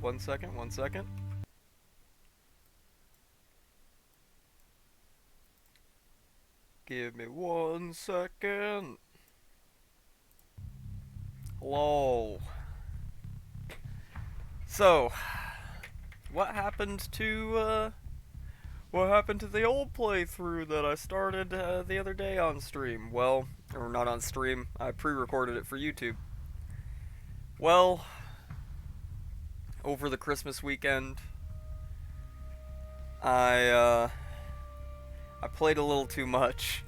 one second, one second. Give me 1 second. Hello. So, what happened to the old playthrough that I started the other day on stream? Well, or not on stream, I pre-recorded it for YouTube. Well, over the Christmas weekend, I played a little too much,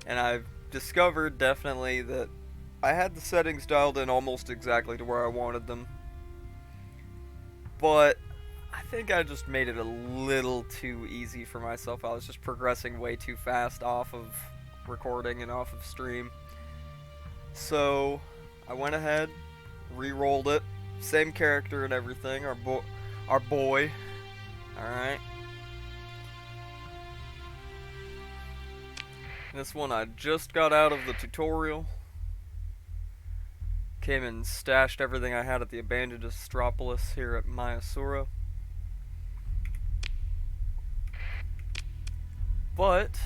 and I've discovered definitely that I had the settings dialed in almost exactly to where I wanted them, but I think I just made it a little too easy for myself. I was just progressing way too fast off of recording and off of stream. So I went ahead, re-rolled it, same character and everything, our boy. Alright. This one I just got out of the tutorial. Came and stashed everything I had at the abandoned Astropolis here at Myasura. But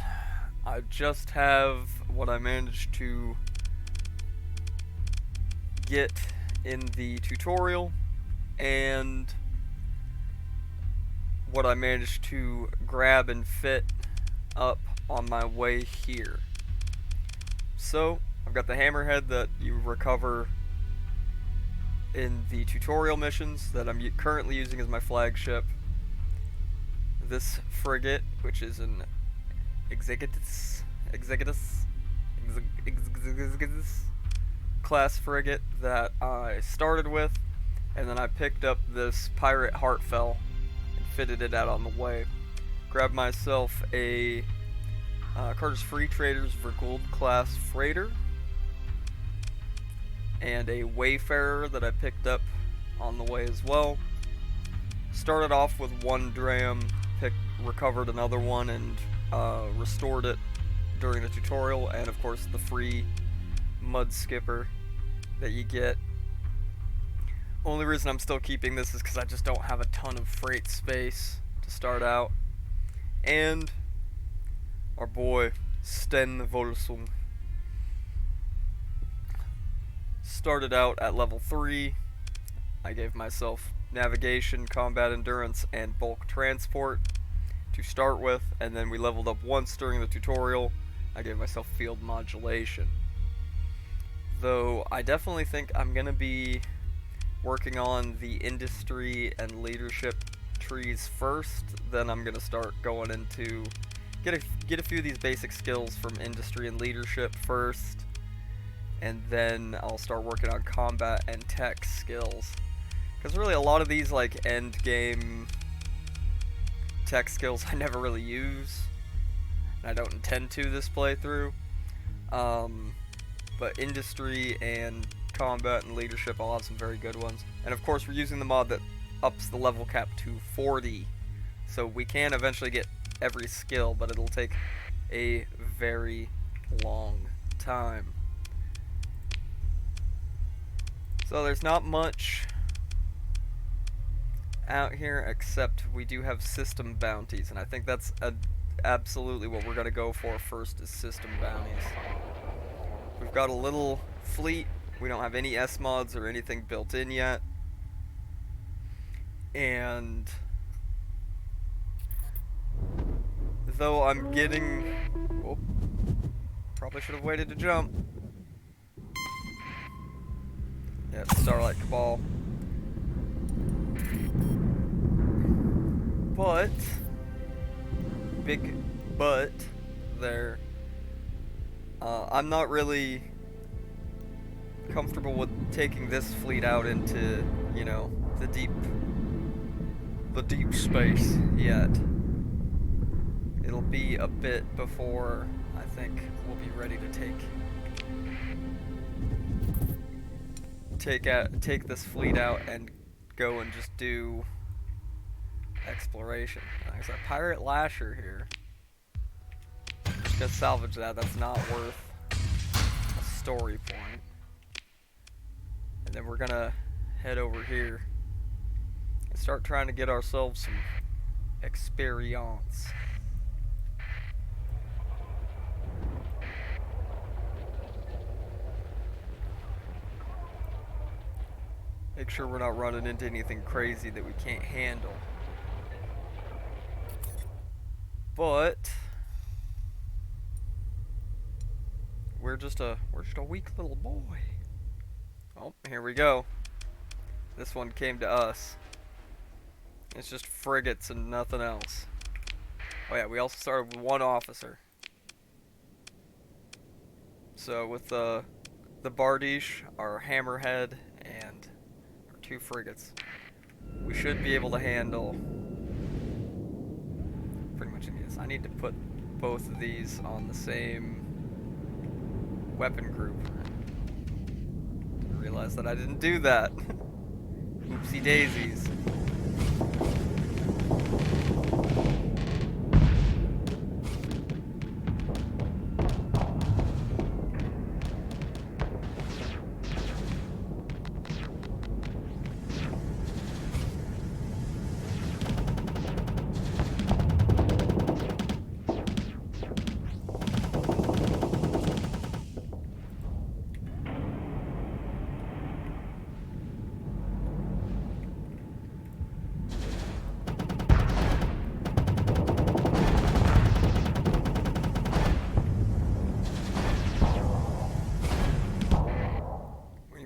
I just have what I managed to get in the tutorial and what I managed to grab and fit up on my way here. So I've got the hammerhead that you recover in the tutorial missions that I'm currently using as my flagship. This frigate, which is an Executus class frigate that I started with, and then I picked up this pirate Heartfell and fitted it out on the way. Grabbed myself a Carter's Freetraders Vergold class freighter and a Wayfarer that I picked up on the way as well. Started off with one dram, recovered another one, and restored it during the tutorial, and of course the free mud skipper that you get. Only reason I'm still keeping this is because I just don't have a ton of freight space to start out. And our boy Sten Volsung started out at level 3. I gave myself navigation, combat endurance, and bulk transport to start with, and then we leveled up once during the tutorial. I gave myself field modulation. Though I definitely think I'm gonna be working on the industry and leadership trees first, then I'm gonna start going into get a few of these basic skills from industry and leadership first, and then I'll start working on combat and tech skills. Because really a lot of these like end game tech skills I never really use, and I don't intend to this playthrough. But industry and combat and leadership, I'll have some very good ones. And of course we're using the mod that ups the level cap to 40, so we can eventually get every skill, but it'll take a very long time. So there's not much out here except we do have system bounties, and I think that's absolutely what we're going to go for first, is system bounties. We've got a little fleet. We don't have any S mods or anything built in yet, and though I'm getting... Oh, probably should have waited to jump. Yeah, Starlight Cabal. But big but there. I'm not really comfortable with taking this fleet out into, you know, the deep space yet. It'll be a bit before I think we'll be ready to take this fleet out and go and just do exploration. There's a pirate lasher here. Just gonna salvage that. That's not worth a story point. And then we're gonna head over here start trying to get ourselves some experience. Make sure we're not running into anything crazy that we can't handle. But we're just a weak little boy. Oh, here we go. This one came to us. It's just frigates and nothing else. Oh yeah, we also started with one officer. So with the Bardiche, our Hammerhead, and our 2 frigates, we should be able to handle pretty much any of this. I need to put both of these on the same weapon group. Didn't realize that I didn't do that. Oopsie daisies.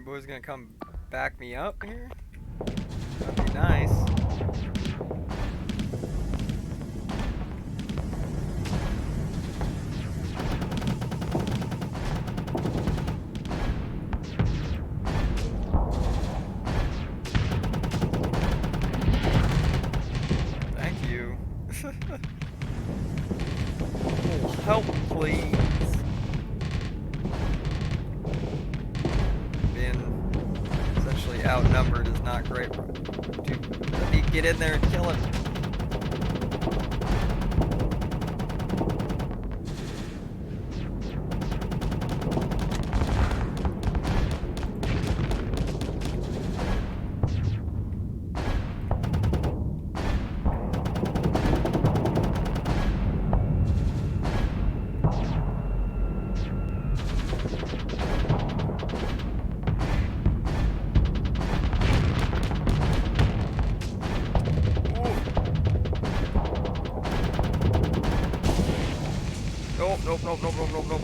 Boys gonna come back me up here? That'd be nice. Thank you. Oh, help, please. Outnumbered is not great. Dude, let me get in there and kill him.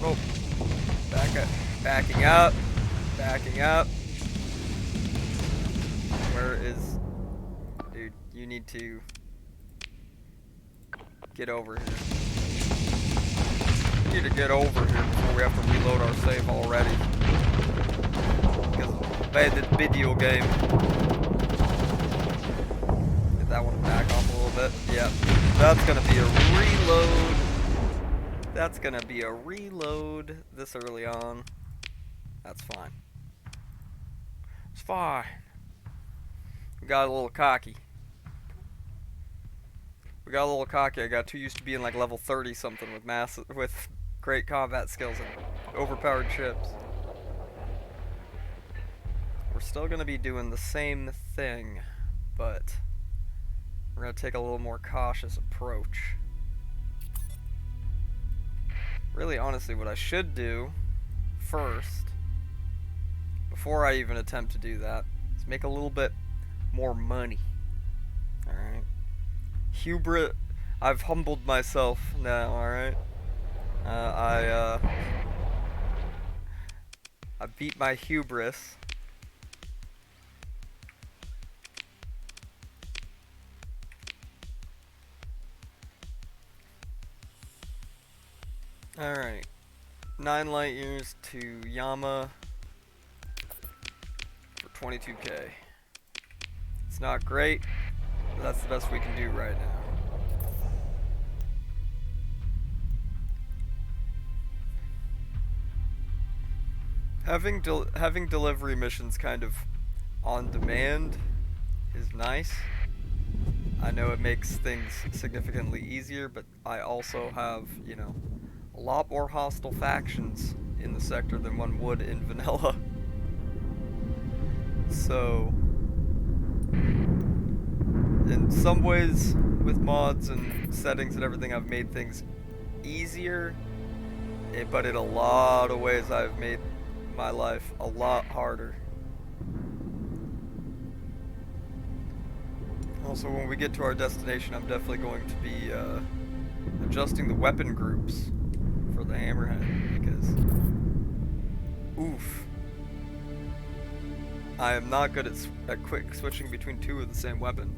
Nope. Backing up. Where is... Dude, you need to get over here. You need to get over here before we have to reload our save already. Because I had this video game. Get that one back off a little bit. Yeah, that's gonna be a reload. That's gonna be a reload this early on. That's fine. It's fine. We got a little cocky. I got too used to being like level 30 something with great combat skills and overpowered ships. We're still gonna be doing the same thing, but we're gonna take a little more cautious approach. Really, honestly, what I should do first, before I even attempt to do that, is make a little bit more money. Alright? Hubris. I've humbled myself now, alright? I beat my hubris. Alright, 9 light years to Yama for 22k. It's not great, but that's the best we can do right now. Having delivery missions kind of on demand is nice. I know it makes things significantly easier, but I also have, you know, a lot more hostile factions in the sector than one would in vanilla. So in some ways, with mods and settings and everything, I've made things easier, but in a lot of ways I've made my life a lot harder. Also, when we get to our destination, I'm definitely going to be adjusting the weapon groups for the hammerhead, because oof, I am not good at quick switching between two of the same weapon.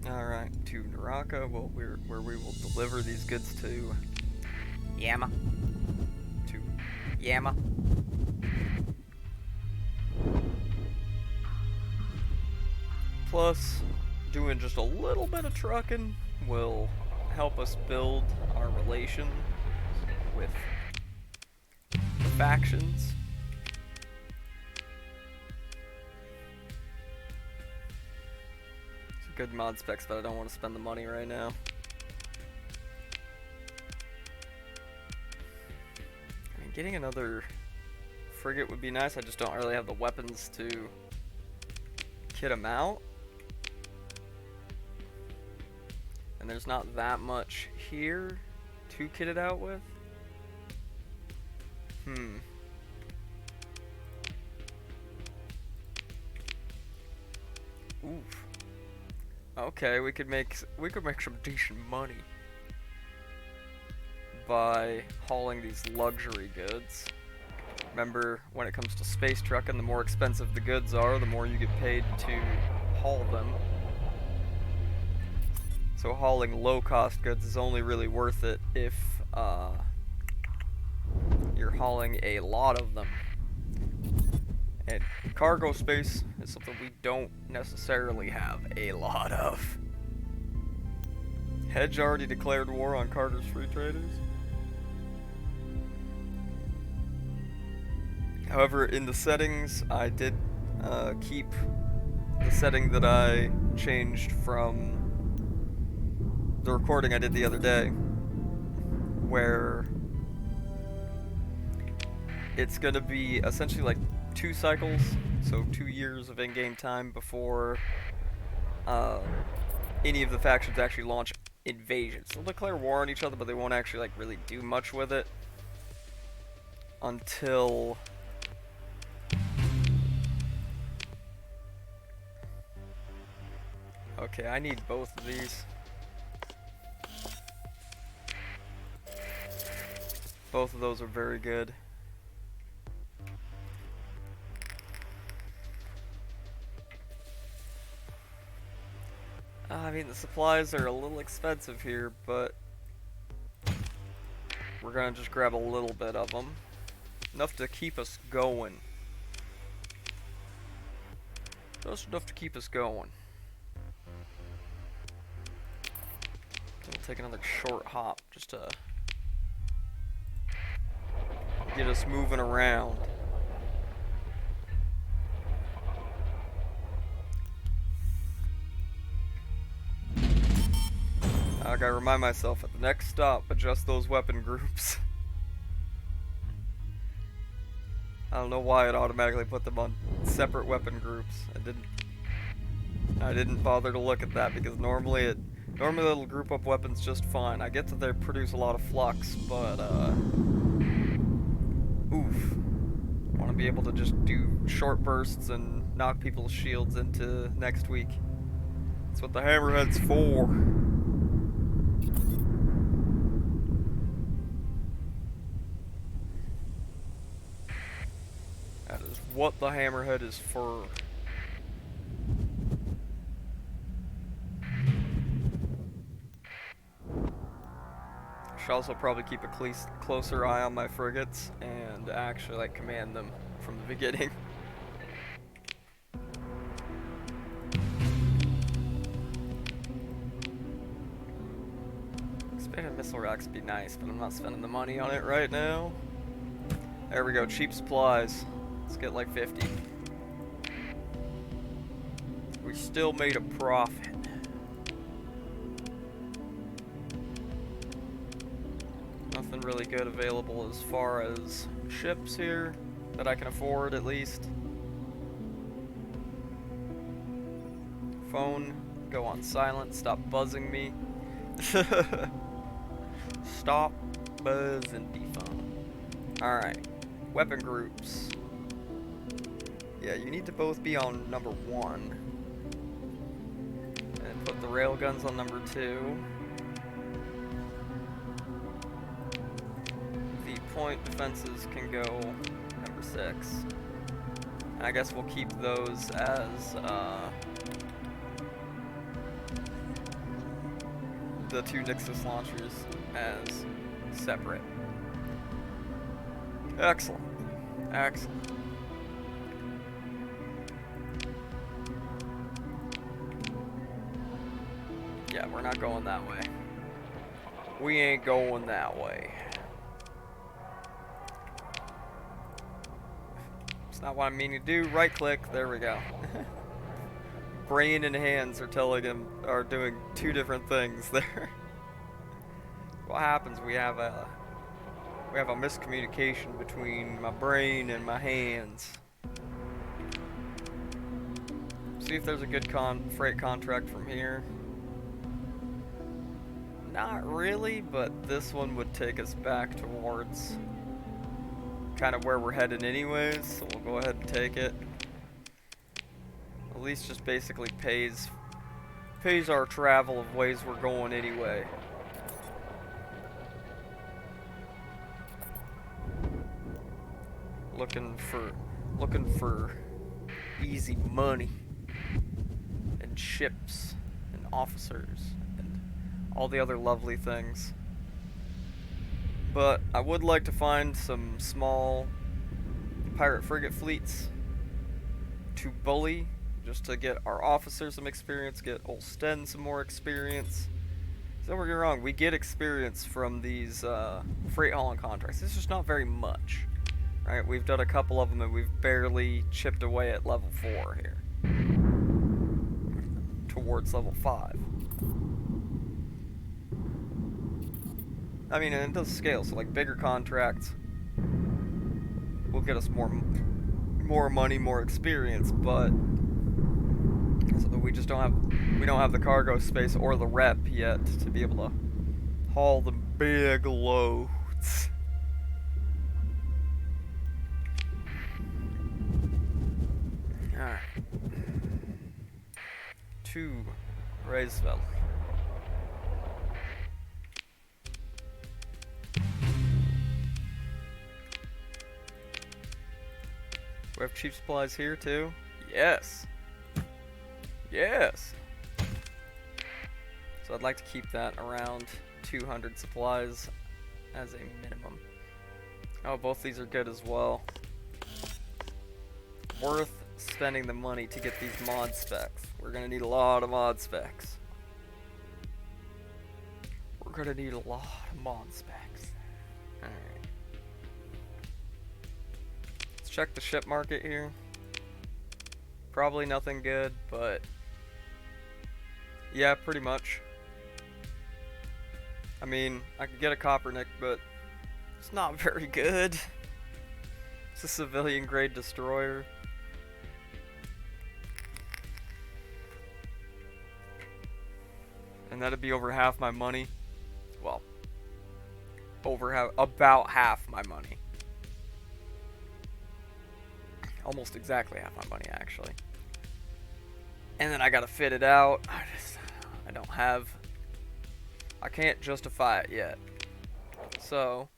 Alright, to Naraka, well, where we will deliver these goods to. Yama. To Yama. Plus, doing just a little bit of trucking will help us build our relations with the factions. It's good mod specs, but I don't want to spend the money right now. I mean, getting another frigate would be nice. I just don't really have the weapons to kit them out. And there's not that much here to kit it out with. Oof. Okay, we could make some decent money by hauling these luxury goods. Remember, when it comes to space trucking, the more expensive the goods are, the more you get paid to haul them. So hauling low-cost goods is only really worth it if you're hauling a lot of them. And cargo space is something we don't necessarily have a lot of. Hedge already declared war on Carter's Freetraders. However, in the settings, I did keep the setting that I changed from the recording I did the other day, where it's going to be essentially like 2 cycles, so 2 years of in-game time before any of the factions actually launch invasions. They'll declare war on each other, but they won't actually like really do much with it until okay, I need both of these. Both of those are very good. I mean, the supplies are a little expensive here, but we're gonna just grab a little bit of them. Enough to keep us going. Just enough to keep us going. So we'll take another short hop just to get us moving around. I gotta remind myself at the next stop, adjust those weapon groups. I don't know why it automatically put them on separate weapon groups. I didn't bother to look at that because normally it'll group up weapons just fine. I get that they produce a lot of flux, but oof. I want to be able to just do short bursts and knock people's shields into next week. That's what the hammerhead's for. That is what the hammerhead is for. Should also probably keep a closer eye on my frigates and actually like command them from the beginning. Expanded missile racks would be nice, but I'm not spending the money on it right now. There we go, cheap supplies. Let's get like 50. We still made a profit. Nothing nothing really good available as far as ships here that I can afford, at least. Phone, go on silent, stop buzzing me. Stop buzzing the phone. Alright, weapon groups. Yeah, you need to both be on number 1. And put the railguns on number 2. The point defenses can go number 6. And I guess we'll keep those as, the 2 Nexus launchers as separate. Excellent. Excellent. Yeah, we're not going that way. We ain't going that way. It's not what I'm meaning to do. Right click. There we go. Brain and hands are telling him, are doing 2 different things there. What happens? We have a miscommunication between my brain and my hands. See if there's a good freight contract from here. Not really, but this one would take us back towards kind of where we're headed anyways, so we'll go ahead and take it. At least just basically pays our travel of ways we're going anyway. Looking for easy money and ships and officers and all the other lovely things. But I would like to find some small pirate frigate fleets to bully, just to get our officers some experience, get old Sten some more experience. So don't get me wrong, we get experience from these freight hauling contracts. It's just not very much. Right, we've done a couple of them and we've barely chipped away at level 4 here. Towards level 5. I mean, and it does scale, so like bigger contracts will get us more money, more experience, but we just don't have the cargo space or the rep yet to be able to haul the big loads. Alright. To Raisville. We have cheap supplies here too? Yes. Yes. So I'd like to keep that around 200 supplies as a minimum. Oh, both these are good as well. Worth spending the money to get these mod specs. We're gonna need a lot of mod specs. We're gonna need a lot of mod specs. Alright. Let's check the ship market here. Probably nothing good, but yeah, pretty much. I mean, I could get a Coppernick, but it's not very good. It's a civilian grade destroyer. And that'd be over half my money. Well, about half my money. Almost exactly half my money, actually. And then I gotta fit it out. I can't justify it yet. So,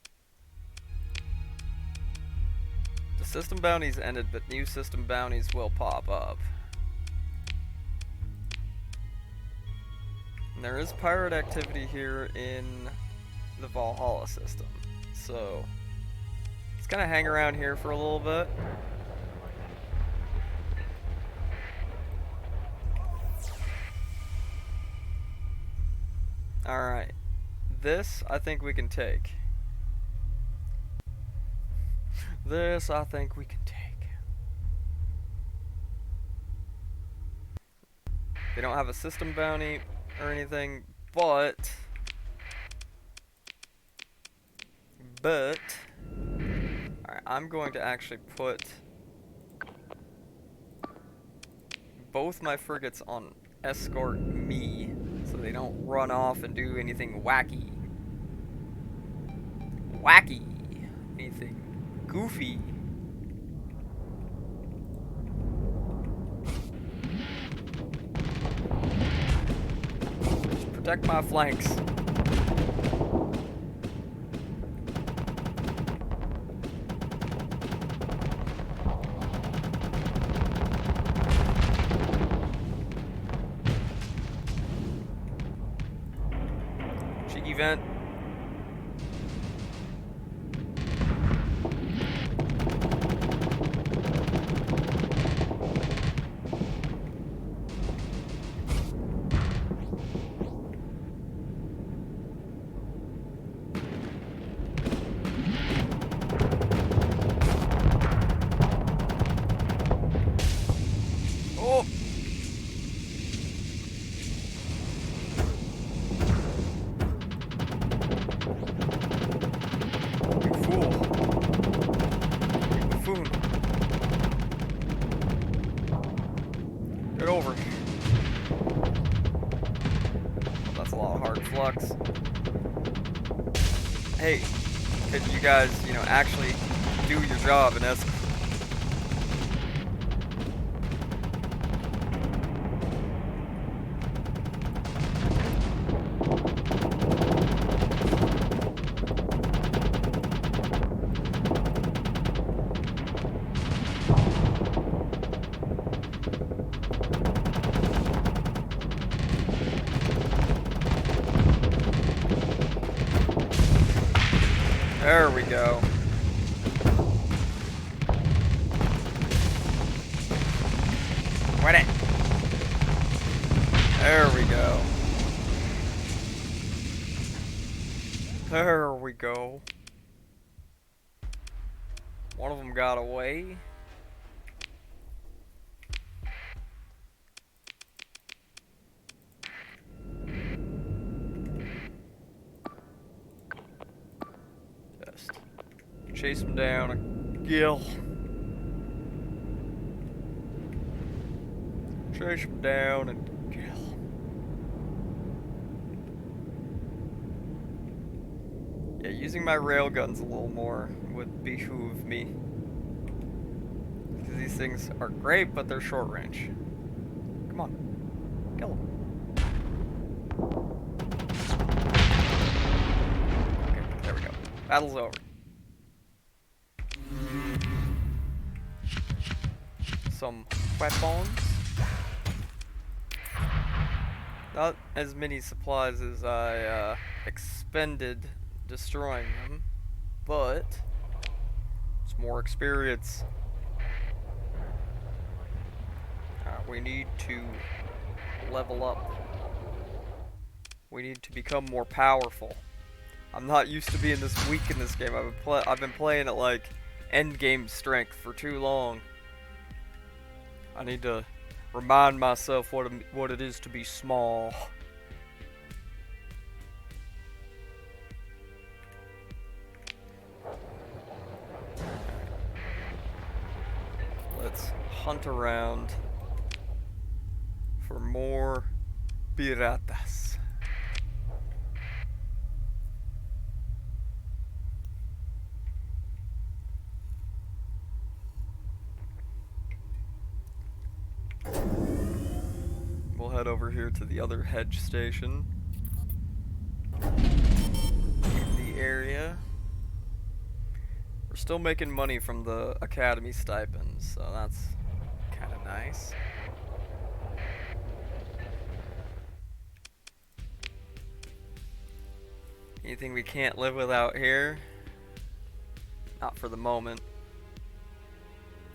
the system bounties ended, but new system bounties will pop up. And there is pirate activity here in the Valhalla system. So, let's kind of hang around here for a little bit. Alright, this I think we can take. This I think we can take. They don't have a system bounty or anything, but But alright, I'm going to actually put both my frigates on escort me so they don't run off and do anything wacky. Anything goofy. Just protect my flanks. Cheeky vent. Oh! You fool. You buffoon. Get over here. Oh, that's a lot of hard flux. Hey, could you guys, you know, actually do your job and escort? There we go. Win it. There we go. There we go. One of them got away. Just chase him down and kill. Chase him down and kill. Yeah, using my railguns a little more would behoove me. Because these things are great, but they're short range. Come on. Kill them. Okay, there we go. Battle's over. Some weapons. Not as many supplies as I expended destroying them, but it's more experience. We need to level up. We need to become more powerful. I'm not used to being this weak in this game. I've been playing at like end game strength for too long. I need to remind myself what it is to be small. Let's hunt around for more piratas. We'll head over here to the other hedge station in the area. We're still making money from the academy stipends, so that's kind of nice. Anything we can't live without here? Not for the moment.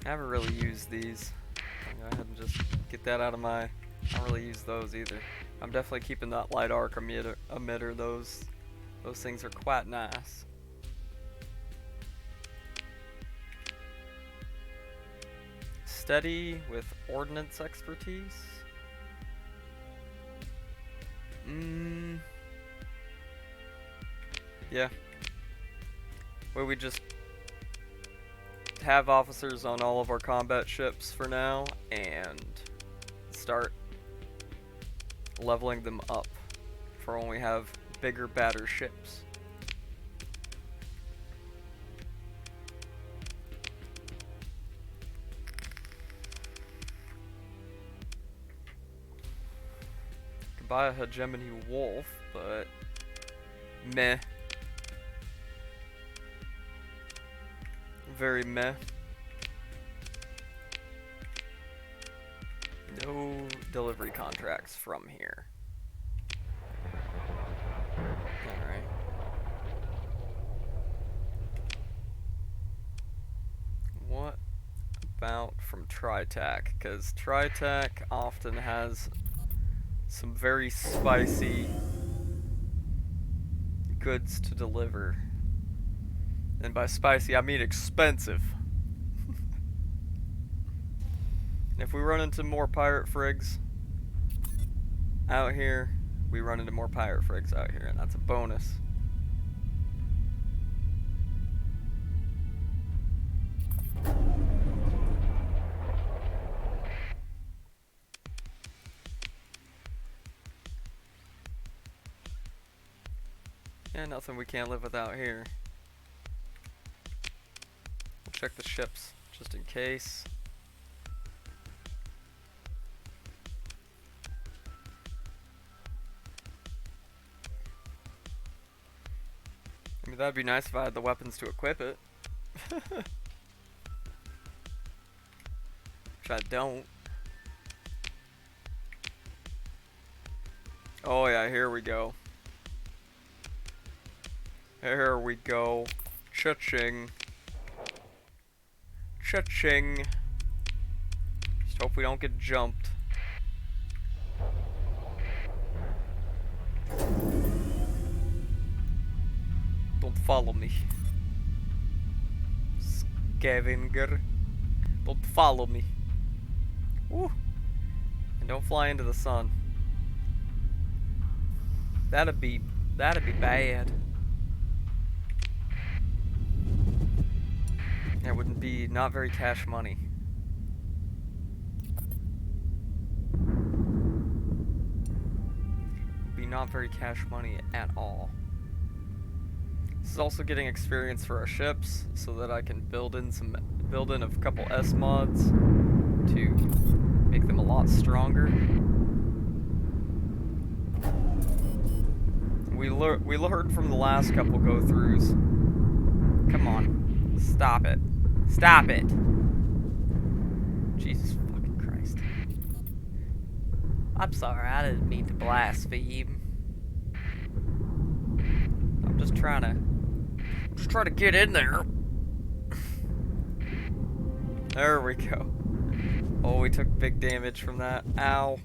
I haven't really used these. Go ahead and just get that out of my... I don't really use those either. I'm definitely keeping that light arc emitter. Those things are quite nice. Steady with ordnance expertise. Yeah. where we just have officers on all of our combat ships for now and start leveling them up for when we have bigger, badder ships. Could buy a hegemony wolf, but meh. Very meh. No delivery contracts from here. Alright. What about from Tritech? Because Tritech often has some very spicy goods to deliver. And by spicy, I mean expensive. If we run into more pirate frigs out here, we run into more pirate frigs out here, and that's a bonus. Yeah, nothing we can't live without here. We'll check the ships just in case. I mean, that'd be nice if I had the weapons to equip it. Which I don't. Oh yeah, here we go. Here we go. Cha-ching. Cha-ching. Just hope we don't get jumped. Don't follow me. Scavenger. Don't follow me. Woo. And don't fly into the sun. That'd be bad. That wouldn't be not very cash money. Be not very cash money at all. This is also getting experience for our ships, so that I can build in a couple S mods to make them a lot stronger. We learned from the last couple go-throughs. Come on, stop it. Stop it! Jesus fucking Christ. I'm sorry, I didn't mean to blaspheme. I'm just trying to get in there. There we go. Oh, we took big damage from that. Ow.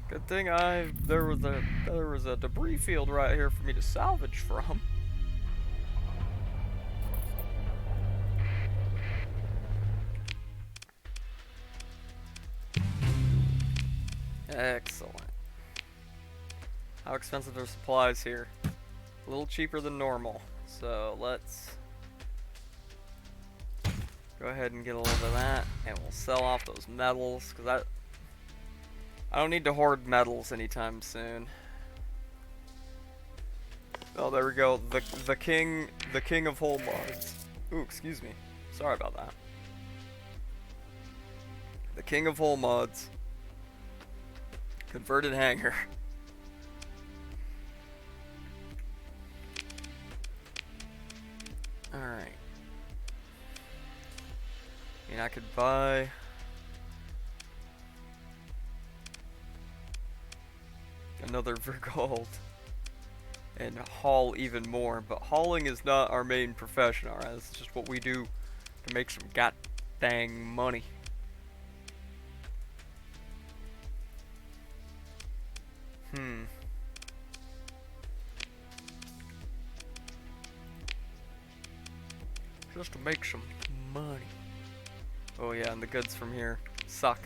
Good thing there was a debris field right here for me to salvage from. Excellent. How expensive are supplies here? A little cheaper than normal. So let's go ahead and get a little bit of that, and we'll sell off those metals, because I don't need to hoard metals anytime soon. Oh, there we go. The king of Hullmod. Ooh, excuse me. Sorry about that. The king of Hullmods. Converted hangar. Alright. I mean, I could buy another Vergold and haul even more, but hauling is not our main profession, alright? It's just what we do to make some god dang money. Just to make some money. Oh yeah, and the goods from here suck.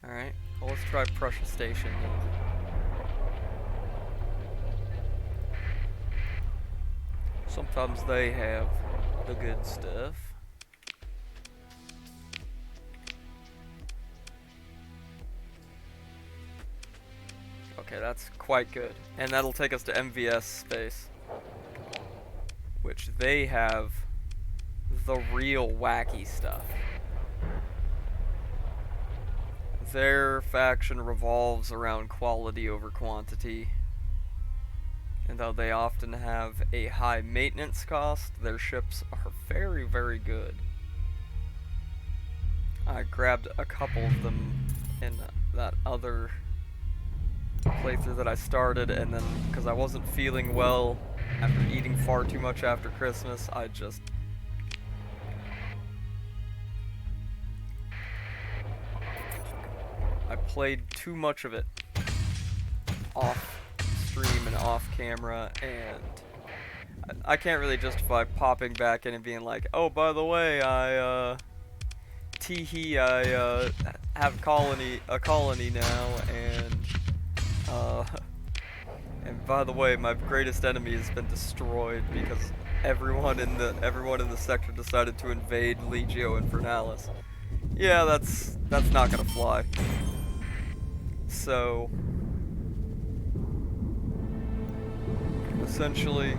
Alright, well let's try Prussia Station now. Sometimes they have the good stuff. Okay, that's quite good. And that'll take us to MVS space, which they have the real wacky stuff. Their faction revolves around quality over quantity. And though they often have a high maintenance cost, their ships are very, very good. I grabbed a couple of them in that other playthrough that I started, and then because I wasn't feeling well after eating far too much after Christmas, I played too much of it off stream and off camera, and I can't really justify popping back in and being like, oh, by the way, I have a colony now, and by the way, my greatest enemy has been destroyed because everyone in the sector decided to invade Legio Infernalis. Yeah, that's not gonna fly. So essentially,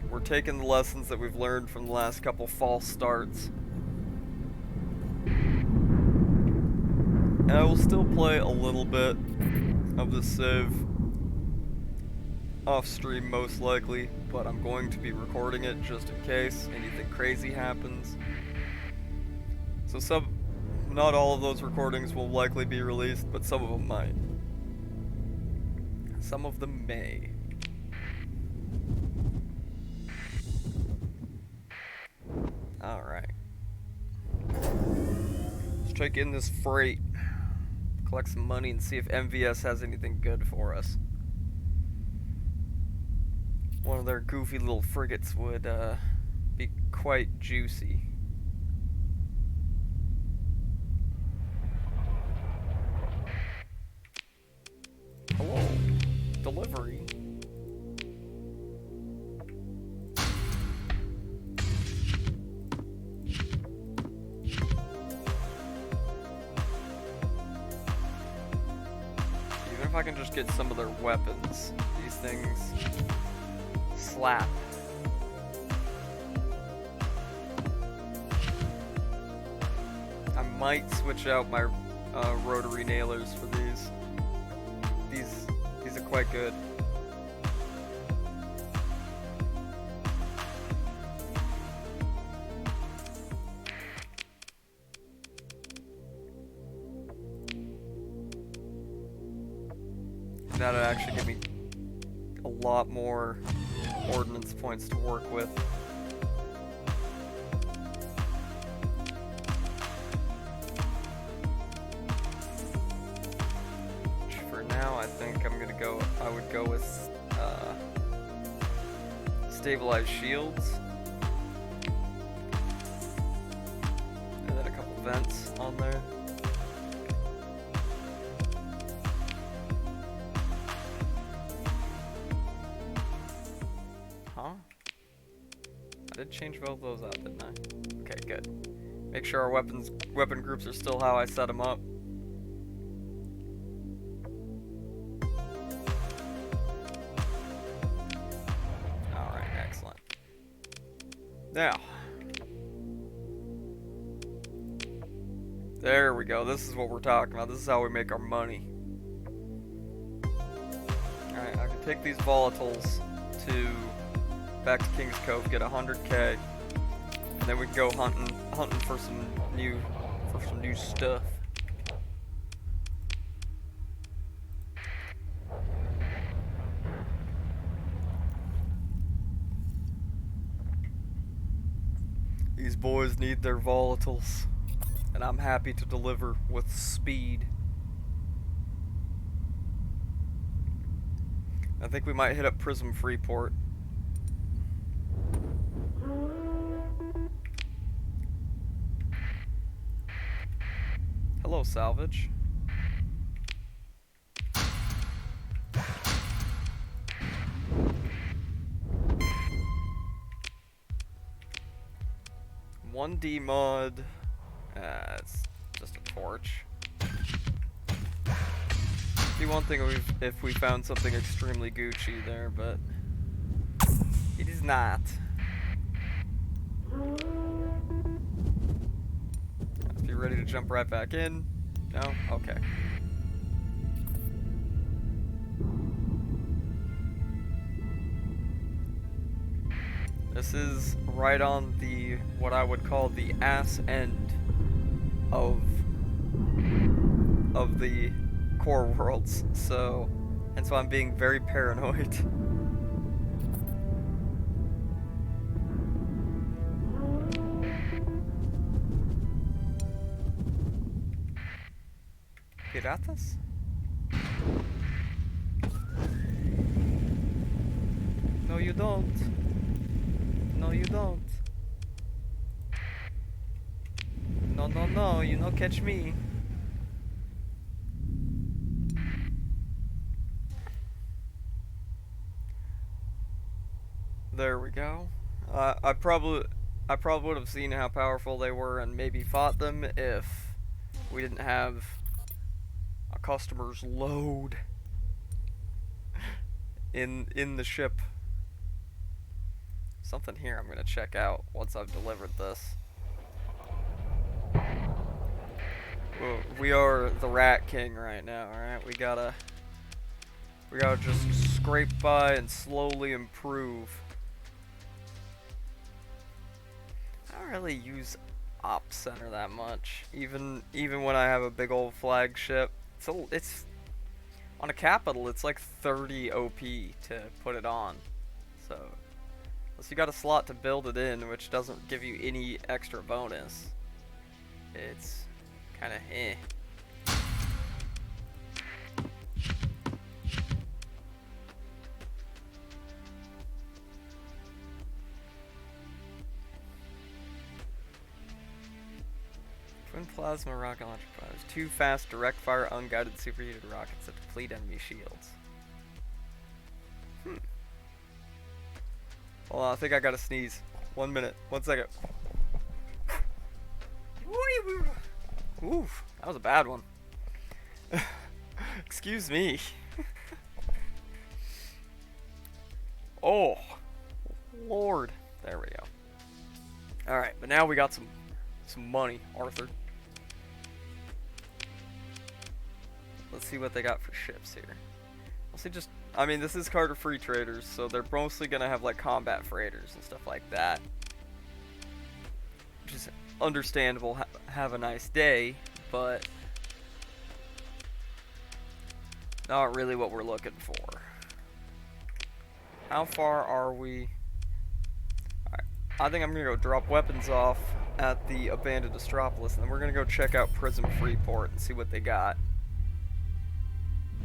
we're taking the lessons that we've learned from the last couple false starts. And I will still play a little bit of the Civ off stream most likely, but I'm going to be recording it just in case anything crazy happens. So not all of those recordings will likely be released, but some of them might. Some of them may. Alright. Let's try getting this freight. Collect some money and see if MVS has anything good for us. One of their goofy little frigates would be quite juicy. Hello. Delivery. Even if I can just get some of their weapons, these things slap. I might switch out my rotary nailers for these. These are quite good. That'll actually give me a lot more ordnance points to work with. For now, I think I would go with stabilized shields. And then a couple vents on there. I did change both those out, didn't I? Okay, good. Make sure our weapon groups are still how I set them up. Alright, excellent. Now. There we go. This is what we're talking about. This is how we make our money. Alright, I can take these volatiles to back to King's Cove, get 100k, and then we can go hunting for some new stuff. These boys need their volatiles, and I'm happy to deliver with speed. I think we might hit up Prism Freeport. Hello, Salvage. One D mod. It's just a torch. Be one thing if we found something extremely Gucci there, but it is not. If you're ready to jump right back in, no? Okay. This is right on the, what I would call the ass end of the core worlds, so hence why I'm being very paranoid. Piratas? No, you don't. No, you don't. No, no, no, you no catch me. There we go. I probably would have seen how powerful they were and maybe fought them if we didn't have a customer's load in the ship. Something here I'm gonna check out once I've delivered this. Well, we are the Rat King right now, alright? We gotta just scrape by and slowly improve. I don't really use Ops Center that much, even when I have a big old flagship. It's on a capital. It's like 30 OP to put it on. So unless you got a slot to build it in, which doesn't give you any extra bonus, it's kind of eh. Twin plasma rocket launcher fires. 2 fast direct fire unguided superheated rockets that deplete enemy shields. Hold on, I think I gotta sneeze. 1 minute. 1 second. Oof, that was a bad one. Excuse me. Oh, Lord. There we go. Alright, but now we got some money, Arthur. Let's see what they got for ships here. Mostly just, I mean, this is Carter Freetraders, so they're mostly gonna have like combat freighters and stuff like that. Which is understandable, have a nice day, but not really what we're looking for. How far are we? Alright, I think I'm gonna go drop weapons off at the abandoned Astropolis, and then we're gonna go check out Prism Freeport and see what they got.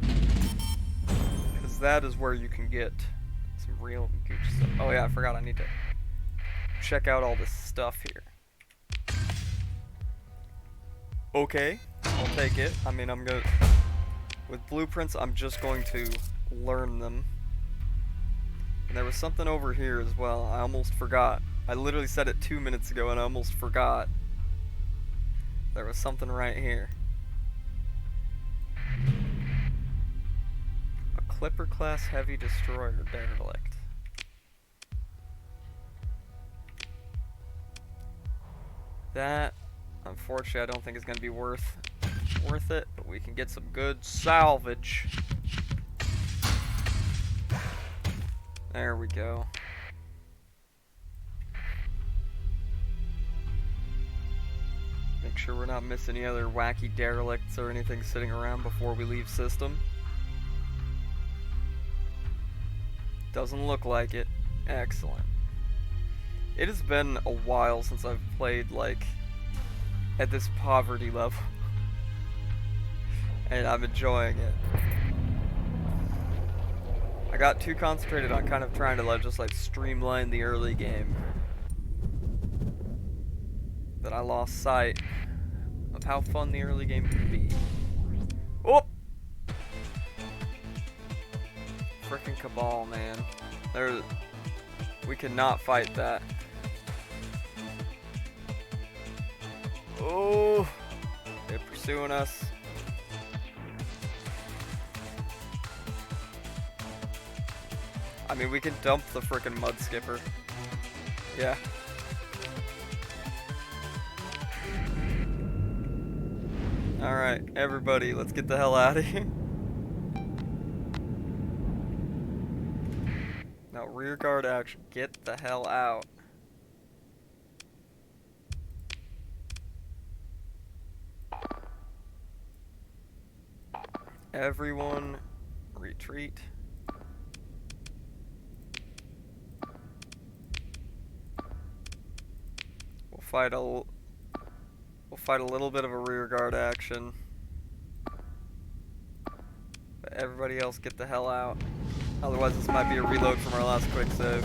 Because that is where you can get some real Gucci stuff. Oh yeah, I forgot I need to check out all this stuff here. Okay, I'll take it. I mean, with blueprints, I'm just going to learn them. And there was something over here as well. I almost forgot. I literally said it 2 minutes ago and I almost forgot. There was something right here. A Clipper class heavy destroyer derelict. That, unfortunately, I don't think is going to be worth it, but we can get some good salvage. There we go. Make sure we're not missing any other wacky derelicts or anything sitting around before we leave system. Doesn't look like it. Excellent. It has been a while since I've played, like, at this poverty level. And I'm enjoying it. I got too concentrated on kind of trying to just like streamline the early game that I lost sight of how fun the early game can be. Oh! Frickin' Cabal, man. We cannot fight that. Oh! They're pursuing us. I mean, we can dump the frickin' mud skipper. Yeah. Alright, everybody, let's get the hell out of here. Now, rear guard action. Get the hell out. Everyone, retreat. We'll fight a little bit of a rear guard action. But everybody else get the hell out. Otherwise this might be a reload from our last quick save.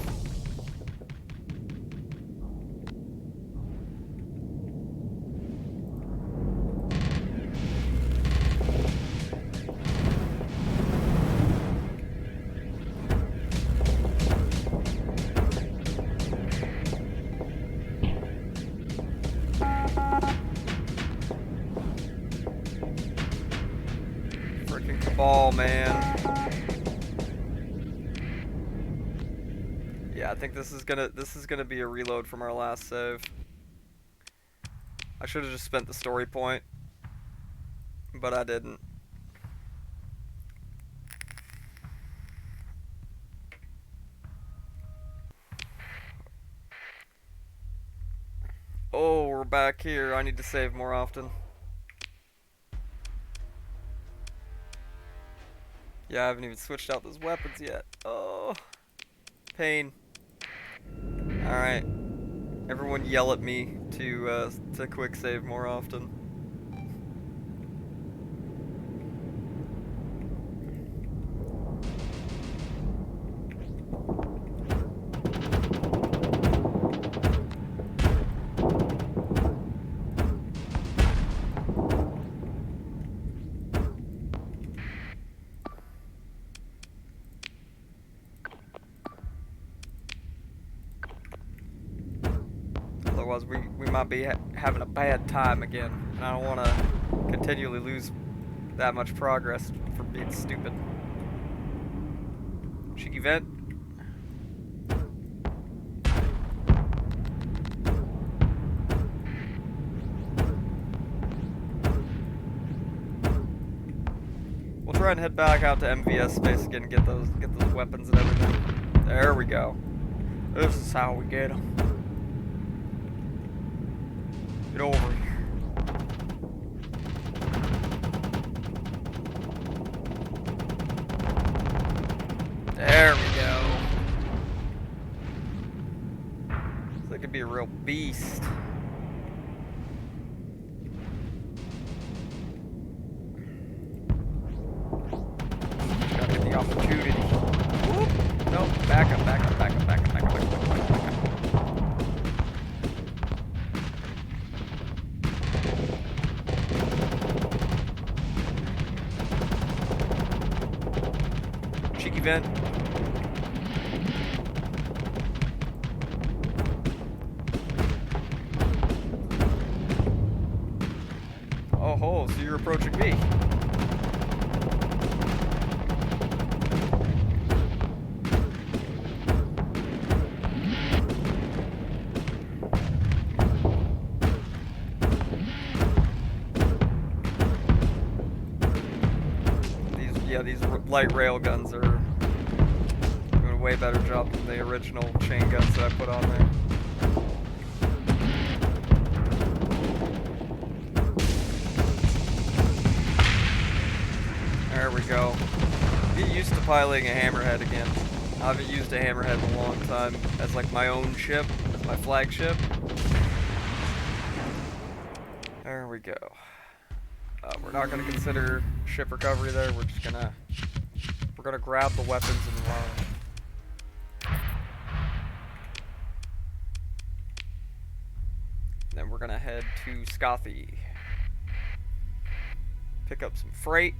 Ball, man. Yeah, I think this is gonna be a reload from our last save. I should have just spent the story point, but I didn't. Oh, we're back here. I need to save more often. Yeah, I haven't even switched out those weapons yet. Oh, pain. Alright. Everyone yell at me to quick save more often. Otherwise, we might be having a bad time again, and I don't want to continually lose that much progress for being stupid. Cheeky vent. We'll try and head back out to MVS space again and get those weapons and everything. There we go. This is how we get them. Get over here. There we go. This could be a real beast. Gotta get the opportunity. Whoop. Nope. Back up, back up, back up, back up, back up, back up, back up, back up. Vent. Oh ho, so you're approaching me. These light rail guns are doing a way better job than the original chain guns that I put on there. There we go. Get used to piloting a hammerhead again. I haven't used a hammerhead in a long time as like my own ship, as my flagship. There we go. We're not going to consider ship recovery there. We're gonna grab the weapons and run. Then we're gonna head to Scothy. Pick up some freight.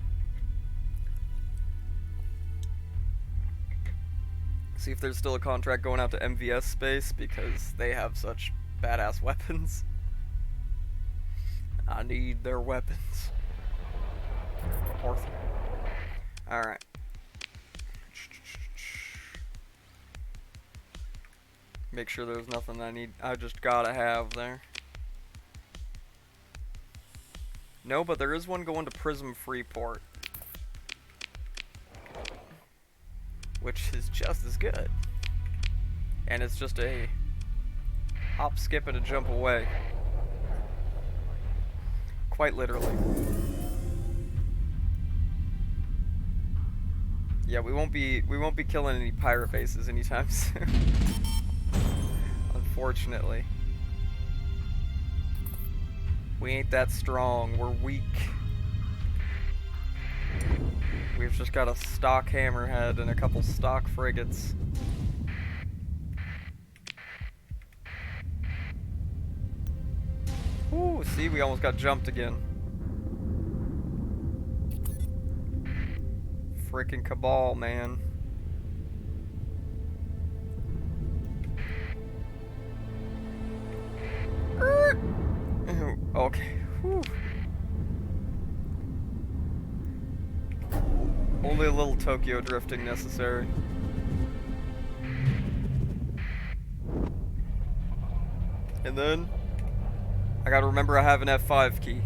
See if there's still a contract going out to MVS space because they have such badass weapons. I need their weapons. Alright. Make sure there's nothing I just gotta have there. No, but there is one going to Prism Freeport, which is just as good. And it's just a hop, skip, and a jump away. Quite literally. Yeah, we won't be killing any pirate bases anytime soon. Unfortunately. We ain't that strong, we're weak. We've just got a stock hammerhead and a couple stock frigates. Ooh, see, we almost got jumped again. Frickin' Cabal, man. Okay. Whew. Only a little Tokyo drifting necessary. And then I gotta remember I have an F5 key.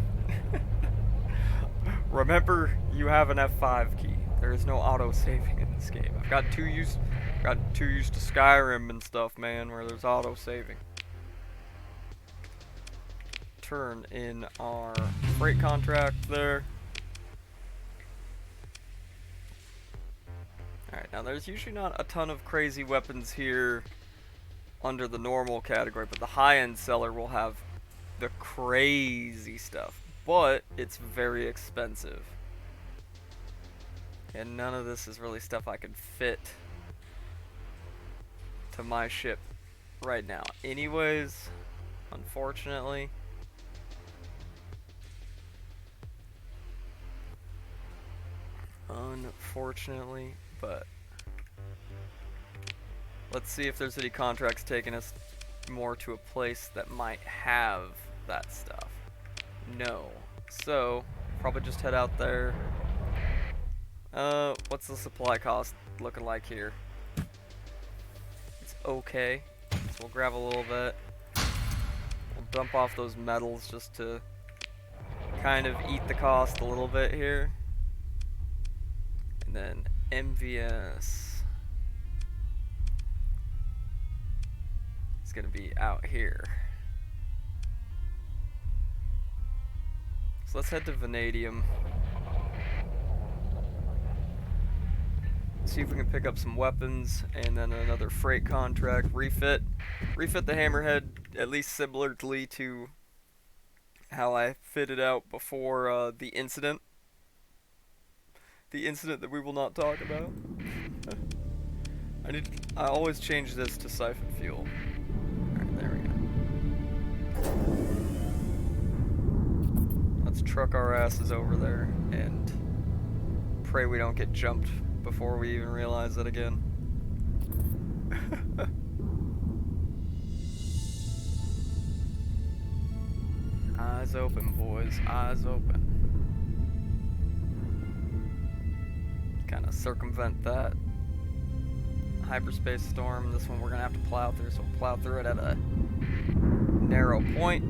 Remember, you have an F5 key. There is no auto saving in this game. I've got too used to Skyrim and stuff, man, where there's auto saving. Turn in our freight contract there. Alright, now there's usually not a ton of crazy weapons here under the normal category, but the high-end seller will have the crazy stuff, but it's very expensive. And none of this is really stuff I can fit to my ship right now. Anyways, unfortunately. But let's see if there's any contracts taking us more to a place that might have that stuff. No. So, probably just head out there. What's the supply cost looking like here? It's okay. So we'll grab a little bit. We'll dump off those metals just to kind of eat the cost a little bit here. And then MVS is going to be out here. So let's head to Vanadium. See if we can pick up some weapons and then another freight contract. Refit the hammerhead at least similarly to how I fitted out before the incident. The incident that we will not talk about. I always change this to siphon fuel. Alright, there we go. Let's truck our asses over there and pray we don't get jumped before we even realize it again. Eyes open, boys. Eyes open. Kind of circumvent that hyperspace storm. This one we're gonna have to plow through, so we'll plow through it at a narrow point.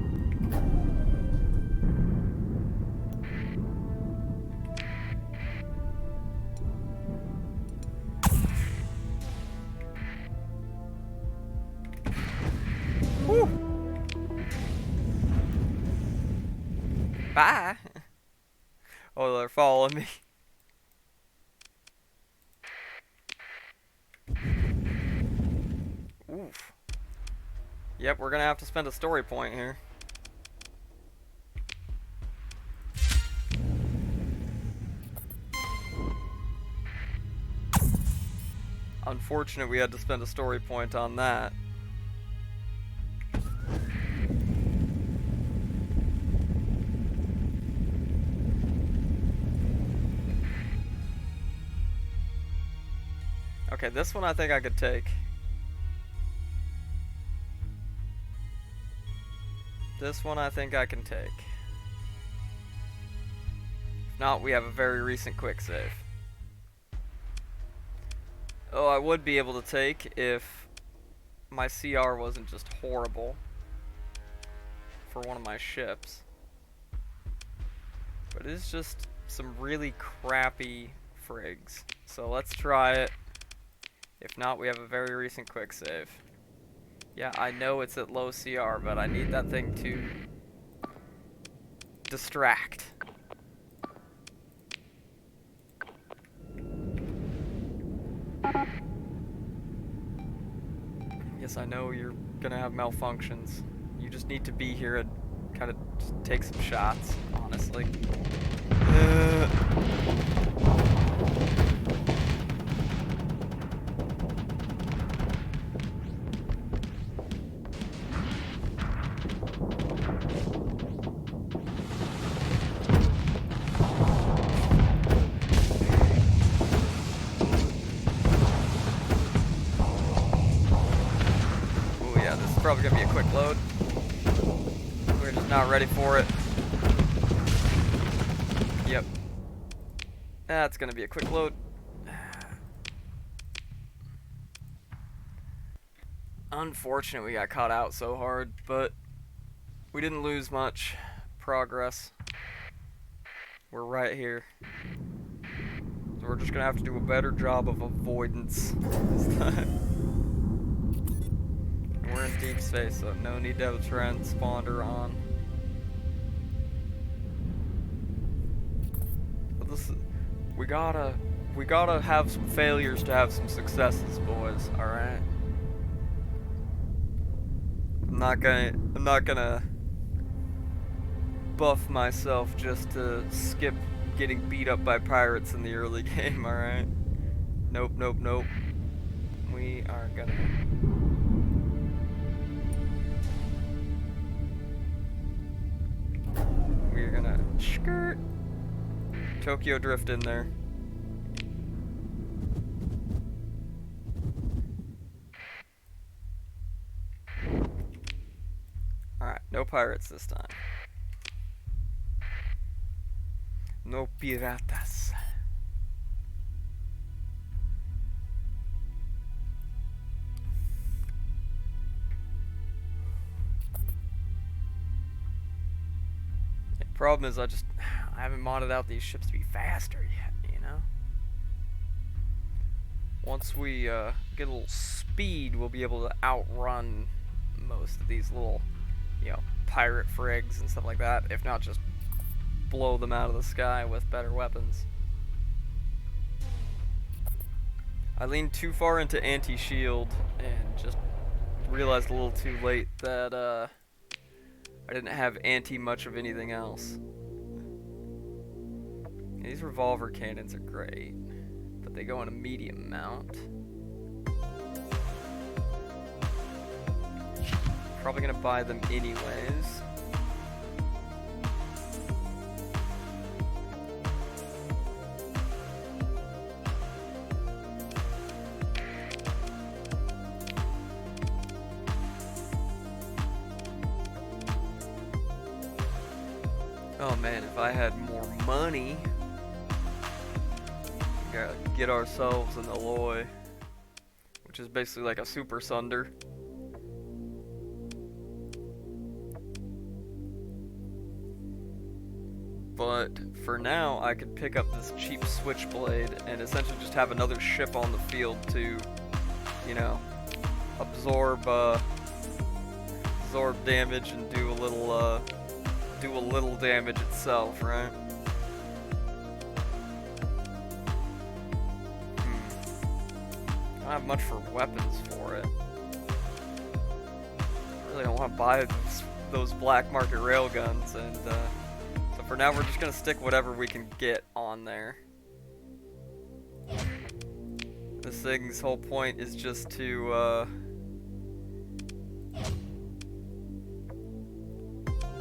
Woo! Bye! Oh, they're following me. Oof. Yep, we're gonna have to spend a story point here. Unfortunate we had to spend a story point on that. Okay, this one I think I could take. This one I think I can take. If not, we have a very recent quick save. Oh, I would be able to take if my CR wasn't just horrible for one of my ships. But it is just some really crappy frigs. So let's try it. If not, we have a very recent quick save. Yeah, I know it's at low CR, but I need that thing to distract. Yes, I know you're gonna have malfunctions. You just need to be here and kind of take some shots, honestly. Probably gonna be a quick load. We're just not ready for it. Yep. That's gonna be a quick load. Unfortunate we got caught out so hard, but we didn't lose much progress. We're right here. So we're just gonna have to do a better job of avoidance this time. We're in deep space, so no need to have a transponder on. But this, we gotta have some failures to have some successes, boys. All right. I'm not gonna buff myself just to skip getting beat up by pirates in the early game. All right. Nope, nope, nope. We are gonna. We're gonna skirt Tokyo drift in there. Alright, no pirates this time. No piratas. Problem is, I haven't modded out these ships to be faster yet, you know? Once we get a little speed, we'll be able to outrun most of these little, you know, pirate frigs and stuff like that. If not, just blow them out of the sky with better weapons. I leaned too far into anti-shield and just realized a little too late that, I didn't have much of anything else. These revolver cannons are great, but they go in a medium mount. Probably gonna buy them anyways. Oh man, if I had more money, we gotta get ourselves an alloy, which is basically like a super sunder. But for now, I could pick up this cheap switchblade and essentially just have another ship on the field to, you know, absorb damage and do a little damage itself, right? I don't have much for weapons for it. I really don't want to buy those black market railguns, and so for now we're just gonna stick whatever we can get on there. This thing's whole point is just to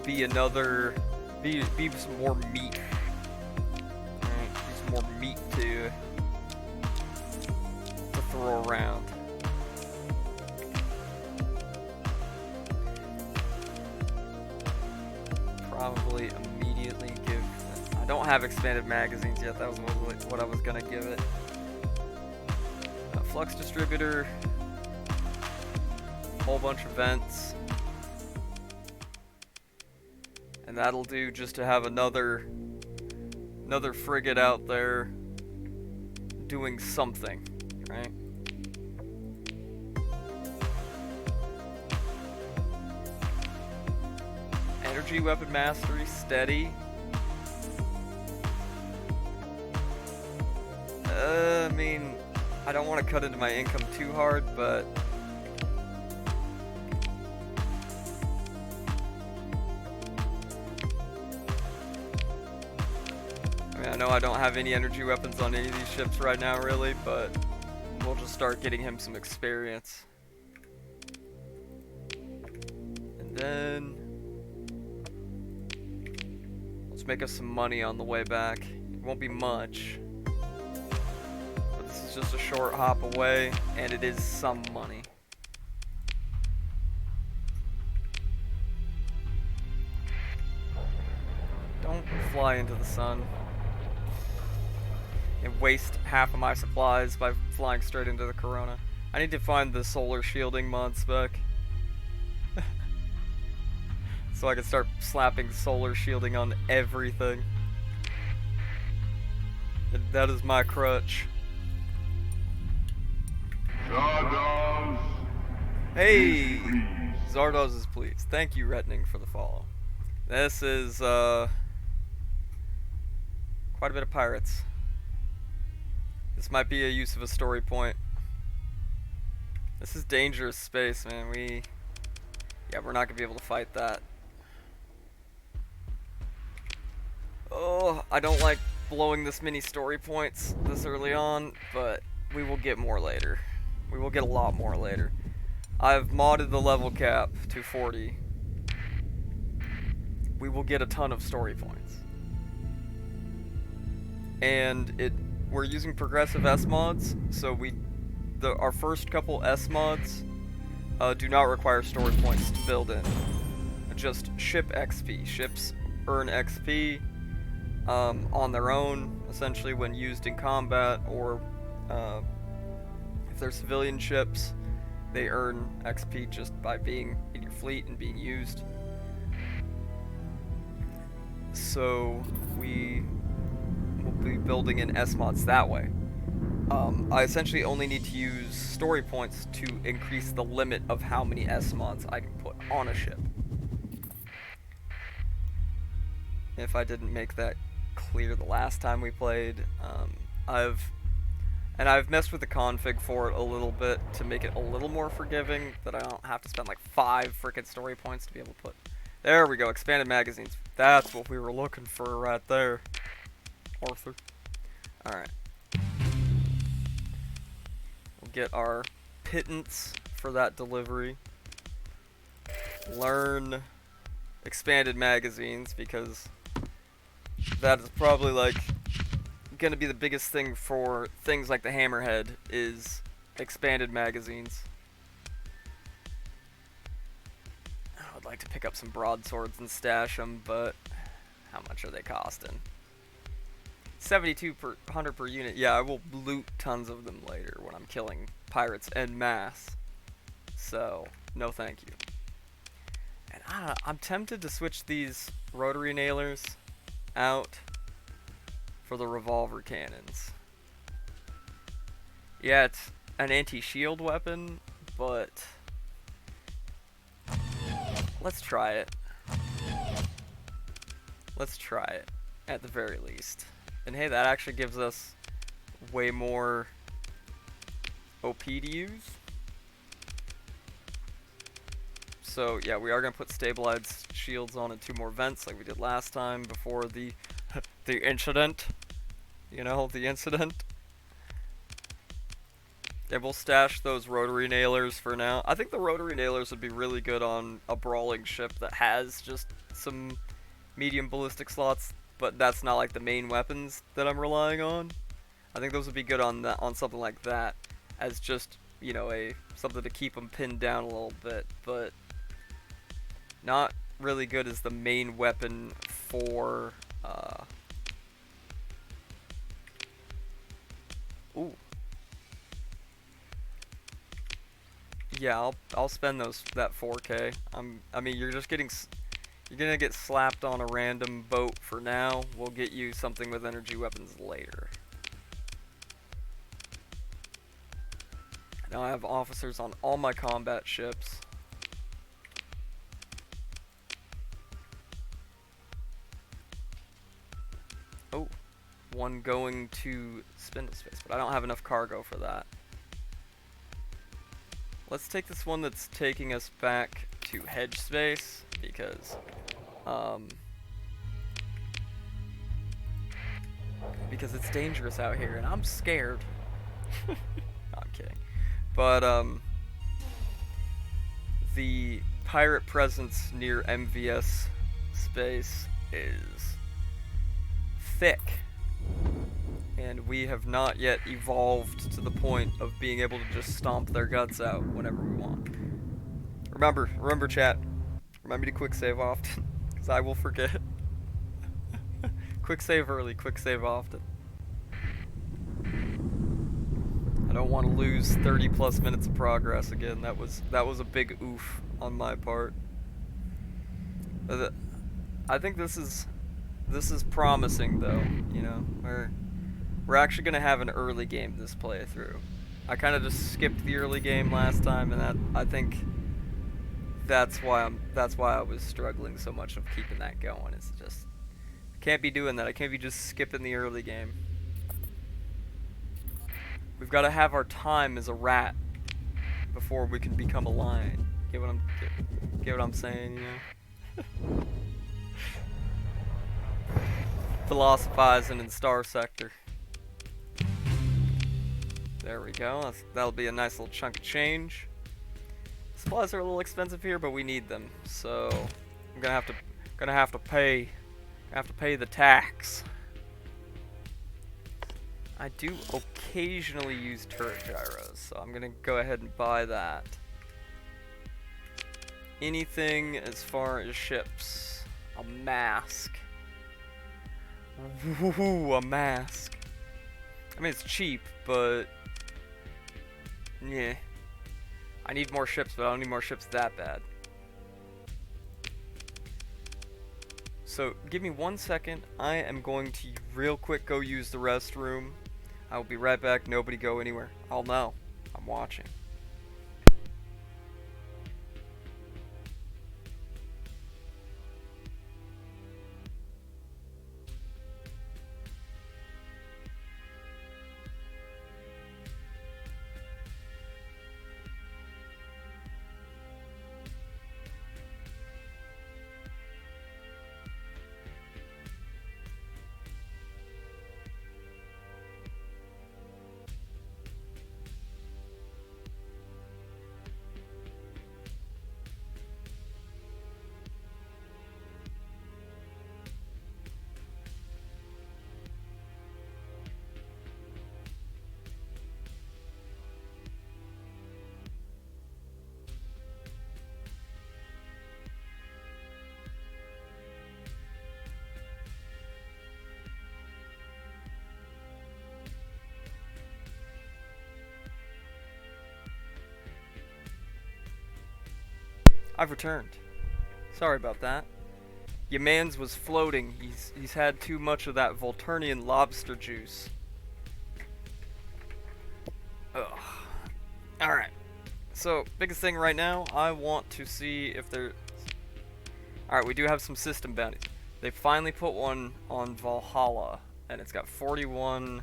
be some more meat. Alright, be some more meat to throw around. Probably immediately give... I don't have expanded magazines yet, that was what I was gonna give it. Flux distributor, whole bunch of vents, and that'll do just to have another frigate out there doing something, right? Energy weapon mastery, steady. I mean, I don't want to cut into my income too hard, but I mean, I know I don't have any energy weapons on any of these ships right now, really, but we'll just start getting him some experience. And then let's make us some money on the way back. It won't be much. Just a short hop away, and it is some money. Don't fly into the sun and waste half of my supplies by flying straight into the corona. I need to find the solar shielding mod spec so I can start slapping solar shielding on everything. That is my crutch. Zardoz. Hey! Zardoz is pleased. Thank you, Retning, for the follow. This is, quite a bit of pirates. This might be a use of a story point. This is dangerous space, man. Yeah, we're not gonna be able to fight that. Oh, I don't like blowing this many story points this early on, but we will get more later. We will get a lot more later. I've modded the level cap to 40. We will get a ton of story points. And we're using progressive S mods, so our first couple S mods do not require story points to build in. Just ship XP. Ships earn XP on their own, essentially when used in combat, or if they're civilian ships, they earn XP just by being in your fleet and being used. So we will be building in S mods that way. I essentially only need to use story points to increase the limit of how many S mods I can put on a ship. If I didn't make that clear the last time we played, I've messed with the config for it a little bit to make it a little more forgiving, that I don't have to spend like 5 frickin' story points to be able to put... There we go, expanded magazines. That's what we were looking for right there, Arthur. Alright. We'll get our pittance for that delivery. Learn expanded magazines, because that is probably like gonna be the biggest thing for things like the Hammerhead, is expanded magazines. I would like to pick up some broadswords and stash them, but how much are they costing? 7,200 per unit. Yeah, I will loot tons of them later when I'm killing pirates en masse. So, no thank you. And I don't know, I'm tempted to switch these rotary nailers out for the revolver cannons. Yeah, it's an anti-shield weapon, but let's try it. Let's try it, at the very least. And hey, that actually gives us way more OP to use. So yeah, we are going to put stabilized shields on and 2 more vents like we did last time before the incident. You know, the incident. And we'll stash those rotary nailers for now. I think the rotary nailers would be really good on a brawling ship that has just some medium ballistic slots, but that's not like the main weapons that I'm relying on. I think those would be good on something like that. as just, you know, something to keep them pinned down a little bit, but not really good as the main weapon for ooh. Yeah, I'll spend that 4K. I mean, you're gonna get slapped on a random boat for now. We'll get you something with energy weapons later. Now I have officers on all my combat ships. Oh, one going to spindle space, but I don't have enough cargo for that. Let's take this one that's taking us back to hedge space, because it's dangerous out here and I'm scared. No, I'm kidding. But the pirate presence near MVS space is thick, and we have not yet evolved to the point of being able to just stomp their guts out whenever we want. Remember chat, remember to quick save often, because I will forget. Quick save early, quick save often. I don't want to lose 30 plus minutes of progress again. That was a big oof on my part. I think this is promising though, you know. We're actually gonna have an early game this playthrough. I kind of just skipped the early game last time, and I think that's why I was struggling so much of keeping that going. It's just, I can't be doing that. I can't be just skipping the early game. We've got to have our time as a rat before we can become a lion. Get what I'm saying, you know? Philosophizing in Starsector. There we go. That'll be a nice little chunk of change. Supplies are a little expensive here, but we need them, so I'm gonna have to pay the tax. I do occasionally use turret gyros, so I'm gonna go ahead and buy that. Anything as far as ships. A mask. Ooh, a mask. I mean, it's cheap, but yeah. I need more ships, but I don't need more ships that bad. So, give me 1 second. I am going to real quick go use the restroom. I will be right back. Nobody go anywhere. I'll know. I'm watching. I've returned. Sorry about that. Your man's was floating. He's had too much of that Volturnian lobster juice. Ugh. Alright. So, biggest thing right now, I want to see if there... Alright, we do have some system bounties. They finally put one on Valhalla, and it's got 41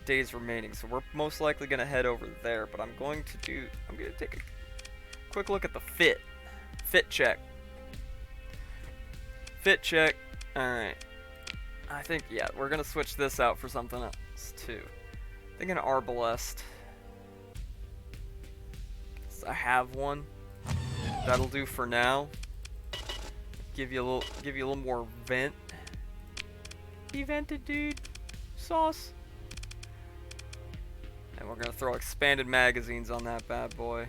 days remaining, so we're most likely going to head over there, but I'm going to take a quick look at the fit check. Alright. I think, yeah, we're going to switch this out for something else, too. I think an Arbalest. I have one. That'll do for now. Give you a little more vent. Be vented, dude. Sauce. And we're gonna throw expanded magazines on that bad boy.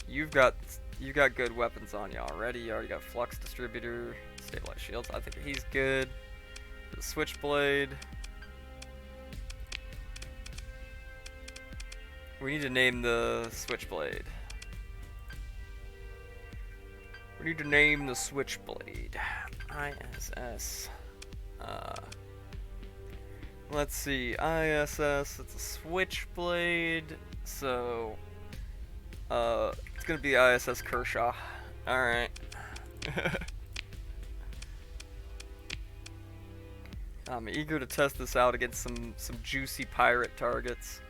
You've got good weapons on you already. You already got flux distributor, stabilized shields. I think he's good. The switchblade. We need to name the switchblade. We need to name the switchblade. ISS. Let's see. ISS. It's a switchblade. So, it's gonna be ISS Kershaw. All right. I'm eager to test this out against some juicy pirate targets.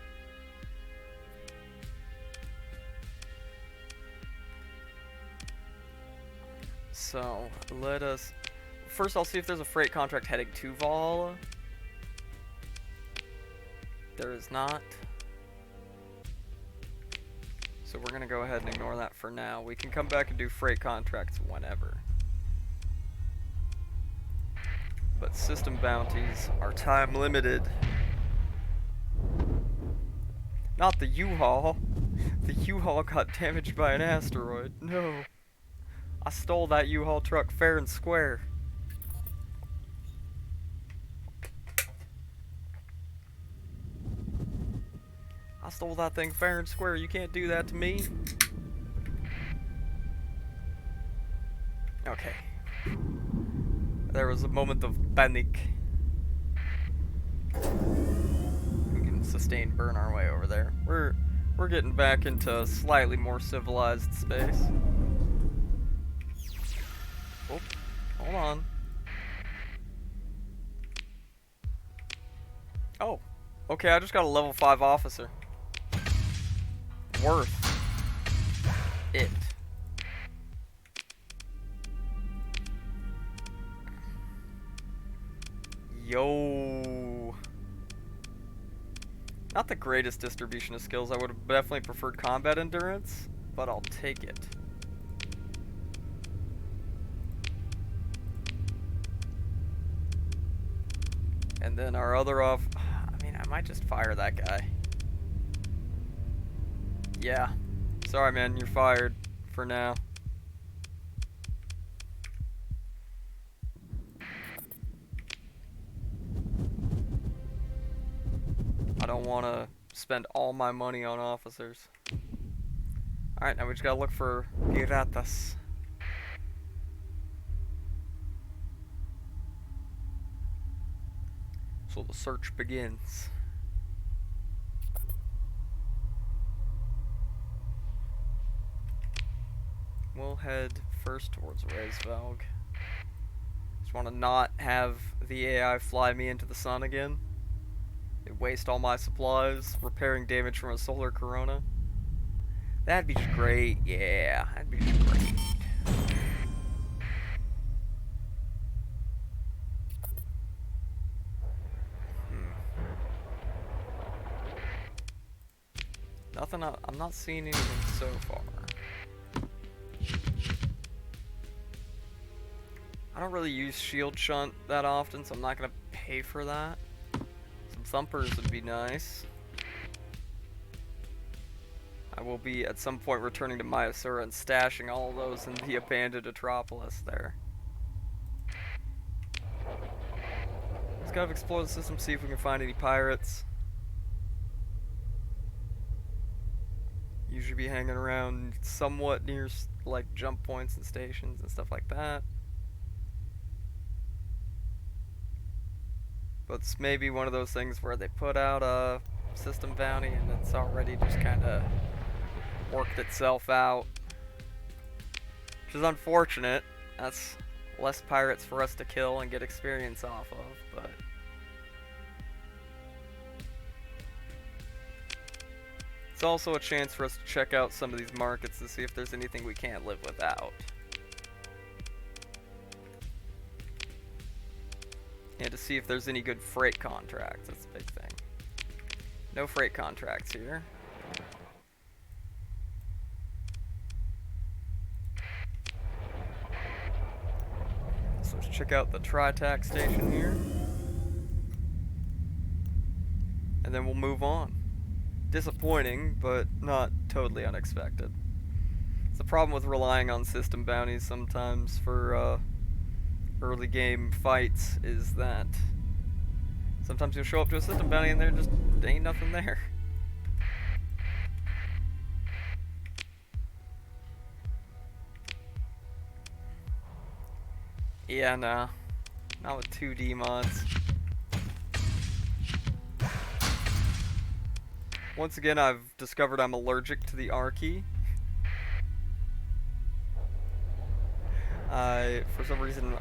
So, let us... First, I'll see if there's a freight contract heading to Val. There is not. So we're going to go ahead and ignore that for now. We can come back and do freight contracts whenever. But system bounties are time limited. Not the U-Haul. The U-Haul got damaged by an asteroid. No. I stole that U-Haul truck fair and square. I stole that thing fair and square. You can't do that to me. Okay. There was a moment of panic. We can sustain burn our way over there. We're getting back into slightly more civilized space. Oh, hold on. Oh, okay, I just got a level 5 officer. Worth it. Yo. Not the greatest distribution of skills. I would have definitely preferred combat endurance, but I'll take it. And then our other I mean, I might just fire that guy. Yeah. Sorry, man. You're fired for now. I don't want to spend all my money on officers. Alright, now we just gotta look for piratas. So the search begins. We'll head first towards Reisvalg. Just want to not have the AI fly me into the sun again. It waste all my supplies, repairing damage from a solar corona. That'd be just great. Yeah, that'd be just great. Nothing. I'm not seeing anything so far. I don't really use shield shunt that often, so I'm not gonna pay for that. Some thumpers would be nice. I will be at some point returning to Myasura and stashing all of those in the abandoned Atropolis there. Let's kind of explore the system, see if we can find any pirates. Usually be hanging around somewhat near like jump points and stations and stuff like that. But it's maybe one of those things where they put out a system bounty and it's already just kind of worked itself out. Which is unfortunate. That's less pirates for us to kill and get experience off of, but... It's also a chance for us to check out some of these markets to see if there's anything we can't live without. And to see if there's any good freight contracts. That's the big thing. No freight contracts here. So let's check out the Tri-Tac station here. and then we'll move on. Disappointing, but not totally unexpected. It's the problem with relying on system bounties sometimes for early game fights, is that sometimes you'll show up to a system bounty and there just ain't nothing there. Yeah, nah. Not with 2D mods. Once again, I've discovered I'm allergic to the R key. I, for some reason,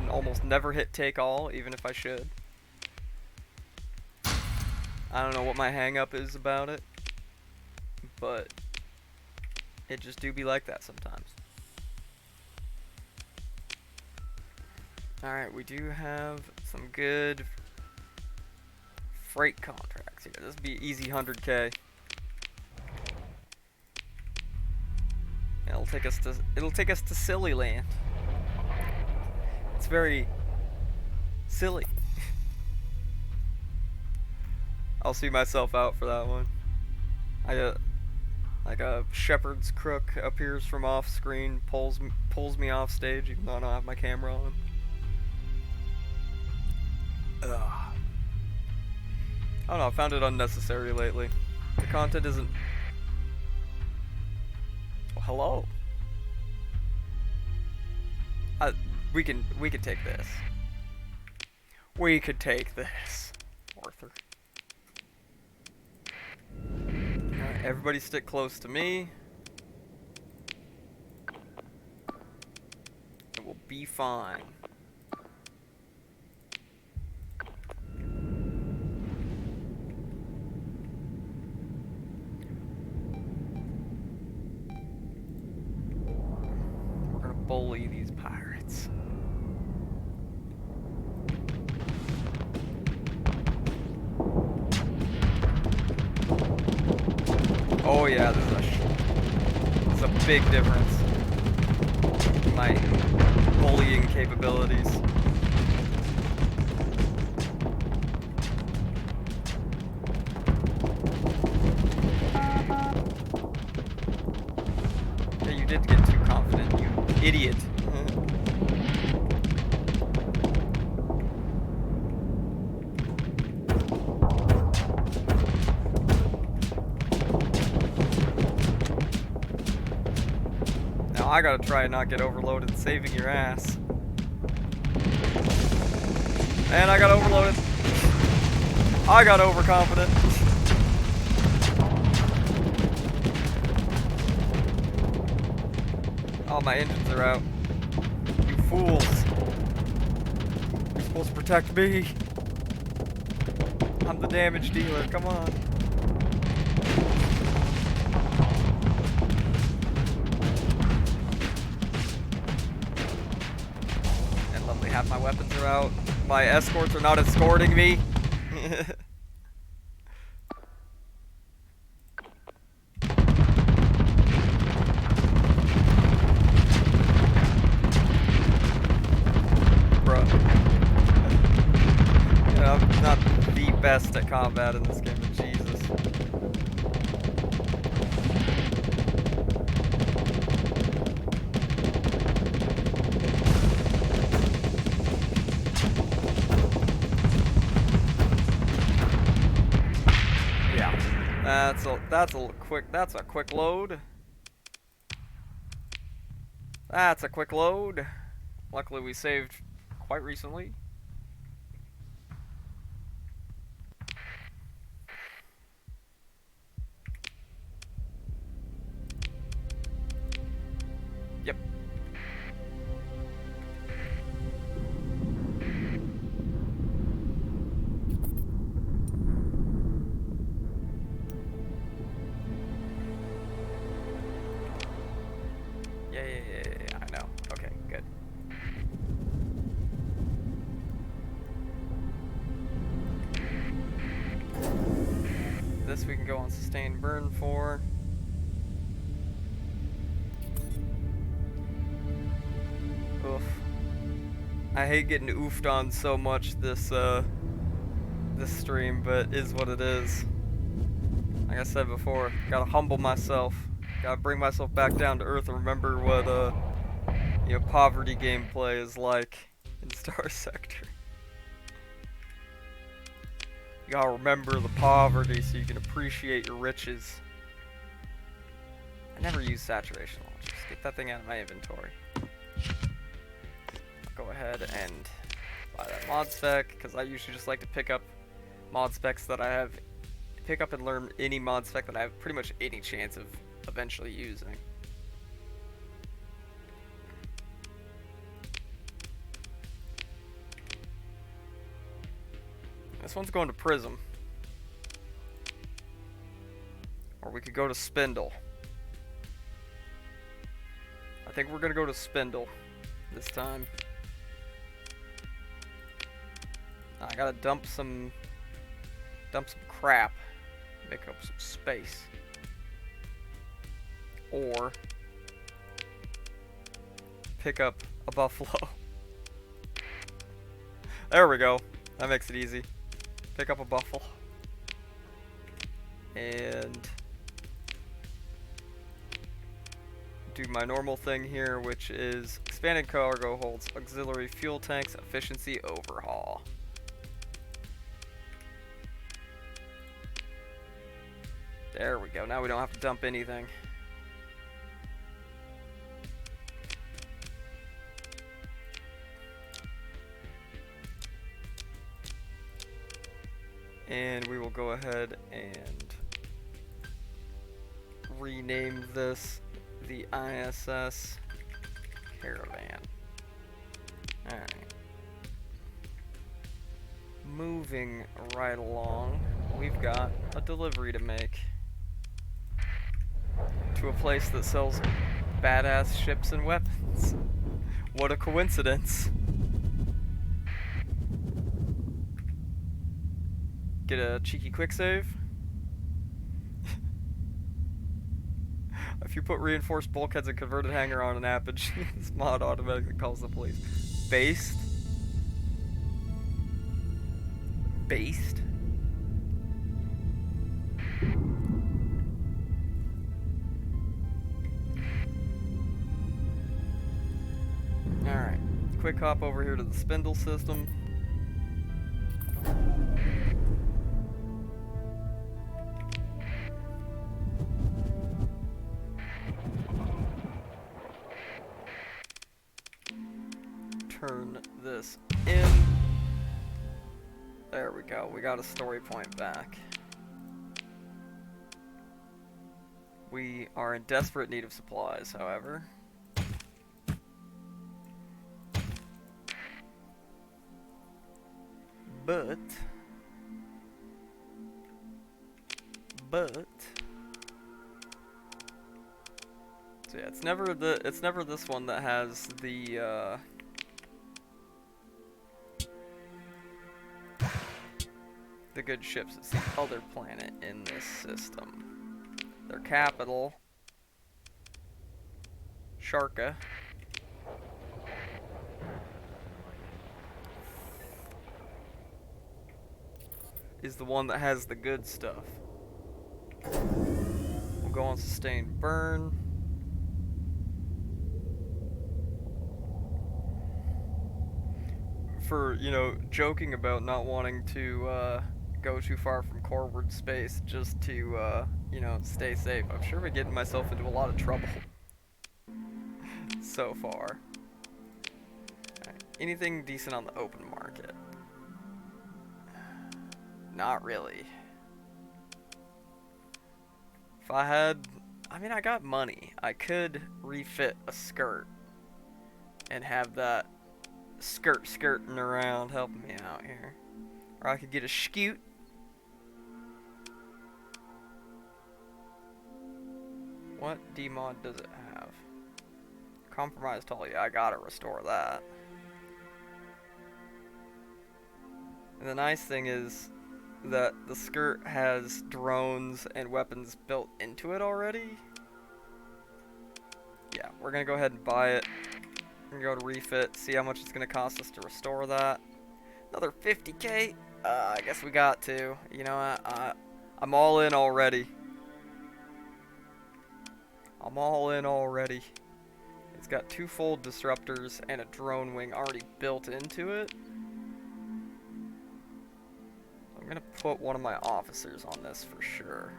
almost never hit take all, even if I should. I don't know what my hang up is about it, but it just do be like that sometimes. Alright, we do have some good freight contracts here. This would be easy 100k. It'll take us to Silly Land. It's very silly. I'll see myself out for that one. Like a shepherd's crook appears from off screen, pulls me off stage, even though I don't have my camera on. Ugh. I don't know, I found it unnecessary lately. The content isn't... Oh, hello. We can take this. We could take this, Arthur. Alright, everybody stick close to me. It will be fine. We're gonna bully these pirates. Oh yeah, this is a big difference in my bullying capabilities. Yeah, you did get too confident, you idiot. I gotta try and not get overloaded, saving your ass. And I got overloaded. I got overconfident. Oh, my engines are out. You fools. You're supposed to protect me. I'm the damage dealer, come on. Half my weapons are out. My escorts are not escorting me. Bruh. You know, I'm not the best at combat in this game, but Jesus. That's a quick load. That's a quick load. Luckily we saved quite recently. Yep. Yeah, I know. Okay, good. This we can go on sustained burn for. Oof. I hate getting oofed on so much this this stream, but is what it is. Like I said before, gotta humble myself. Gotta bring myself back down to earth and remember what, poverty gameplay is like in Starsector. You gotta remember the poverty so you can appreciate your riches. I never use saturation launchers. Get that thing out of my inventory. I'll go ahead and buy that mod spec, because I usually just like to pick up mod specs that I have. Pick up and learn any mod spec that I have pretty much any chance of eventually using. This one's going to Prism. Or we could go to Spindle. I think we're gonna go to Spindle this time. I gotta dump some crap, make up some space, or pick up a buffalo. There we go. That makes it easy. Pick up a buffalo and do my normal thing here, which is expanded cargo holds auxiliary fuel tanks efficiency overhaul. There we go. Now we don't have to dump anything. And we will go ahead and rename this the ISS Caravan. Alright. Moving right along, we've got a delivery to make to a place that sells badass ships and weapons. What a coincidence. Get a cheeky quick save. If you put reinforced bulkheads and converted hangar on an apogee, this mod automatically calls the police. Based? Based? Alright, quick hop over here to the spindle system. Turn this in. There we go, we got a story point back. We are in desperate need of supplies, however. But so yeah, it's never this one that has the good ships. It's the other planet in this system. Their capital, Sharka, is the one that has the good stuff. We'll go on sustained burn. For, joking about not wanting to go too far from forward space just to, stay safe. I'm sure we're getting myself into a lot of trouble so far. Right. Anything decent on the open market? Not really. If I had, I got money. I could refit a skirt and have that skirting around helping me out here. Or I could get a scoot. What D-mod does it have? Compromised hull. Yeah, I gotta restore that. And the nice thing is that the skirt has drones and weapons built into it already. Yeah, we're gonna go ahead and buy it. We're gonna go to refit, see how much it's gonna cost us to restore that. Another 50k? I guess we got to. You know what? I'm all in already. I'm all in already. It's got 2 fold disruptors and a drone wing already built into it. I'm gonna put one of my officers on this for sure.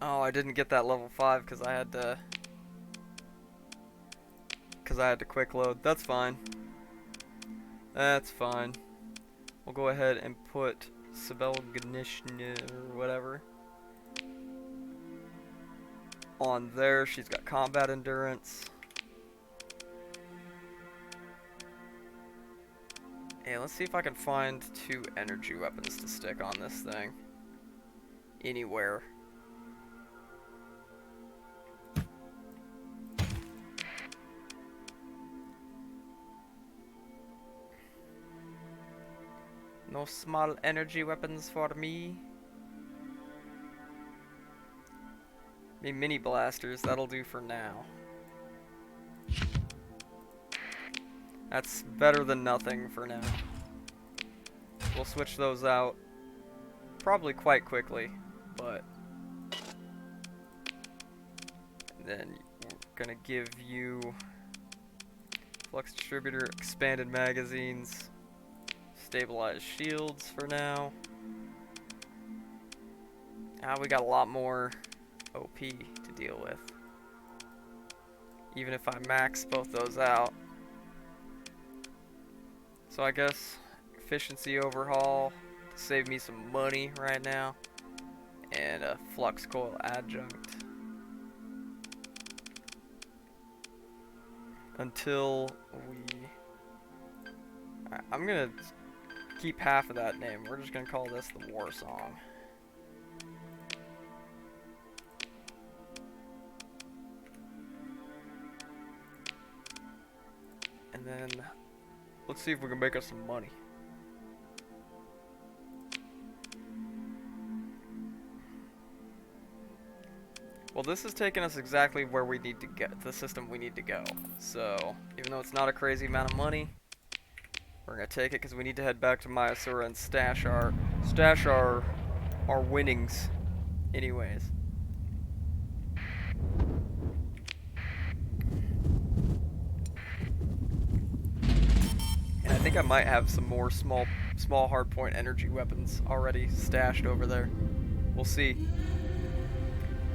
Oh, I didn't get that level 5 because I had to quick load. That's fine. That's fine. We'll go ahead and put Sabelganishna or whatever on there. She's got combat endurance. Hey, let's see if I can find 2 energy weapons to stick on this thing. Anywhere. No small energy weapons for me. Mini blasters, that'll do for now. That's better than nothing for now. We'll switch those out probably quite quickly, but then we're gonna give you flux distributor, expanded magazines, stabilized shields for now. We got a lot more OP to deal with. Even if I max both those out. So I guess efficiency overhaul to save me some money right now. And a flux coil adjunct. Until we... Alright, I'm gonna keep half of that name. We're just gonna call this the War Song. And then let's see if we can make us some money. Well, this has taken us exactly where we need to get, the system we need to go. So, even though it's not a crazy amount of money, we're gonna take it because we need to head back to Myasura and stash our winnings anyways. And I think I might have some more small hardpoint energy weapons already stashed over there. We'll see.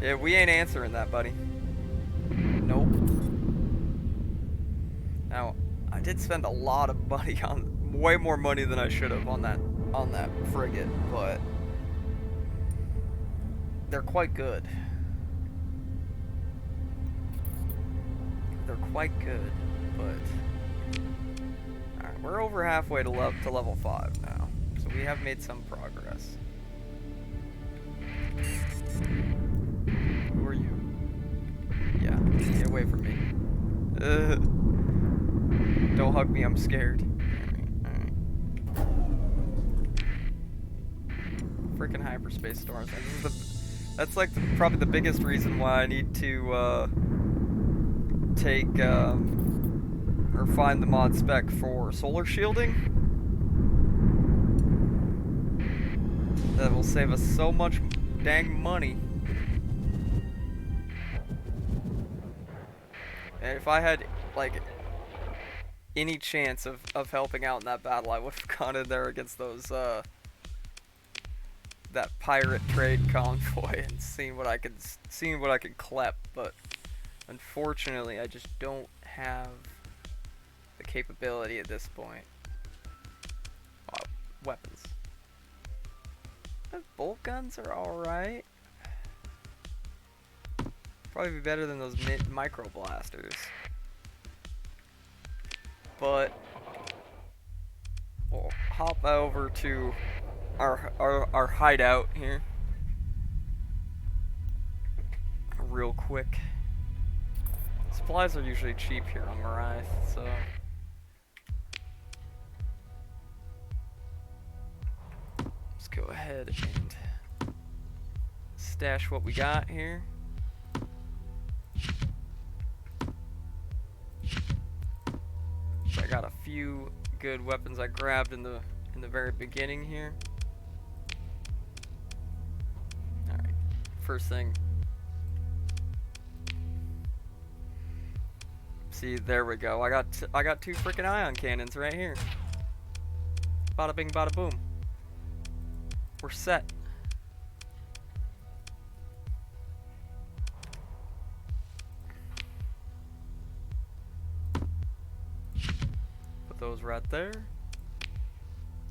Yeah, we ain't answering that, buddy. Nope. Now, I did spend a lot of money on, way more money than I should have on that frigate, but they're quite good. They're quite good, but alright, we're over halfway to level 5 now, so we have made some progress. Who are you? Yeah, get away from me. Don't hug me, I'm scared. Freaking hyperspace storms. That's like probably the biggest reason why I need to take or find the mod spec for solar shielding. That will save us so much dang money. And if I had like any chance of helping out in that battle, I would have gone in there against those that pirate trade convoy and seen what I could clep, but unfortunately I just don't have the capability at this point. Weapons. Those bolt guns are alright. Probably be better than those micro blasters. But we'll hop over to our hideout here real quick. Supplies are usually cheap here on Mariah, so let's go ahead and stash what we got here. few good weapons I grabbed in the very beginning here. All right, first thing. See, there we go. I got two freaking ion cannons right here. Bada bing, bada boom. We're set. Put those right there.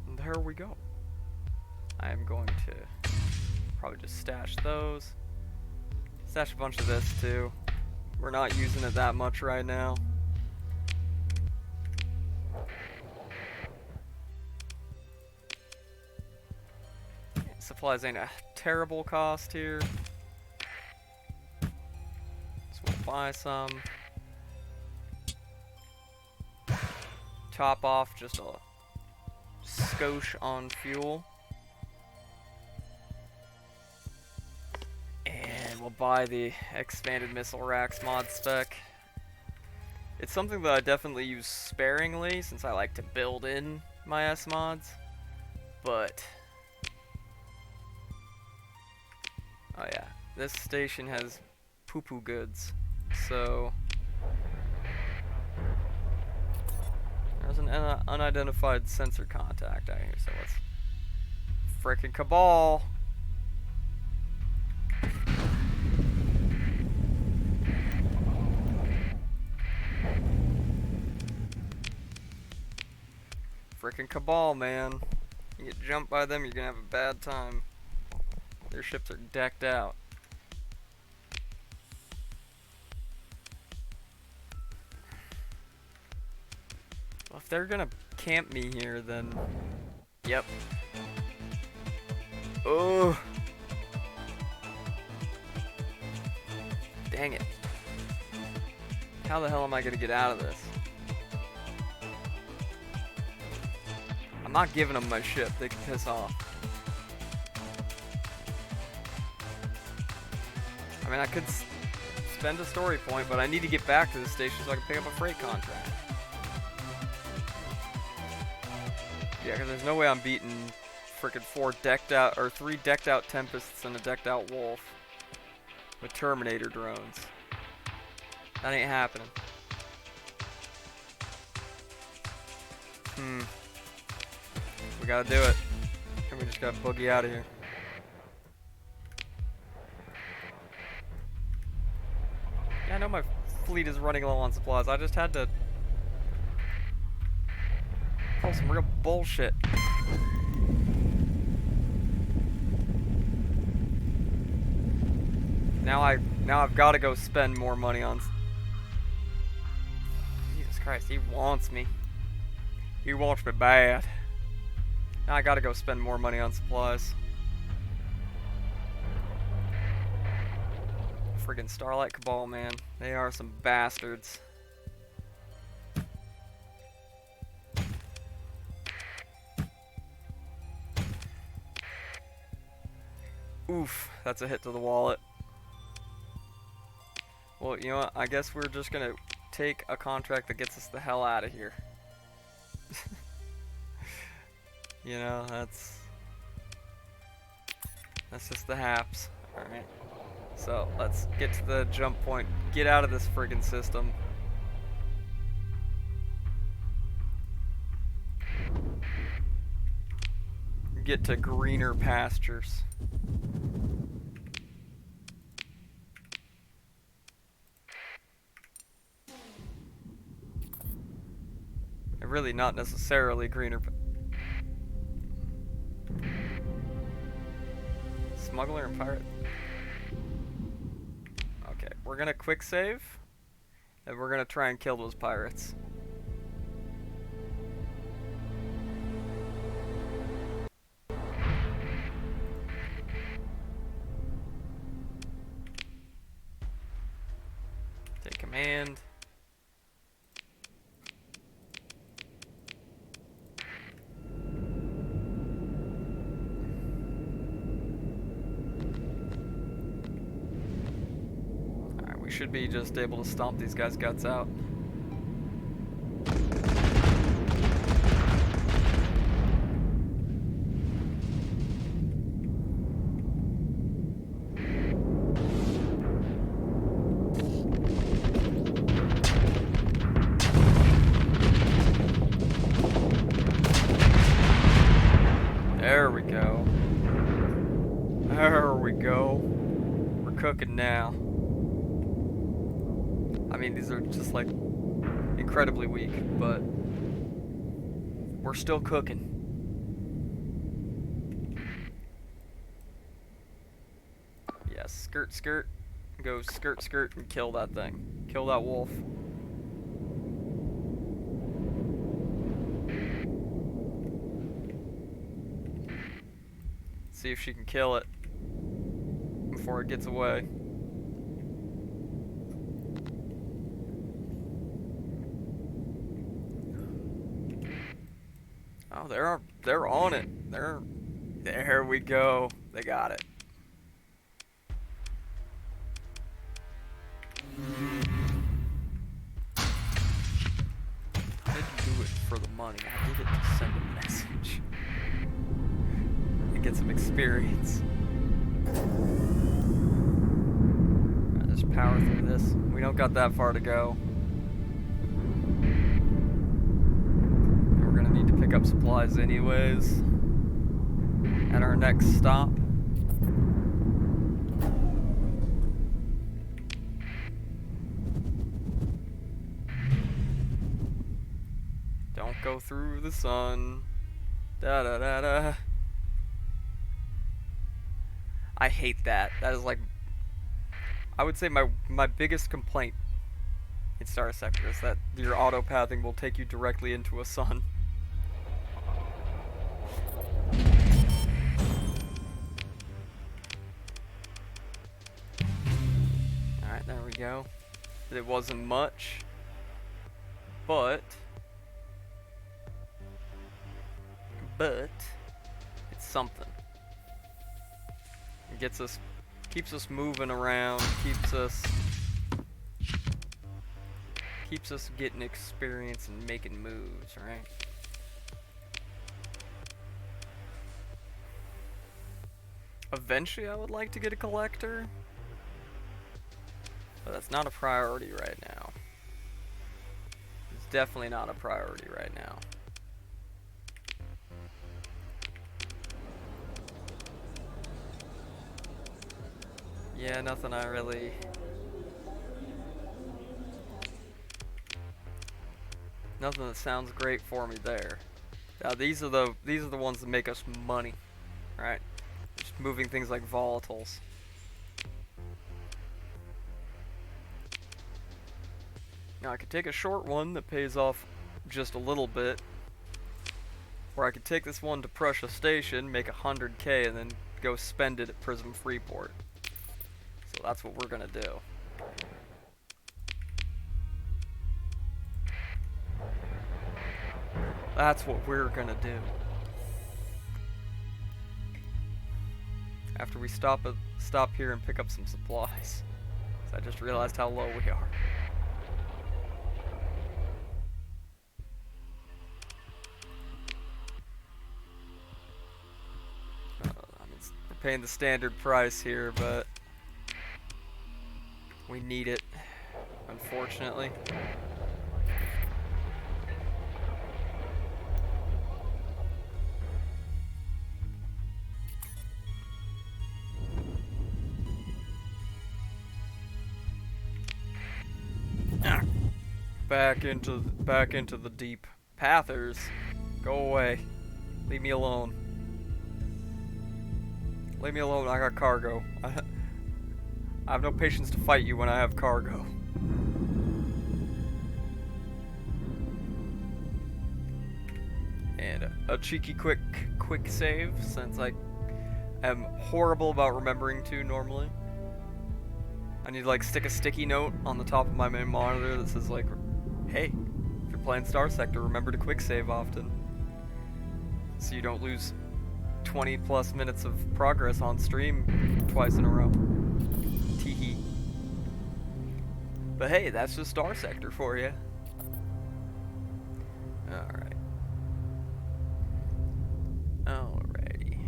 And there we go. I am going to probably just stash those. Stash a bunch of this too. We're not using it that much right now. Supplies ain't a terrible cost here. So we'll buy some. Top off just a skosh on fuel. And we'll buy the expanded missile racks mod spec. It's something that I definitely use sparingly since I like to build in my S mods. But oh yeah, this station has poo-poo goods, so there's an unidentified sensor contact out here, so let's frickin' Cabal! Frickin' Cabal, man. You get jumped by them, you're gonna have a bad time. Their ships are decked out. Well, if they're gonna camp me here, then yep. Oh, dang it. How the hell am I gonna get out of this? I'm not giving them my ship, they can piss off. I mean, I could spend a story point, but I need to get back to the station so I can pick up a freight contract. Yeah, because there's no way I'm beating frickin' 3 decked out Tempests and a decked out Wolf with Terminator drones. That ain't happening. We gotta do it. And we just gotta boogie out of here. Yeah, I know my fleet is running low on supplies. I just had to pull some real bullshit. Now I've got to go spend more money on. Jesus Christ, he wants me. He wants me bad. Now I got to go spend more money on supplies. Friggin' Starlight Cabal, man. They are some bastards. Oof, that's a hit to the wallet. Well, you know what? I guess we're just gonna take a contract that gets us the hell out of here. You know, that's just the haps. Alright. So, let's get to the jump point. Get out of this friggin' system. Get to greener pastures. And really not necessarily greener. Smuggler and pirate. Okay, we're gonna quick save, and we're gonna try and kill those pirates. Take command. Should be just able to stomp these guys' guts out. go. We're cooking now. I mean, these are just like incredibly weak, but we're still cooking. Yes, skirt, skirt. Go skirt, skirt, and kill that thing. Kill that wolf. See if she can kill it before it gets away. Oh, they're on it. There we go. They got it. I didn't do it for the money. I did it to send a message and get some experience. Alright, just power through this. We don't got that far to go. We're gonna need to pick up supplies anyways at our next stop. Don't go through the sun. Da da da da. I hate that. That is like, I would say my biggest complaint in Starsector is that your auto pathing will take you directly into a sun. Alright, there we go. It wasn't much, but it's something. It gets us, keeps us moving around, keeps us getting experience and making moves, right? Eventually I would like to get a collector, but that's not a priority right now. It's definitely not a priority right now. Yeah, nothing I really... Nothing that sounds great for me there. Now these are the ones that make us money, right? Just moving things like volatiles. Now I could take a short one that pays off just a little bit, or I could take this one to Prussia Station, make 100k, and then go spend it at Prism Freeport. So that's what we're gonna do. That's what we're gonna do. After we stop here and pick up some supplies. So I just realized how low we are. I mean, we're paying the standard price here, but we need it, unfortunately. Back into the deep. Pathers, go away. Leave me alone. Leave me alone, I got cargo. I have no patience to fight you when I have cargo. And a cheeky quick save, since I am horrible about remembering to normally. I need to like stick a sticky note on the top of my main monitor that says like, hey, if you're playing Starsector, remember to quick save often. So you don't lose 20 plus minutes of progress on stream twice in a row. Teehee. But hey, that's just Starsector for you. Alright. Alrighty.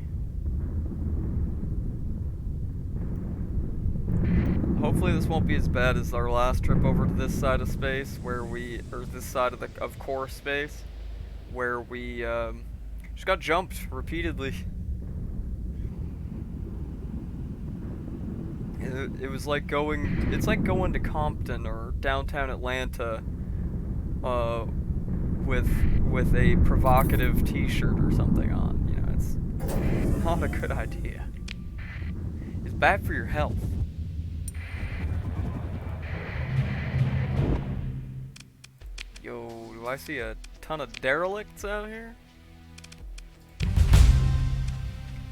Hopefully this won't be as bad as our last trip over to this side of space, where we, or this side of core space, where we just got jumped repeatedly. It was like going. It's like going to Compton or downtown Atlanta, with a provocative T-shirt or something on. You know, it's not a good idea. It's bad for your health. Yo, do I see a ton of derelicts out here?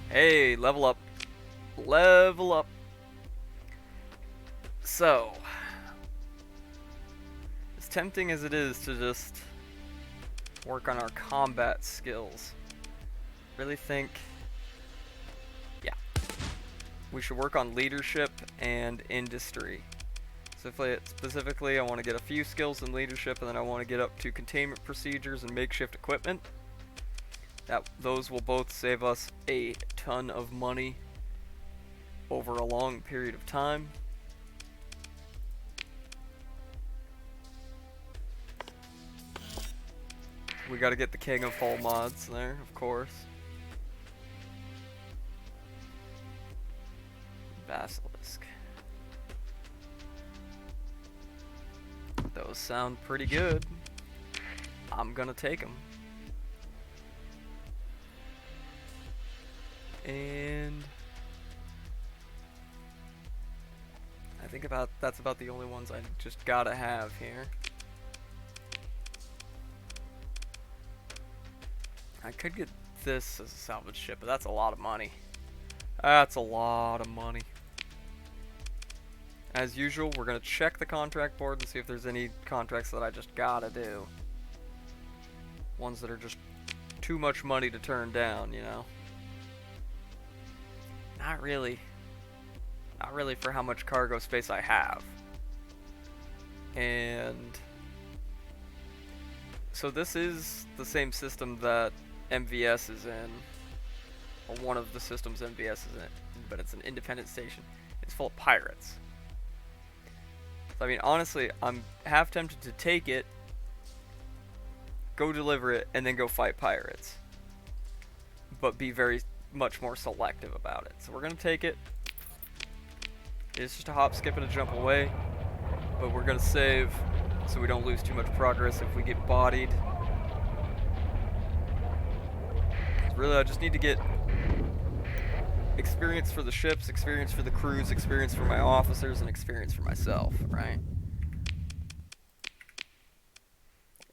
Hey, level up. Level up. So, as tempting as it is to just work on our combat skills, really think, yeah, we should work on leadership and industry. Specifically, I want to get a few skills in leadership, and then I want to get up to containment procedures and makeshift equipment. Those will both save us a ton of money over a long period of time. We got to get the king of Hullmods there, of course. Basilisk. Those sound pretty good. I'm gonna take them. And I think that's about the only ones I just gotta have here. I could get this as a salvage ship, but that's a lot of money. That's a lot of money. As usual, we're gonna check the contract board and see if there's any contracts that I just gotta do. Ones that are just too much money to turn down, you know? Not really. Not really for how much cargo space I have. And so this is the same system that MVS is in, or one of the systems MVS is in, but it's an independent station. It's full of pirates. So, I mean, honestly, I'm half tempted to take it, go deliver it, and then go fight pirates. But be very much more selective about it. So we're gonna take it. It's just a hop, skip, and a jump away. But we're gonna save so we don't lose too much progress if we get bodied. Really, I just need to get experience for the ships, experience for the crews, experience for my officers, and experience for myself, right?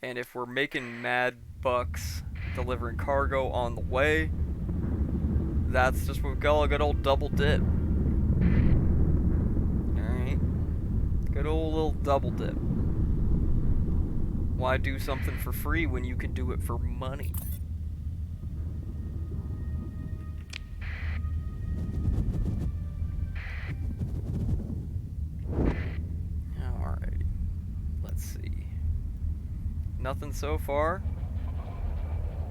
And if we're making mad bucks delivering cargo on the way, that's just what we call a good old double dip. Alright? Good old little double dip. Why do something for free when you can do it for money? Nothing so far.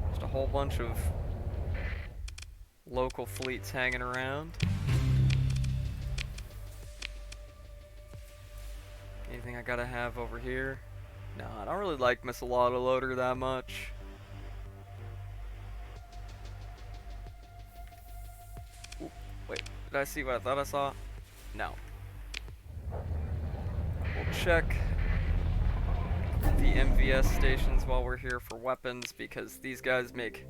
Just a whole bunch of local fleets hanging around. Anything I gotta have over here? No, I don't really like missile autoloader that much. Ooh, wait, did I see what I thought I saw? No. We'll check the MVS stations while we're here for weapons, because these guys make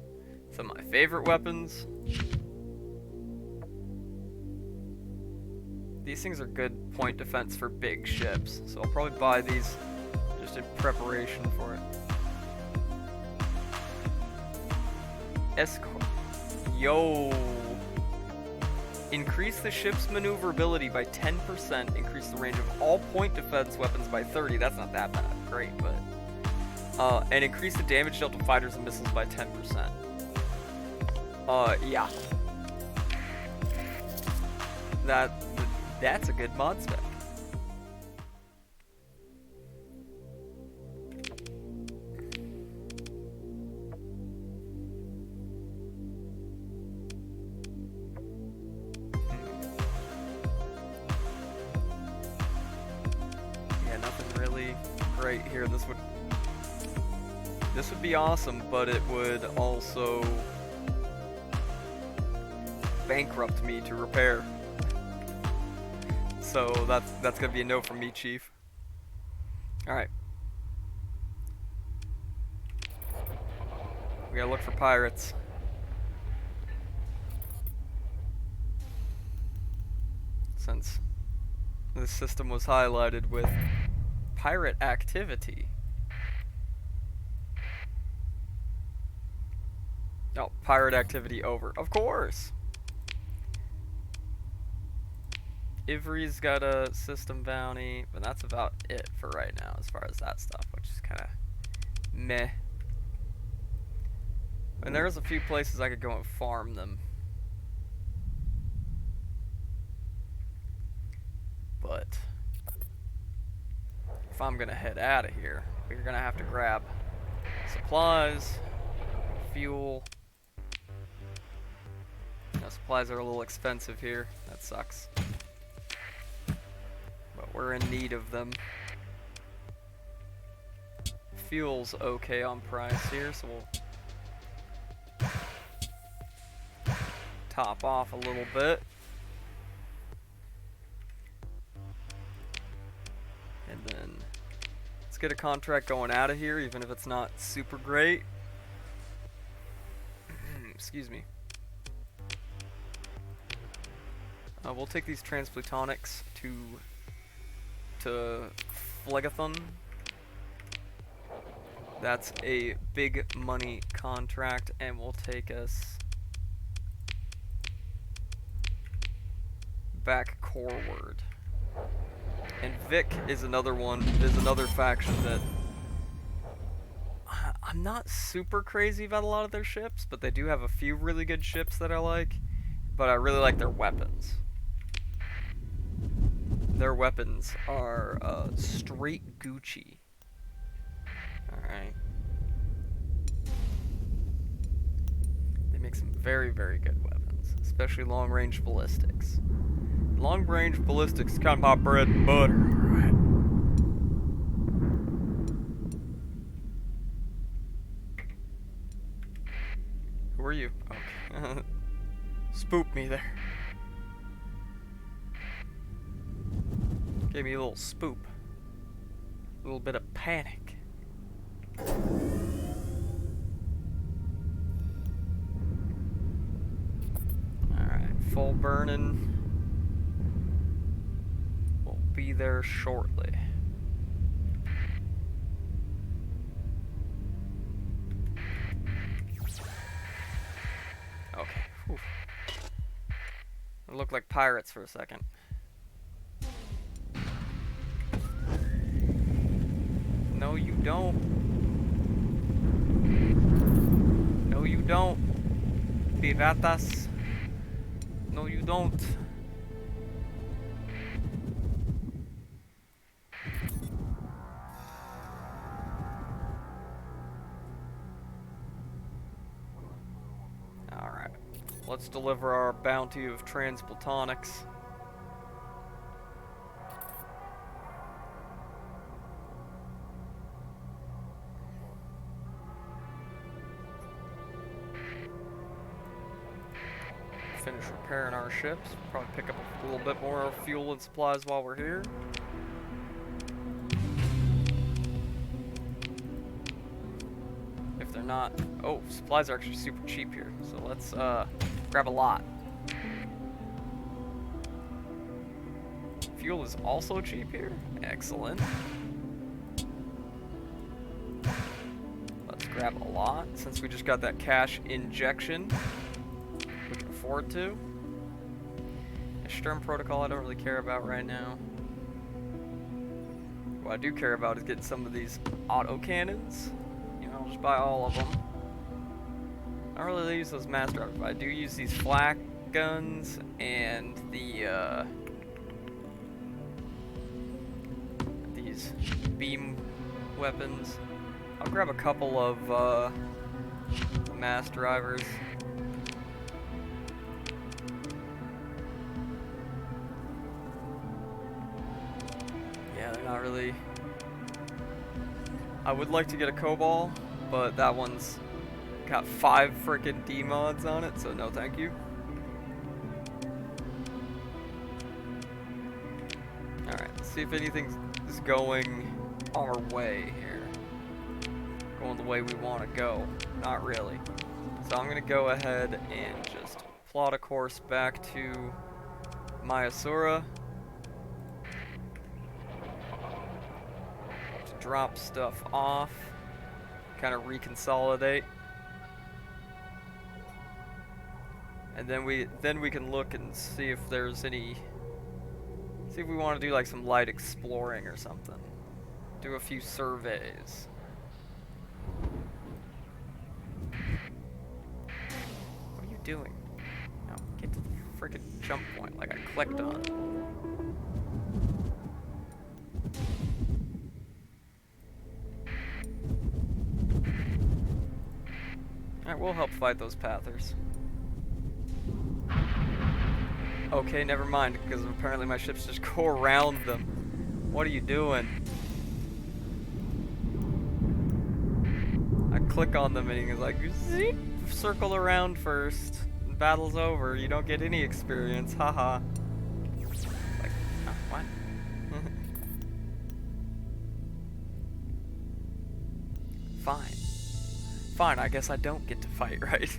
some of my favorite weapons. These things are good point defense for big ships, so I'll probably buy these just in preparation for it. Escort. Yo! Increase the ship's maneuverability by 10%. Increase the range of all point defense weapons by 30. That's not that bad. Great, but... and increase the damage dealt to fighters and missiles by 10%. Yeah. That's a good mod spec. Right here, this would be awesome, but it would also bankrupt me to repair. So that's gonna be a no from me, Chief. Alright. We gotta look for pirates. Since this system was highlighted with pirate activity. Oh, pirate activity over. Of course! Ivory's got a system bounty, but that's about it for right now as far as that stuff, which is kind of meh. And there's a few places I could go and farm them. But if I'm gonna head out of here, we're gonna have to grab supplies, fuel. Now, supplies are a little expensive here. That sucks. But we're in need of them. Fuel's okay on price here, so we'll top off a little bit. And then let's get a contract going out of here, even if it's not super great. Excuse me. We'll take these transplutonics to Phlegathon. That's a big money contract, and will take us back coreward. And Vic is another one. There's another faction that I'm not super crazy about a lot of their ships, but they do have a few really good ships that I like. But I really like their weapons. Their weapons are straight Gucci. Alright. They make some very, very good weapons, especially long-range ballistics. Long-range ballistics is kind of my bread and butter, alright. Who are you? Okay. Spooked me there. Gave me a little spoop. A little bit of panic. Alright, full burning. We'll be there shortly. Okay. Whew. It looked like pirates for a second. No, you don't. No, you don't. Piratas. No, you don't. Alright. Let's deliver our bounty of transplutonics. Finish repairing our ships. Probably pick up a little bit more fuel and supplies while we're here. If they're not... Oh, supplies are actually super cheap here. So let's grab a lot. Fuel is also cheap here. Excellent. Let's grab a lot since we just got that cash injection. We can afford to. A Sturm Protocol I don't really care about right now. What I do care about is getting some of these autocannons. You know, I'll just buy all of them. I don't really use those mass drivers, but I do use these flak guns and the these beam weapons. I'll grab a couple of mass drivers. Yeah, they're not really... I would like to get a Cabal, but that one's got 5 frickin' D mods on it, so no thank you. See if anything is going our way here. Going the way we want to go. Not really. So I'm going to go ahead and just plot a course back to Mayasura. To drop stuff off. Kind of reconsolidate. And then we can look and see if there's any... See if we want to do like some light exploring or something. Do a few surveys. What are you doing? No, get to the freaking jump point like I clicked on. Alright, we'll help fight those Pathers. Okay, never mind, because apparently my ships just go around them. What are you doing? I click on them and he's like, zip, circle around first. Battle's over, you don't get any experience, haha. Like, oh, what? Fine. Fine, I guess I don't get to fight, right?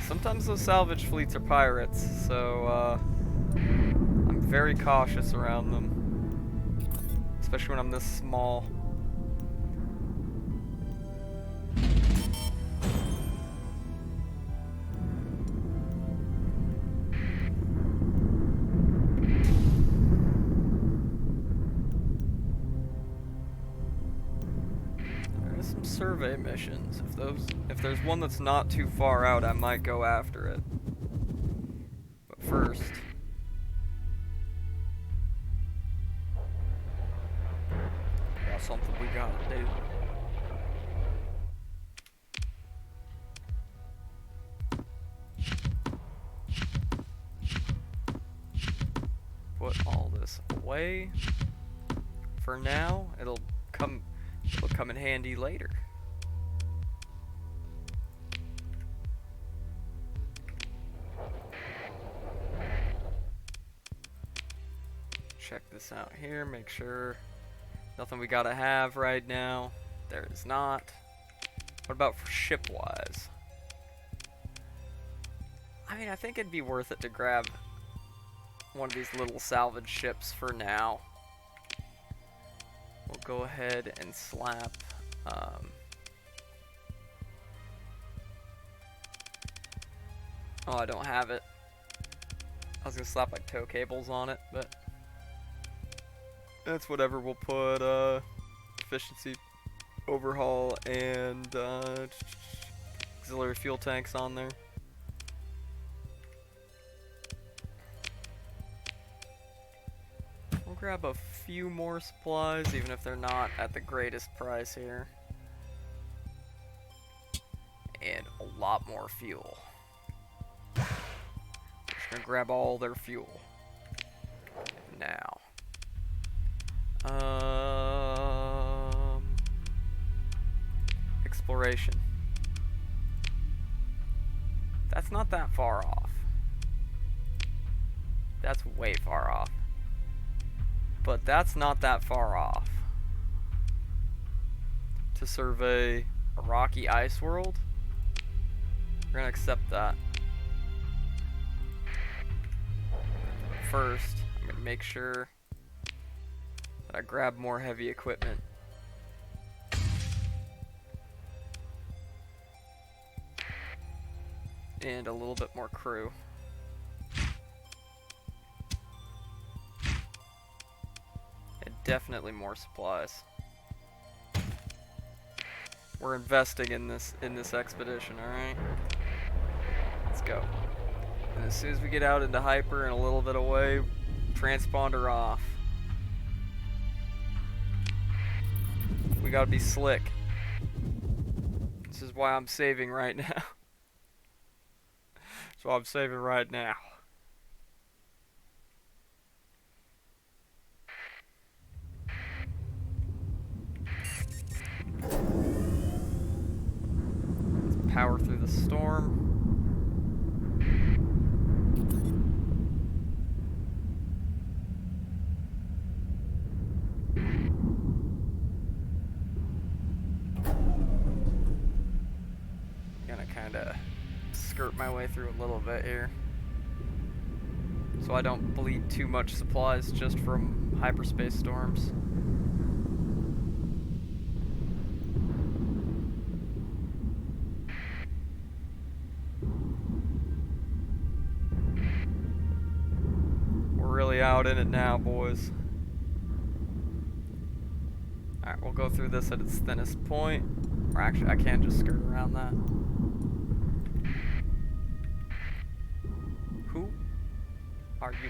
Sometimes those salvage fleets are pirates, so I'm very cautious around them. Especially when I'm this small. There's some survey missions. If there's one that's not too far out, I might go after it. But first, got something we gotta do. Put all this away. For now, it'll come in handy later. Check this out here, make sure nothing we gotta have right now. There is not. What about for ship-wise? I mean, I think it'd be worth it to grab one of these little salvage ships for now. We'll go ahead and slap oh, I don't have it. I was gonna slap like tow cables on it, but that's whatever. We'll put efficiency overhaul and auxiliary fuel tanks on there. We'll grab a few more supplies, even if they're not at the greatest price here. And a lot more fuel. Just gonna grab all their fuel. Now. Exploration. That's not that far off. That's way far off. But that's not that far off. To survey a rocky ice world, we're gonna accept that. First, I'm gonna make sure that I grab more heavy equipment. And a little bit more crew. And definitely more supplies. We're investing in this expedition, alright? Let's go. And as soon as we get out into hyper and a little bit away, transponder off. We gotta be slick. This is why I'm saving right now. So I'm saving right now. power through the storm. Gonna kind of skirt my way through a little bit here, so I don't bleed too much supplies just from hyperspace storms. We're really out in it now, boys. Alright, we'll go through this at its thinnest point. Or actually, I can just skirt around that. Who are you?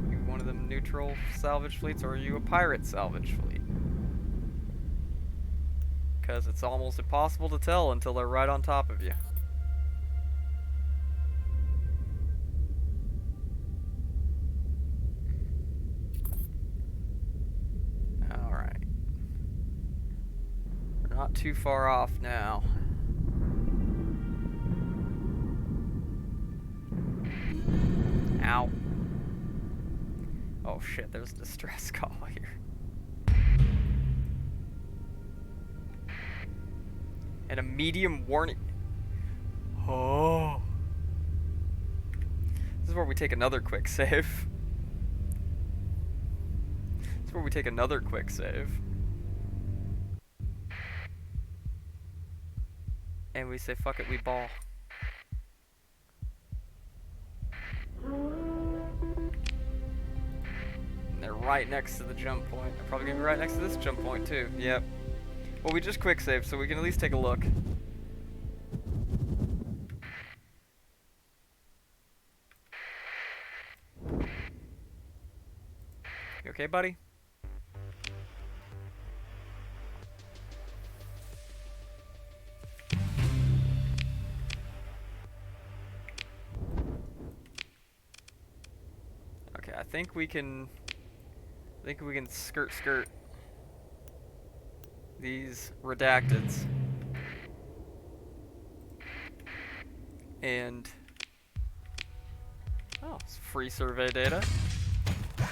You one of them neutral salvage fleets, or are you a pirate salvage fleet? Because it's almost impossible to tell until they're right on top of you. Alright. We're not too far off now. Ow. Oh shit, there's a distress call here. And a medium warning. Oh. This is where we take another quick save. This is where we take another quick save. And we say, fuck it, we ball. They're right next to the jump point. They're probably gonna be right next to this jump point too. Yep. Well, we just quick saved, so we can at least take a look. You okay, buddy? Okay, I think we can skirt these redacteds and it's free survey data. I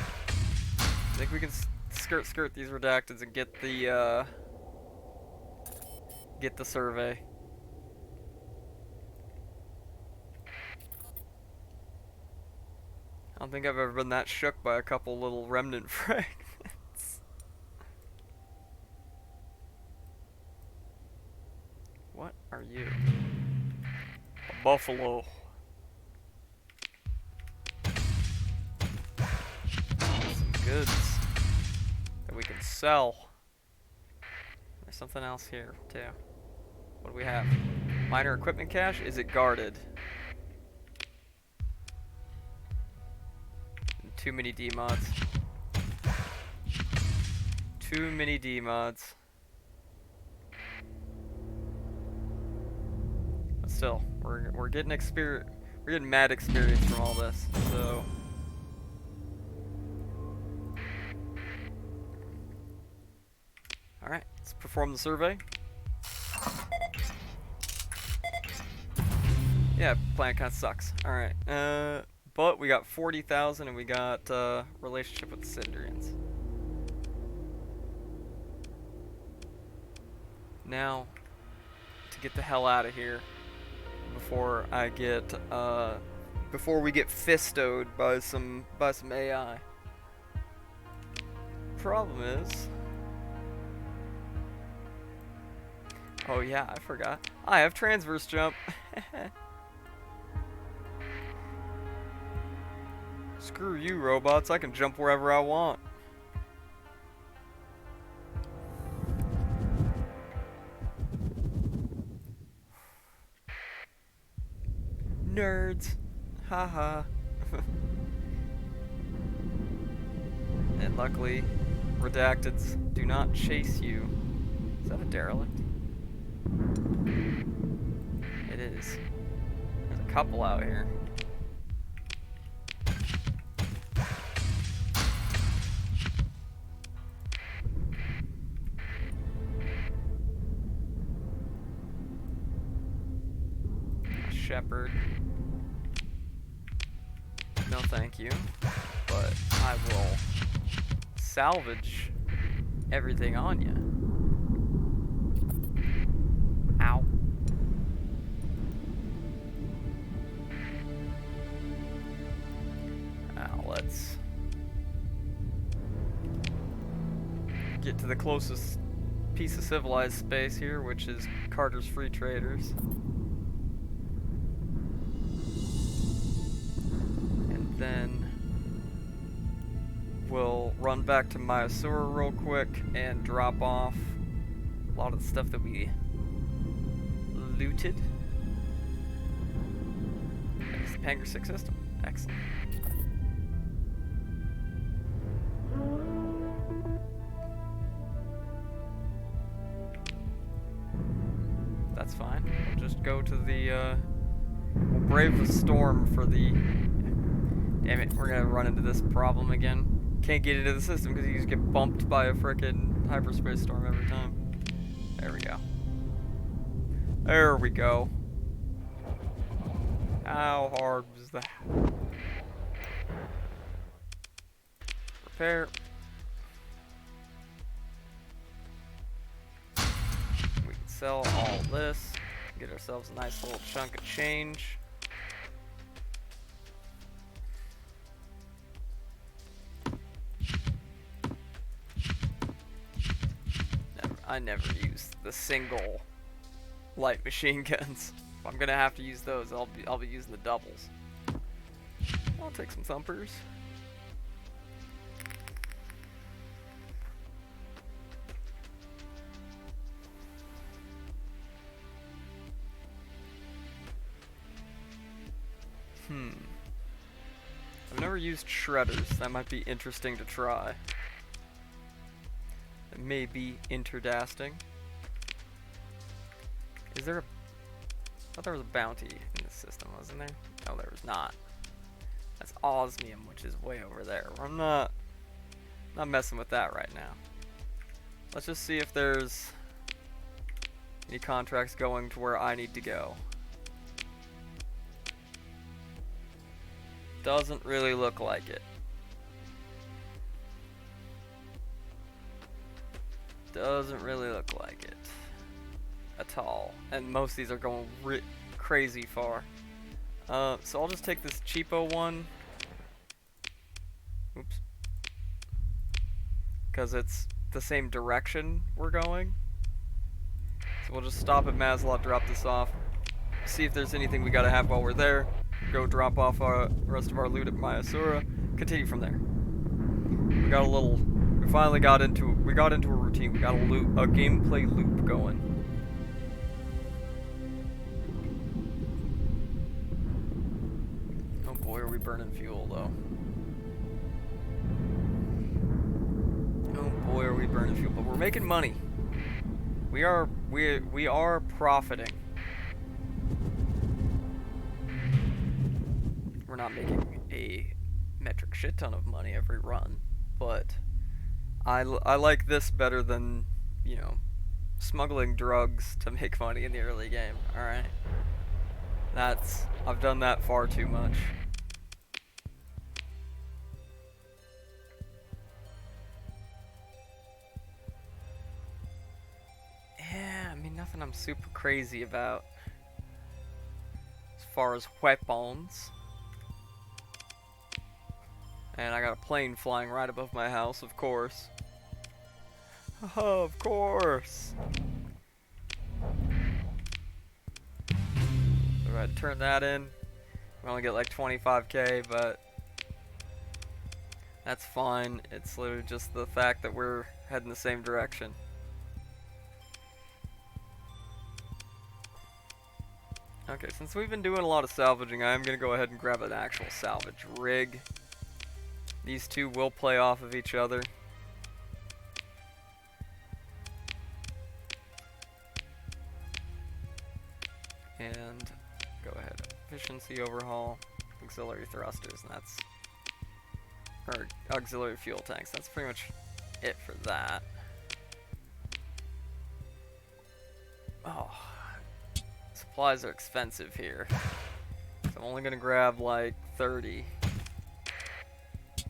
think we can skirt these redacteds and get the survey. I don't think I've ever been that shook by a couple little remnant fragments. What are you? A buffalo. Some goods that we can sell. There's something else here too. What do we have? Minor equipment cache? Is it guarded? Too many D-mods. Too many D-mods. But still, we're getting experience. We're getting mad experience from all this. So alright, let's perform the survey. Yeah, plan kinda sucks. Alright, but we got 40,000 and we got relationship with the Syndrians. Now, to get the hell out of here before I get before we get fistoed by some AI. Problem is, oh yeah, I forgot. I have transverse jump. Screw you, robots. I can jump wherever I want. Nerds. Haha. And luckily, redacteds do not chase you. Is that a derelict? It is. There's a couple out here. shepherd. No thank you. But I will salvage everything on you. Ow. Now let's get to the closest piece of civilized space here, which is Carter's Freetraders. And then we'll run back to Myasura real quick and drop off a lot of the stuff that we looted. It's the Panger 6 system. Excellent. That's fine. We'll just go to the, we'll brave the storm for the... Damn it, we're gonna run into this problem again. Can't get into the system because you just get bumped by a frickin' hyperspace storm every time. There we go. There we go. How hard was that? Repair. We can sell all this. Get ourselves a nice little chunk of change. I never used the single light machine guns. If I'm gonna have to use those, I'll be using the doubles. I'll take some thumpers. I've never used shredders. That might be interesting to try. It may be interdasting. Is there a... I thought there was a bounty in the system, wasn't there? No, there was not. That's osmium, which is way over there. I'm not messing with that right now. Let's just see if there's any contracts going to where I need to go. Doesn't really look like it. Doesn't really look like it at all. And most of these are going crazy far. So I'll just take this cheapo one. Oops. Because it's the same direction we're going. So we'll just stop at Mazalot, drop this off. See if there's anything we gotta have while we're there. Go drop off our rest of our loot at Myasura. Continue from there. We got a little... We finally got into a routine. We got a gameplay loop going. Oh boy, are we burning fuel though. Oh boy, are we burning fuel, but we're making money. We are profiting. We're not making a metric shit ton of money every run, but I like this better than, you know, smuggling drugs to make money in the early game, alright? I've done that far too much. Yeah, I mean, nothing I'm super crazy about as far as weapons. And I got a plane flying right above my house, of course. Of course! So I turn that in. We only get like 25k, but that's fine. It's literally just the fact that we're heading the same direction. Okay, since we've been doing a lot of salvaging, I am going to go ahead and grab an actual salvage rig. These two will play off of each other. And go ahead, efficiency overhaul, auxiliary thrusters, and that's, or auxiliary fuel tanks. That's pretty much it for that. Supplies are expensive here. So I'm only gonna grab like 30. So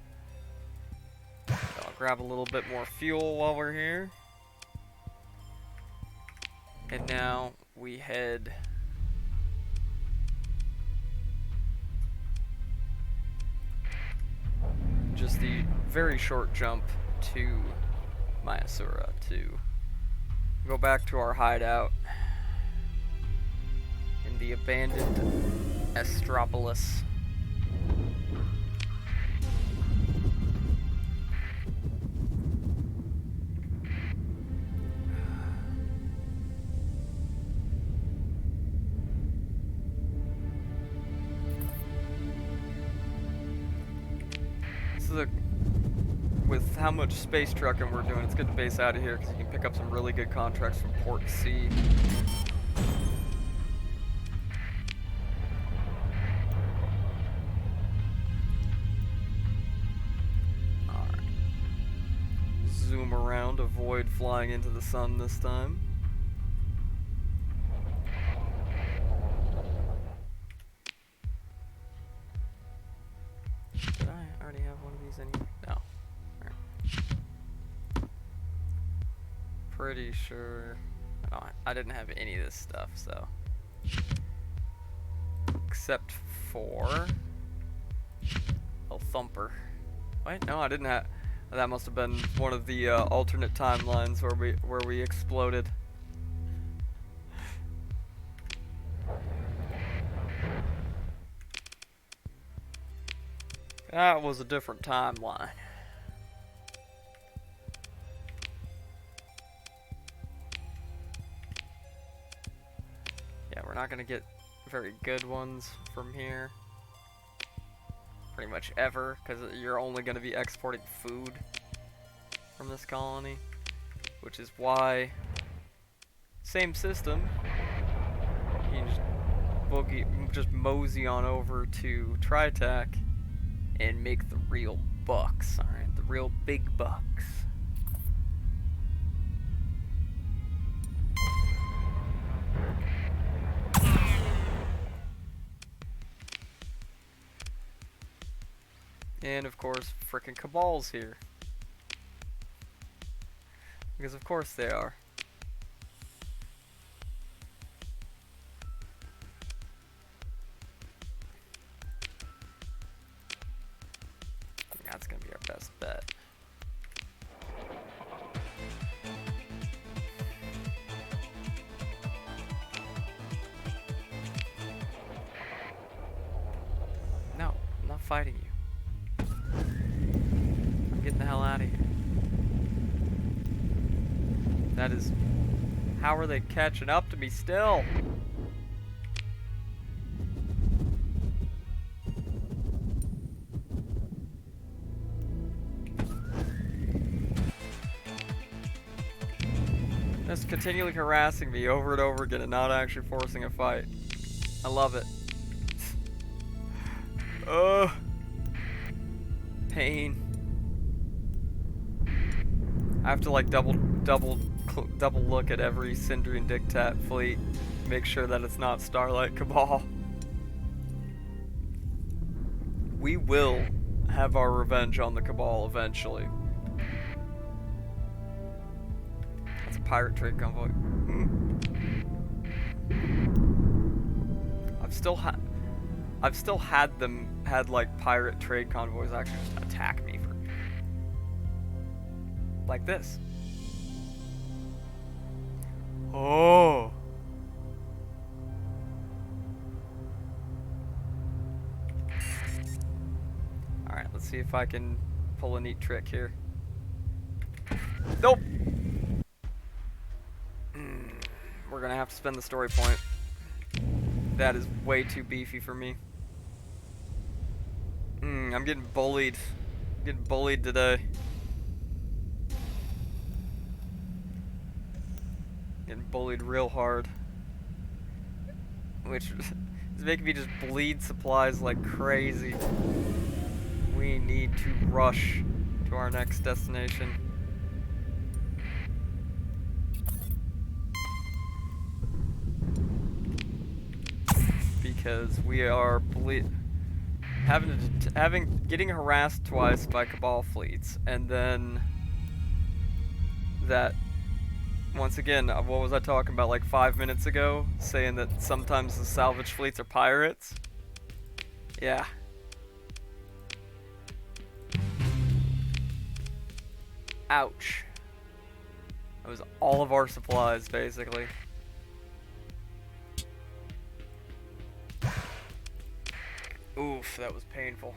I'll grab a little bit more fuel while we're here. And now we head just the very short jump to Myasura to go back to our hideout in the abandoned Astropolis. With how much space trucking we're doing, it's good to base out of here because you can pick up some really good contracts from Port C. Alright. Zoom around, avoid flying into the sun this time. Did I already have one of these in here? No. Pretty sure. No, I didn't have any of this stuff, so. Except for a thumper. Wait, no, I didn't have. That must have been one of the alternate timelines where we exploded. That was a different timeline. Yeah, we're not gonna get very good ones from here. Pretty much ever, because you're only gonna be exporting food from this colony. Which is why, same system, you can just mosey on over to Tritech and make the real bucks, alright? The real big bucks. And of course, frickin' Cabal's here. Because of course they are. That's gonna be our best bet. No, I'm not fighting you. I'm getting the hell out of here. That is... How are they catching up to me still? Just continually harassing me over and over again and not actually forcing a fight. I love it. Ugh. Pain. I have to like double look at every Sindrian Dictat fleet, make sure that it's not Starlight Cabal. We will have our revenge on the Cabal eventually. That's a pirate trade convoy. I've still had like pirate trade convoys actually just attack me for like this. Oh. Alright, let's see if I can pull a neat trick here. Nope! We're gonna have to spend the story point. That is way too beefy for me. I'm getting bullied. I'm getting bullied today. Getting bullied real hard. Which is making me just bleed supplies like crazy. We need to rush to our next destination. because we are getting harassed twice by Cabal fleets, and then that once again, what was I talking about like 5 minutes ago, saying that sometimes the salvage fleets are pirates? Yeah. Ouch. That was all of our supplies, basically. Oof, that was painful.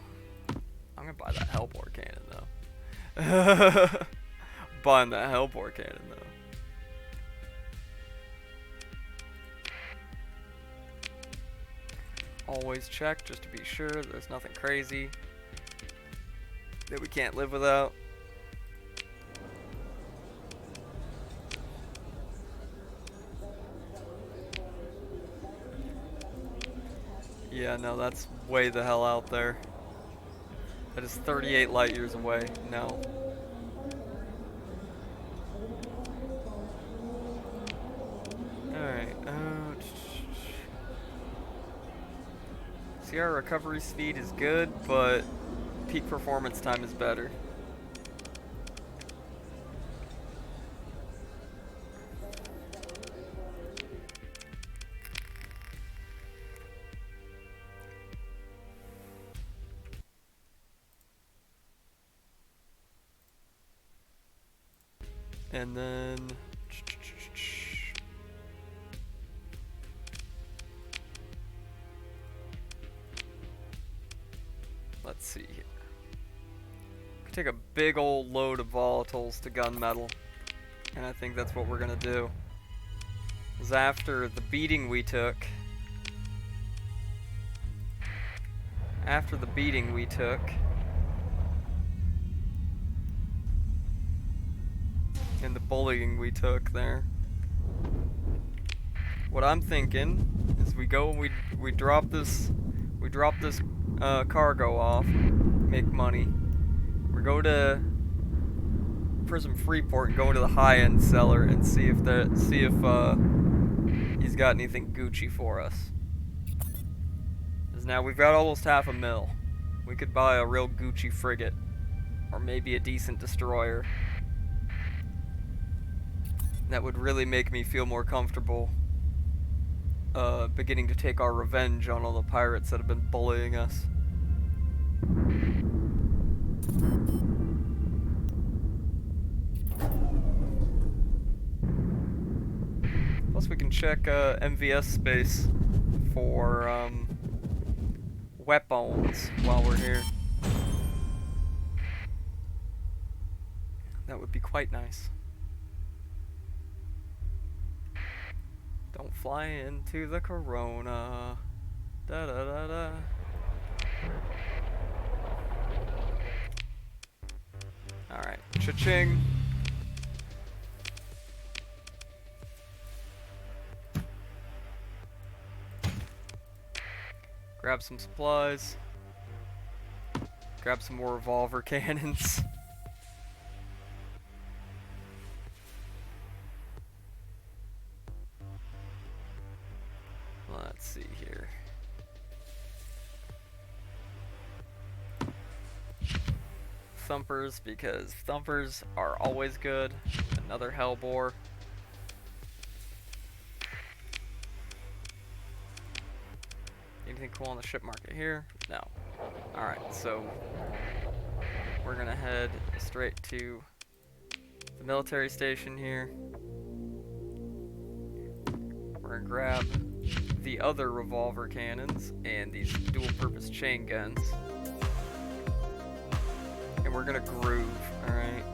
I'm gonna buy that Hellbore cannon, though. Buying that Hellbore cannon, though. Always check, just to be sure there's nothing crazy that we can't live without. Yeah, no, that's way the hell out there. That is 38 light years away. No. Alright, see, our recovery speed is good, but peak performance time is better. And then let's see here. Could take a big old load of volatiles to gunmetal, and I think that's what we're gonna do. Because after the beating we took, and the bullying we took there, what I'm thinking is we go and we drop this cargo off, make money. We go to Prism Freeport and go into the high-end cellar and see if he's got anything Gucci for us. Because now we've got almost $500,000. We could buy a real Gucci frigate, or maybe a decent destroyer. That would really make me feel more comfortable beginning to take our revenge on all the pirates that have been bullying us. Plus we can check MVS space for weapons while we're here. That would be quite nice. Don't fly into the Corona. Da da da da. Alright, cha-ching. Grab some supplies. Grab some more revolver cannons. Let's see here. Thumpers, because thumpers are always good. Another Hellbore. Anything cool on the ship market here? No. Alright, so we're gonna head straight to the military station here. We're gonna grab the other revolver cannons and these dual purpose chain guns. And we're gonna groove, alright?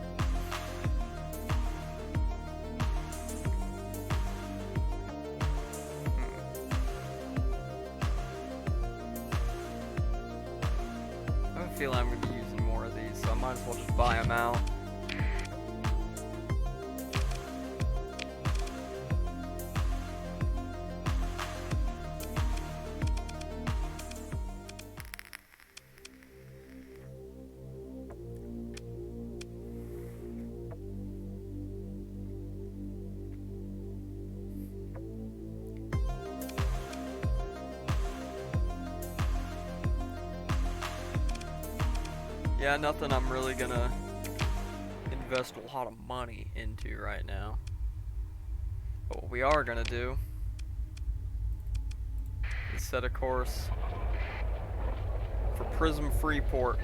I feel I'm gonna be using more of these, so I might as well just buy them out. Yeah, nothing I'm really gonna invest a lot of money into right now. But what we are gonna do is set a course for Prism Freeport.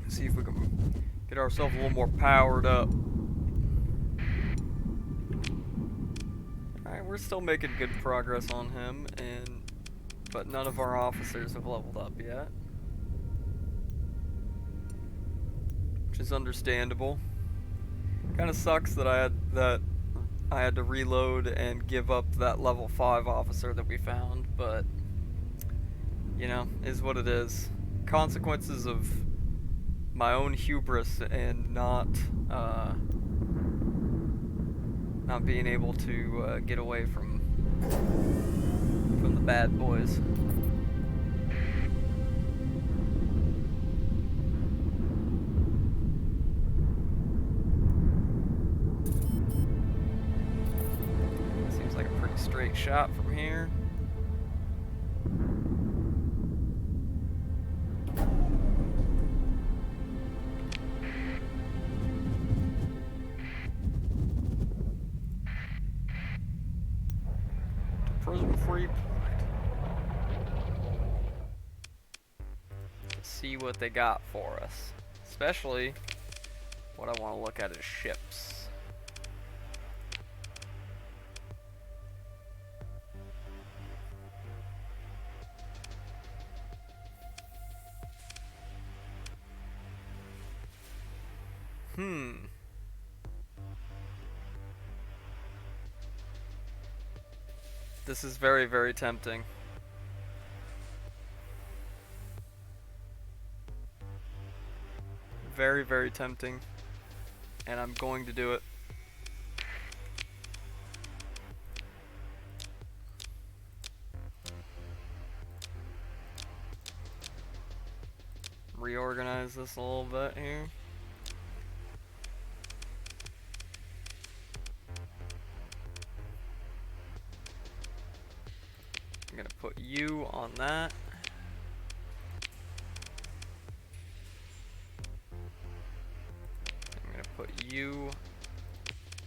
See if we can get ourselves a little more powered up. Alright, we're still making good progress on him, but none of our officers have leveled up yet. Which is understandable. Kinda sucks that I had to reload and give up that level 5 officer that we found, but you know, is what it is. Consequences of my own hubris and not being able to get away from the bad boys. Seems like a pretty straight shot from here. Prism Freeport. See what they got for us. Especially, what I want to look at is ships. This is very, very tempting. Very, very tempting. And I'm going to do it. Reorganize this a little bit here. I'm gonna put you on that. I'm gonna put you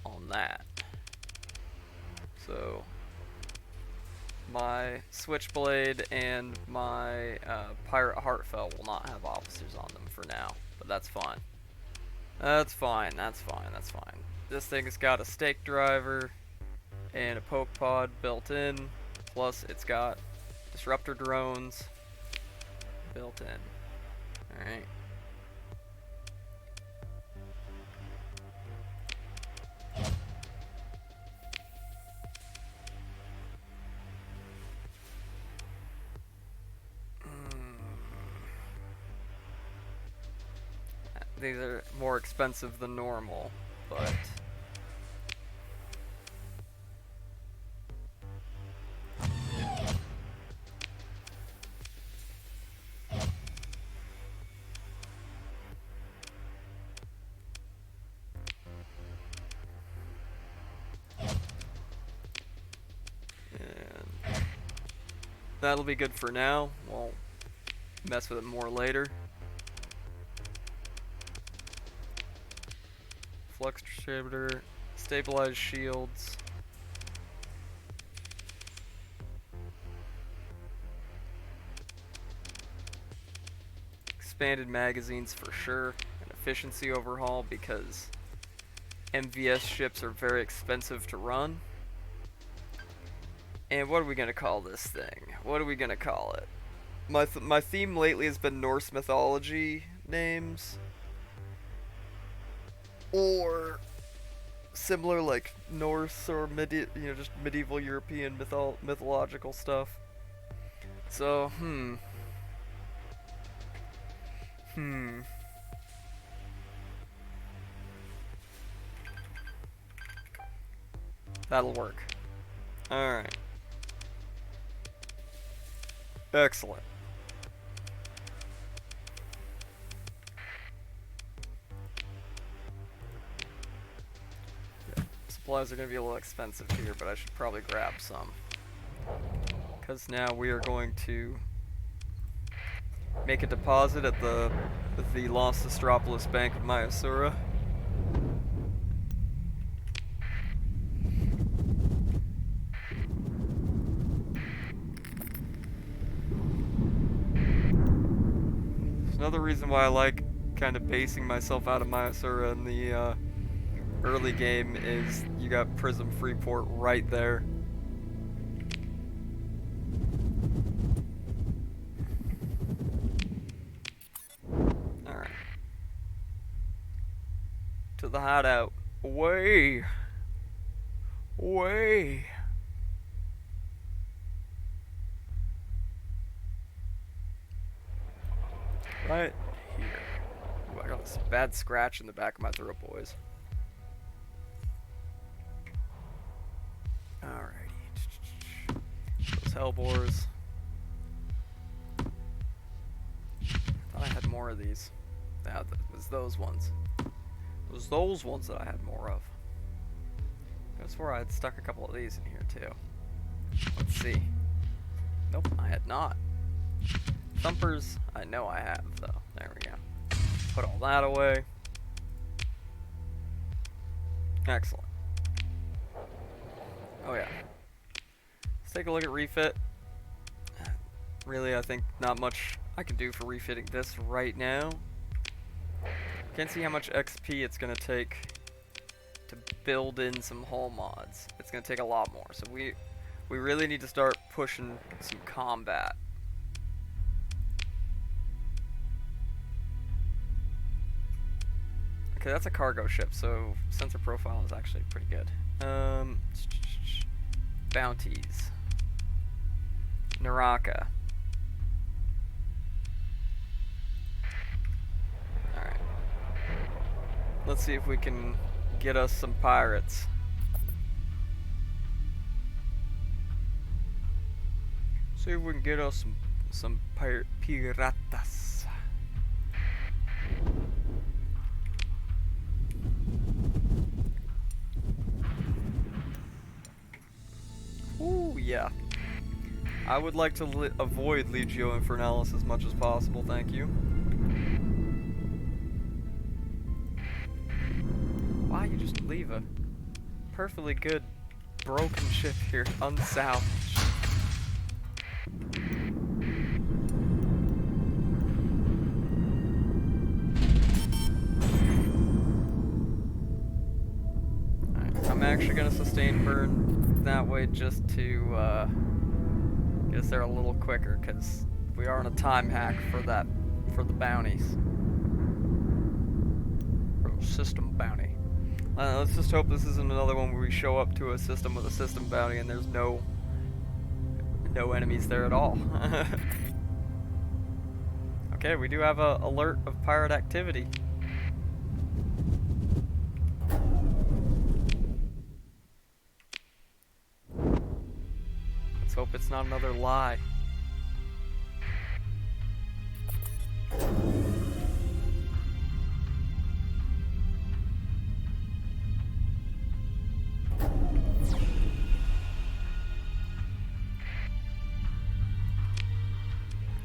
on that. So my Switchblade and my Pirate Heartfelt will not have officers on them for now, but that's fine. That's fine, that's fine, that's fine. This thing's got a stake driver and a poke pod built in, plus it's got disruptor drones built in. Alright. These are more expensive than normal, but that'll be good for now. We'll mess with it more later. Flux distributor, stabilized shields. Expanded magazines for sure. An efficiency overhaul because MVS ships are very expensive to run. And what are we gonna call this thing? What are we gonna call it? My theme lately has been Norse mythology names. Or similar, like Norse or just medieval European mythological stuff. So, that'll work. Alright. Excellent. supplies are going to be a little expensive here, but I should probably grab some. Because now we are going to make a deposit at the Los Astropolis Bank of Mayasura. Another reason why I like kind of basing myself out of Mayasura in the early game is you got Prism Freeport right there. Alright. To the hideout. Away! Away! Right here. Ooh, I got this bad scratch in the back of my throat, boys. Alrighty. Those hellbores. Thought I had more of these. Yeah, it was those ones. It was those ones that I had more of. I swore I had stuck a couple of these in here too. Let's see. Nope, I had not. Thumpers, I know I have though. There we go. Put all that away. Excellent. Oh yeah. Let's take a look at refit. Really, I think not much I can do for refitting this right now. Can't see how much XP it's gonna take to build in some Hullmods. It's gonna take a lot more, so we really need to start pushing some combat. Okay, that's a cargo ship, so sensor profile is actually pretty good. Bounties. Naraka. Alright. Let's see if we can get us some pirates. See if we can get us some piratas. Ooh, yeah. I would like to avoid Legio Infernalis as much as possible, thank you. Why you just leave a perfectly good broken ship here unsalvaged? Alright, I'm actually gonna sustain burn that way just to get us there a little quicker, because we are on a time hack for the bounties. For the system bounty. Let's just hope this isn't another one where we show up to a system with a system bounty and there's no enemies there at all. Okay, we do have a alert of pirate activity. Let's hope it's not another lie.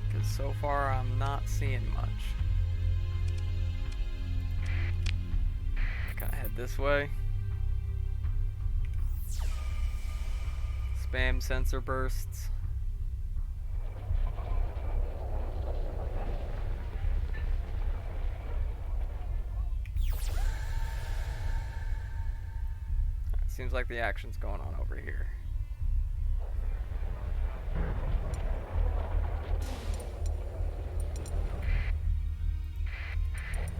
Because so far I'm not seeing much. Kind of head this way. Spam sensor bursts. Seems like the action's going on over here.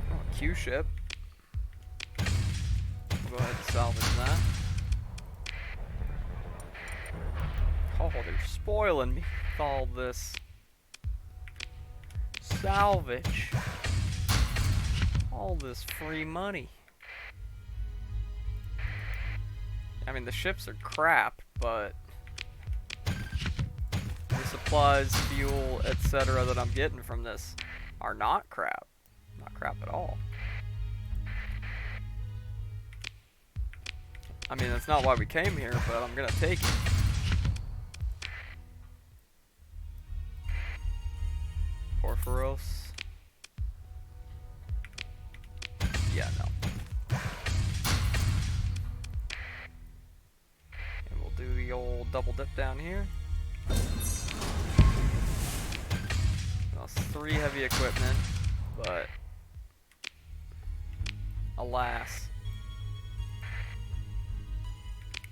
Oh, a Q ship. We'll go ahead and salvage that. Oh, they're spoiling me with all this. Salvage. All this free money. I mean, the ships are crap, but the supplies, fuel, etc. that I'm getting from this are not crap. Not crap at all. I mean, that's not why we came here, but I'm gonna take it. Porphyros. Yeah, no. And we'll do the old double dip down here. Well, 3 heavy equipment, but alas,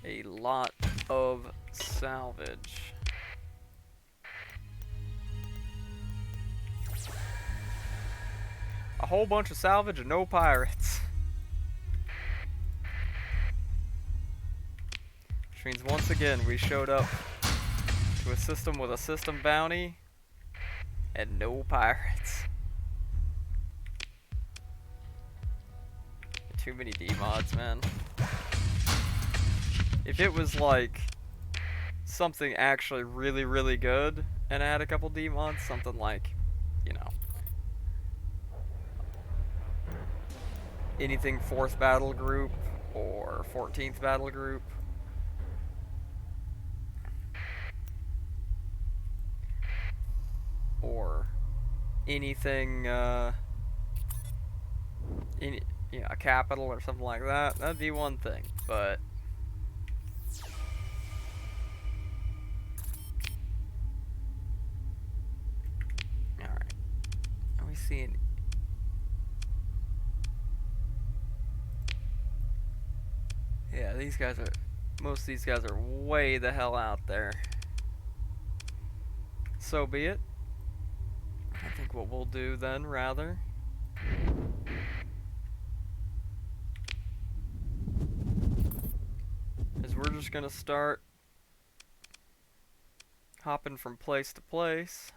a lot of salvage. A whole bunch of salvage and no pirates. Which means once again we showed up to a system with a system bounty and no pirates. Too many D-mods, man. If it was like something actually really, really good and I had a couple D-mods, something like, you know, anything 4th battle group or 14th battle group, or anything, you know, a capital or something like that, that'd be one thing, but alright. Are we seeing? Yeah, these guys are, most of these guys are way the hell out there. So be it. I think what we'll do then, rather, is we're just gonna start hopping from place to place,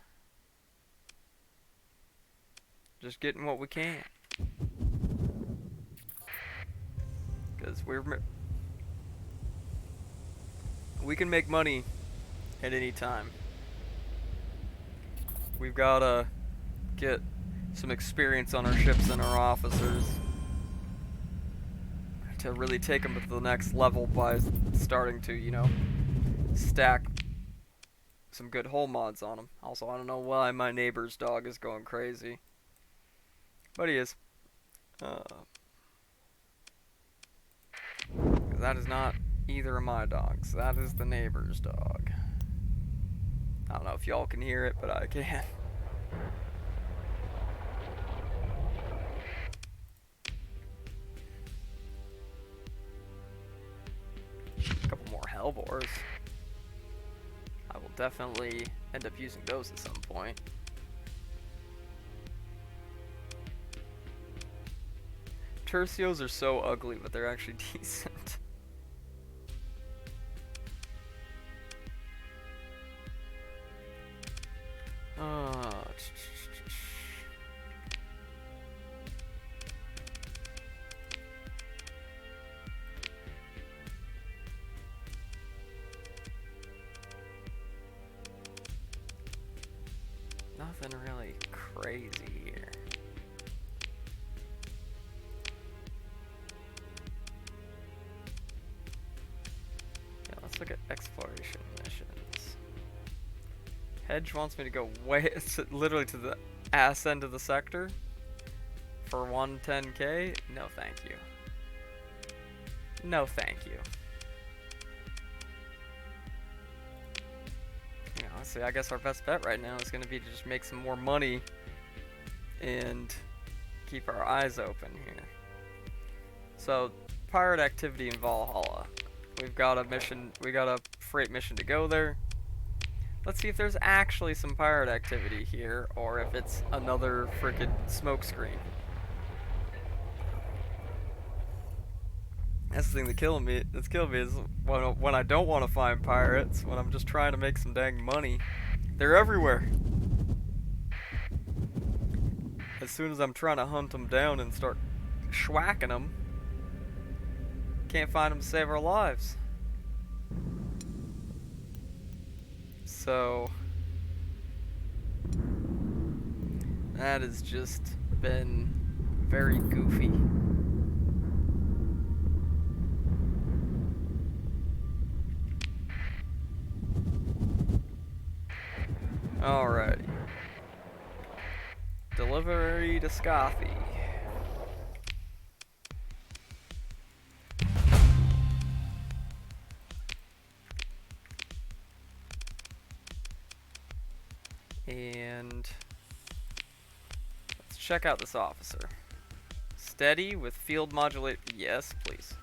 just getting what we can, because we can make money at any time. We've gotta get some experience on our ships and our officers to really take them to the next level by starting to, you know, stack some good Hullmods on them. Also, I don't know why my neighbor's dog is going crazy, but he is. That is not either of my dogs. That is the neighbor's dog. I don't know if y'all can hear it, but I can. A couple more Hellbores. I will definitely end up using those at some point. Tercios are so ugly, but they're actually decent. Nothing really crazy here. Yeah, let's look at exploration missions. Hedge wants me to go way, literally to the ass end of the sector for 110k. No, thank you. No, thank you. Honestly, I guess our best bet right now is going to be to just make some more money and keep our eyes open here. So, pirate activity in Valhalla. We've got a mission, we got a freight mission to go there. Let's see if there's actually some pirate activity here, or if it's another frickin' smokescreen. That's the thing that's killing me is when I don't want to find pirates, when I'm just trying to make some dang money. They're everywhere. As soon as I'm trying to hunt them down and start schwacking them, can't find them to save our lives. So that has just been very goofy. Alrighty. Delivery to Scothy. And let's check out this officer. Steady with field modulate. Yes, please.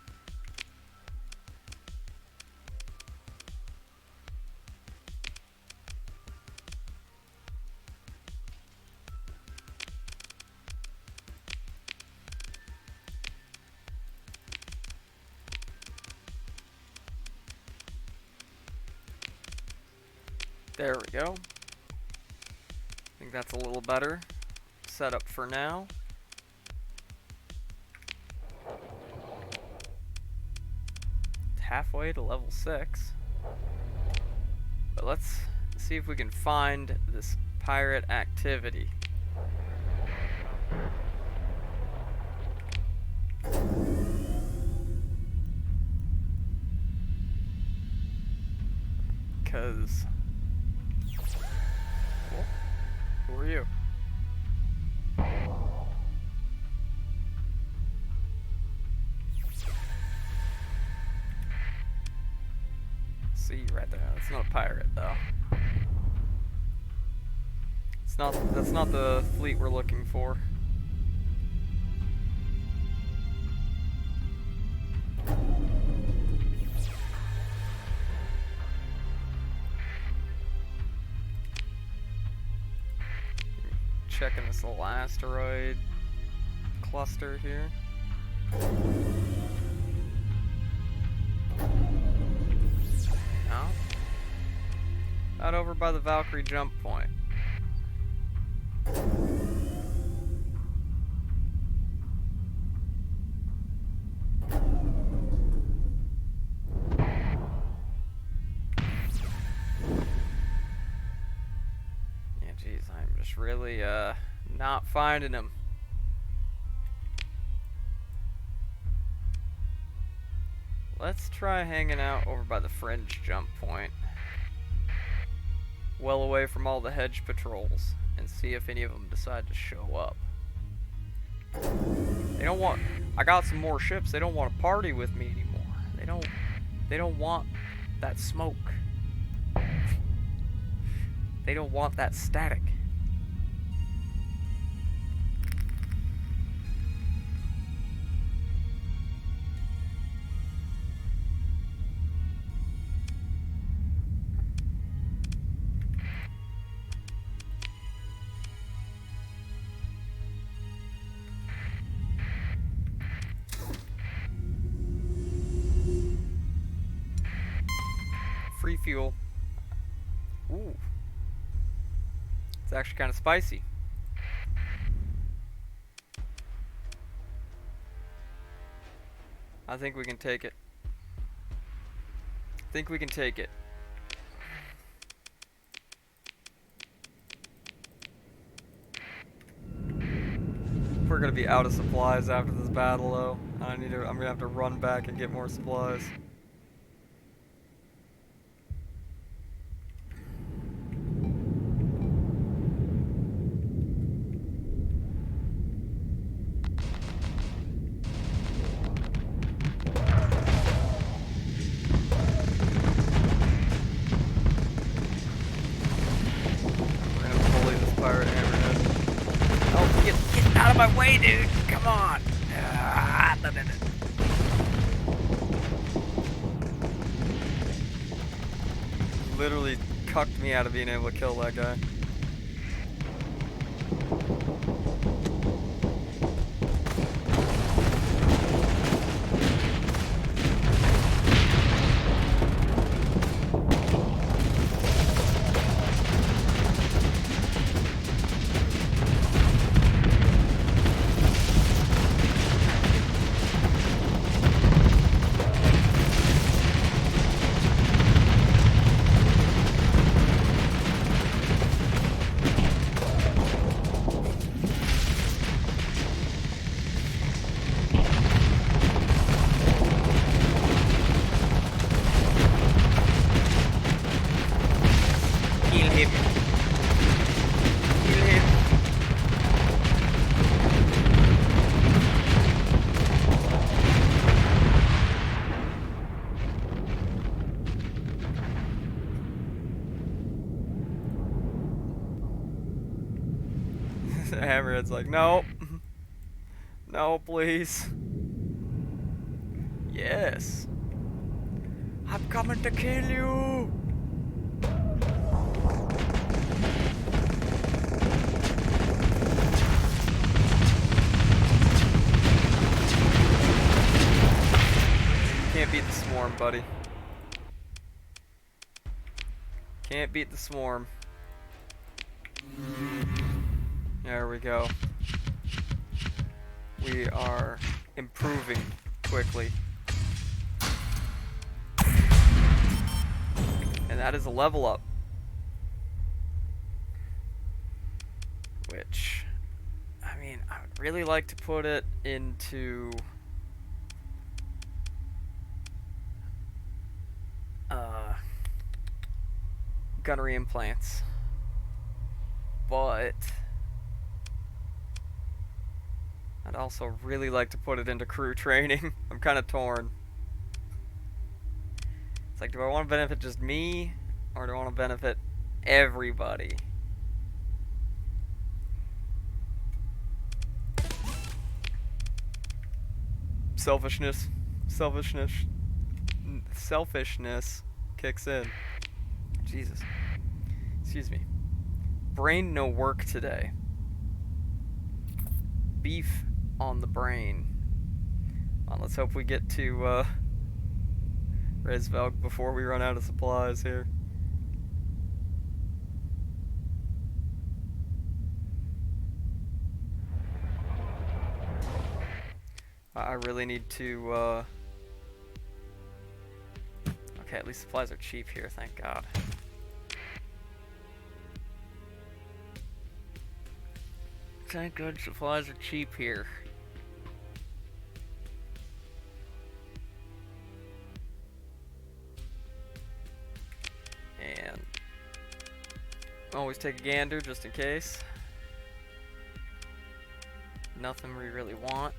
There we go. I think that's a little better setup for now. Halfway to level 6. But let's see if we can find this pirate activity. Because... who are you? See you right there. That's not a pirate, though. It's not. That's not the fleet we're looking for. Checking this little asteroid cluster here. No. Out over by the Valkyrie jump point. Really not finding him. Let's try hanging out over by the fringe jump point, well away from all the hedge patrols, and see if any of them decide to show up. They don't want... I got some more ships. They don't want to party with me anymore. They don't want that smoke. They don't want that static. Free fuel. Ooh. It's actually kind of spicy. I think we can take it. I think we can take it. We're gonna be out of supplies after this battle, though. I'm gonna have to run back and get more supplies. Way, dude! Come on! Literally cucked me out of being able to kill that guy. Hammerhead's like, no. No, please. Yes. I'm coming to kill you. Can't beat the swarm, buddy. Can't beat the swarm. There we go. We are improving quickly. And that is a level up. Which, I mean, I would really like to put it into gunnery implants. But I'd also really like to put it into crew training. I'm kind of torn. It's like, do I want to benefit just me, or do I want to benefit everybody? Selfishness kicks in. Jesus. Excuse me. Brain no work today. Beef on the brain. Well, let's hope we get to Resvelg before we run out of supplies here. I really need to okay, at least supplies are cheap here, thank God. Thank God supplies are cheap here. And always take a gander just in case. Nothing we really want.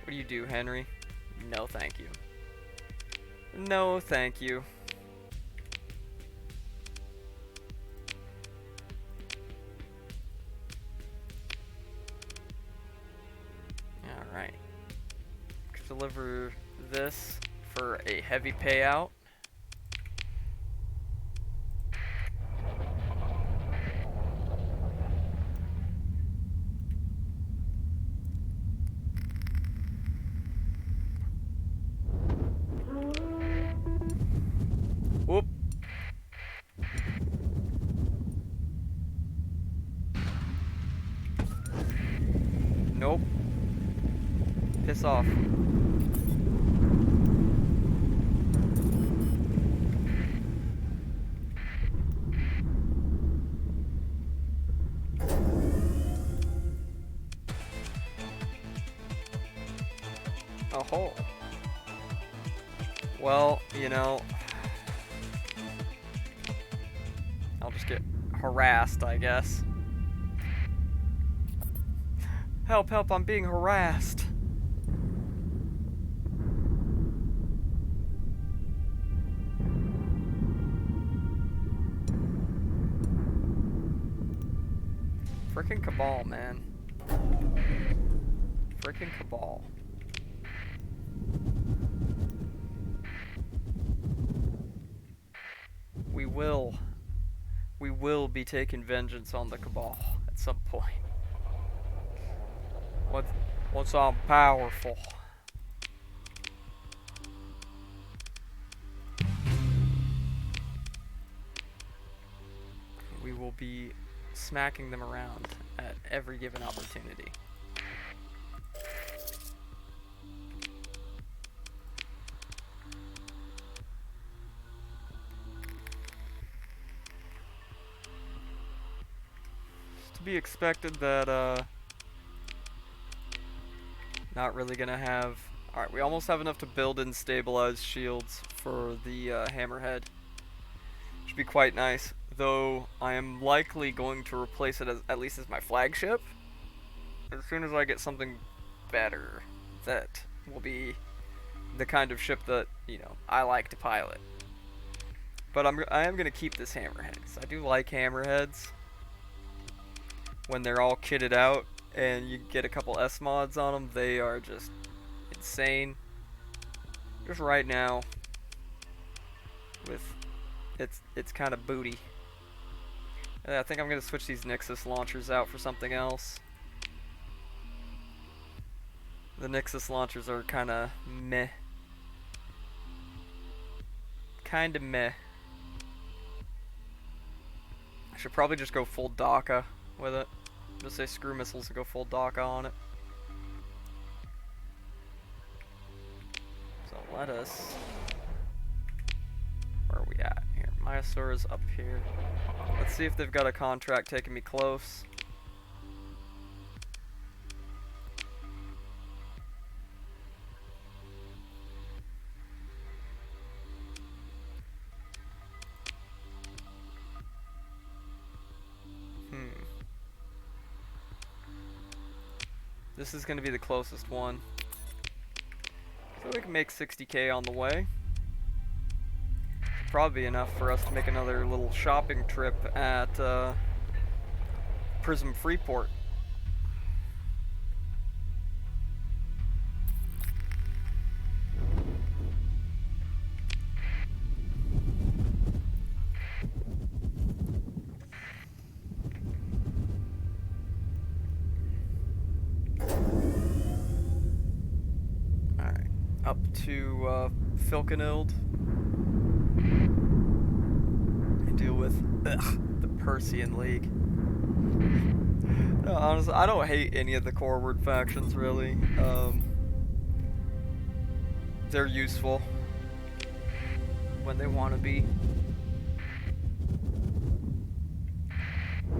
What do you do, Henry? No, thank you. No, thank you. Alright. Deliver this for a heavy payout. Whoop. Nope. Piss off. Oh. Well, you know, I'll just get harassed, I guess. Help, help, I'm being harassed. Frickin' Cabal, man. Frickin' Cabal. We will be taking vengeance on the Cabal at some point. Once I'm powerful. We will be smacking them around at every given opportunity. To be expected that not really gonna have. Alright, we almost have enough to build in stabilized shields for the hammerhead. Should be quite nice, though I am likely going to replace it as, at least as my flagship, as soon as I get something better that will be the kind of ship that, you know, I like to pilot. But I am gonna keep this hammerhead, because I do like hammerheads when they're all kitted out and you get a couple S mods on them. They are just insane. Just right now, with it's kind of booty. I think I'm gonna switch these Nexus launchers out for something else. The Nexus launchers are kind of meh. Kind of meh. I should probably just go full DACA with it. Just say screw missiles and go full DACA on it. So let us... Where are we at here? Myasura's up here. Let's see if they've got a contract taking me close. This is going to be the closest one. So we can make 60k on the way. Probably enough for us to make another little shopping trip at Prism Freeport. Up to Filkenild and deal with the Persian League. No, honestly, I don't hate any of the Coreward factions really. They're useful when they want to be.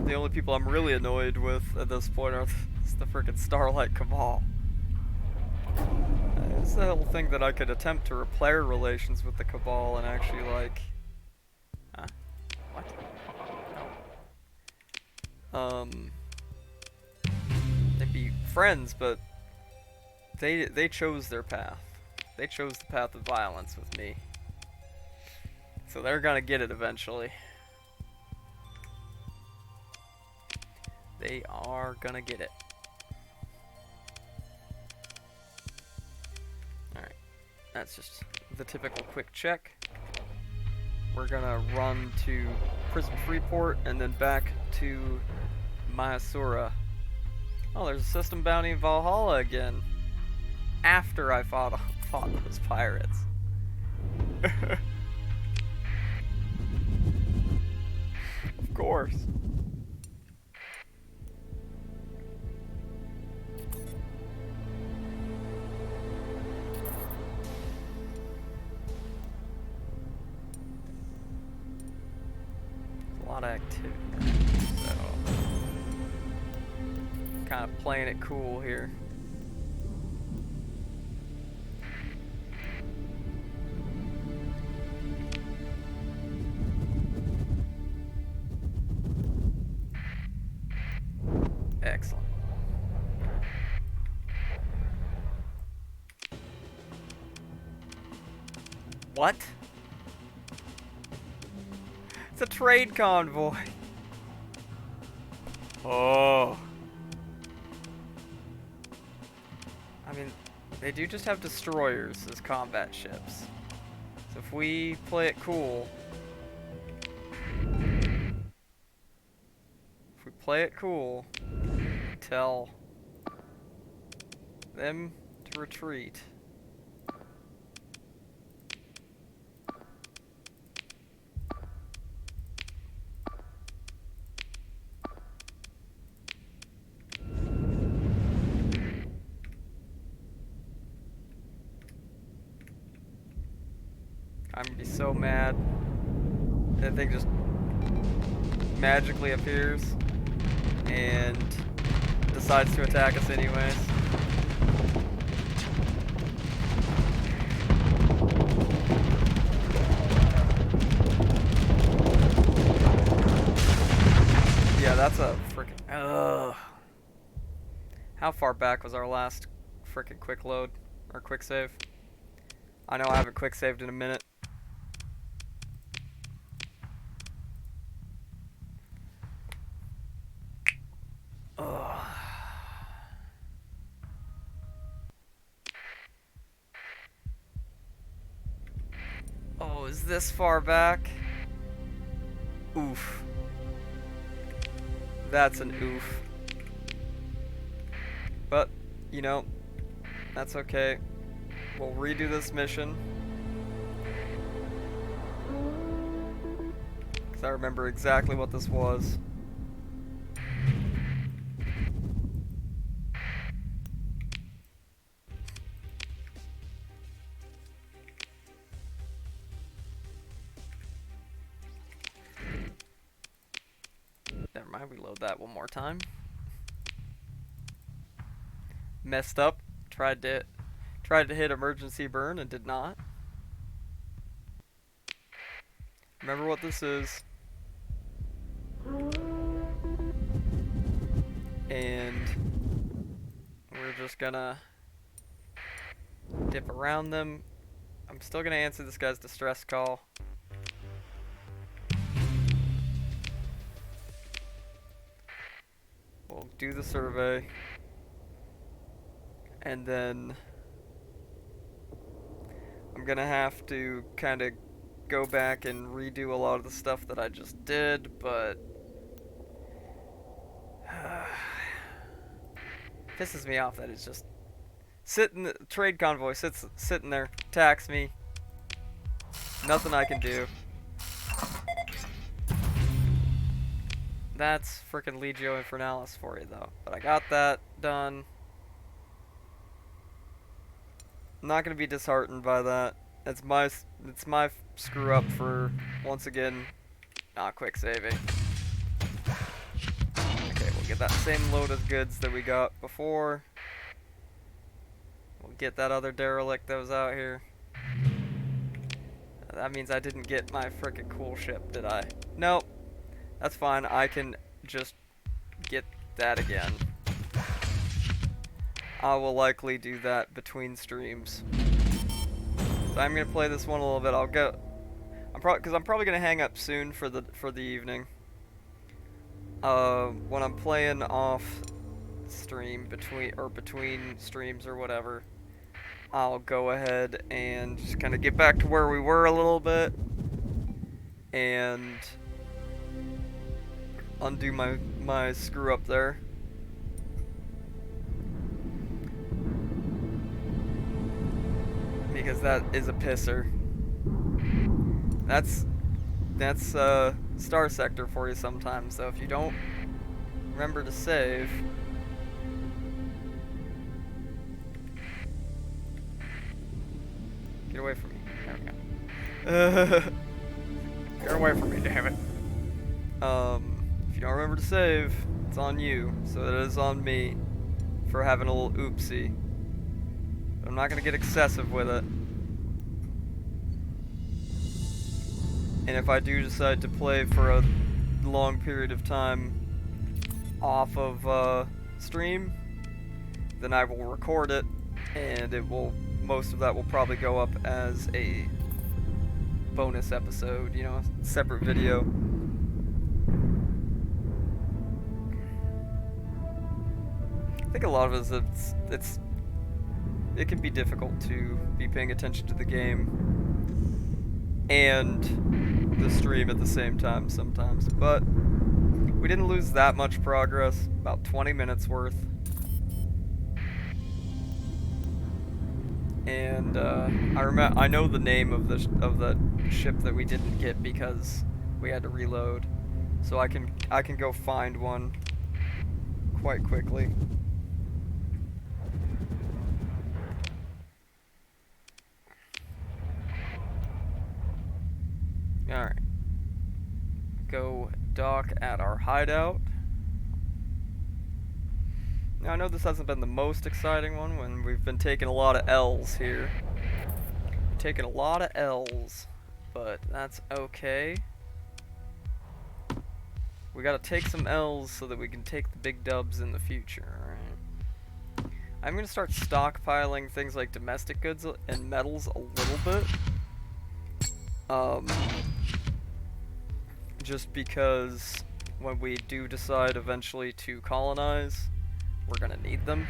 The only people I'm really annoyed with at this point are the frickin' Starlight Cabal. It's the whole thing that I could attempt to repair relations with the Cabal and actually like... What? No. They'd be friends, but they chose their path. They chose the path of violence with me. So they're gonna get it eventually. They are gonna get it. That's just the typical quick check. We're gonna run to Prism Freeport and then back to Myasura. Oh, there's a system bounty in Valhalla again. After I fought those pirates. Of course. A lot of activity, so kind of playing it cool here. Excellent. What? It's a trade convoy. Oh. I mean, they do just have destroyers as combat ships. So if we play it cool... If we play it cool, tell them to retreat. I'm gonna be so mad. That thing just magically appears and decides to attack us anyways. Yeah, that's a freaking... Ugh. How far back was our last freaking quick load? Or quick save? I know I haven't quick saved in a minute. this far back. Oof. That's an oof. But, you know, that's okay. We'll redo this mission. Because I remember exactly what this was. Never mind, we load that one more time. Messed up. Tried to hit emergency burn and did not. Remember what this is. And we're just gonna dip around them. I'm still gonna answer this guy's distress call. We'll do the survey. And then I'm gonna have to kind of go back and redo a lot of the stuff that I just did, but pisses me off that it's just sitting. The trade convoy sitting there, attacks me. Nothing I can do. That's frickin' Legio Infernalis for you, though. But I got that done. I'm not gonna be disheartened by that. It's my screw up for once again not quick saving. Okay, we'll get that same load of goods that we got before. We'll get that other derelict that was out here. That means I didn't get my frickin' cool ship, did I? Nope. That's fine. I can just get that again. I will likely do that between streams. So I'm gonna play this one a little bit. Because I'm probably gonna hang up soon for the evening. When I'm playing off stream between streams or whatever, I'll go ahead and just kind of get back to where we were a little bit and undo my screw up there. Because that is a pisser. That's Starsector for you sometimes. So if you don't remember to save, get away from me. There we go. Get away from me, damn it. If you don't remember to save, it's on you. So it is on me for having a little oopsie. I'm not going to get excessive with it. And if I do decide to play for a long period of time off of stream, then I will record it, and most of that will probably go up as a bonus episode, you know, a separate video. I think a lot of it can be difficult to be paying attention to the game and the stream at the same time sometimes, but we didn't lose that much progress, about 20 minutes worth. And I know the name of the ship that we didn't get because we had to reload, so I can go find one quite quickly. Alright. Go dock at our hideout. Now I know this hasn't been the most exciting one when we've been taking a lot of L's here. Taking a lot of L's, but that's okay. We gotta take some L's so that we can take the big dubs in the future, alright? I'm gonna start stockpiling things like domestic goods and metals a little bit. Just because when we do decide eventually to colonize, we're gonna need them.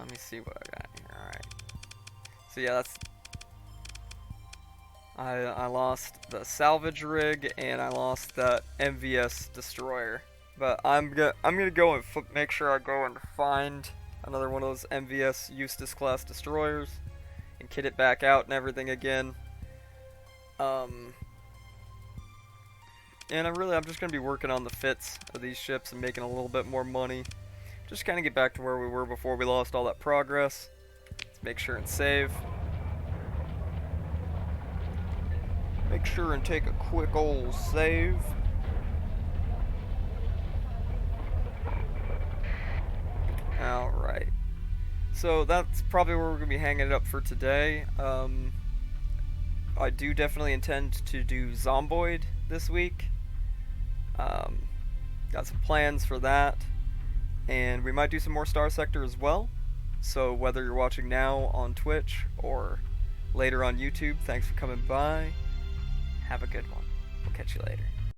Let me see what I got here. Alright. So yeah, that's... I lost the salvage rig, and I lost that MVS destroyer. But I'm gonna go and make sure I go and find another one of those MVS Eustace class destroyers and kit it back out and everything again. And I'm just gonna be working on the fits of these ships and making a little bit more money. Just kind of get back to where we were before we lost all that progress. Let's make sure and save. Make sure and take a quick old save. Alright. So that's probably where we're going to be hanging it up for today. I do definitely intend to do Zomboid this week. Got some plans for that. And we might do some more Starsector as well. So whether you're watching now on Twitch or later on YouTube, thanks for coming by. Have a good one. We'll catch you later.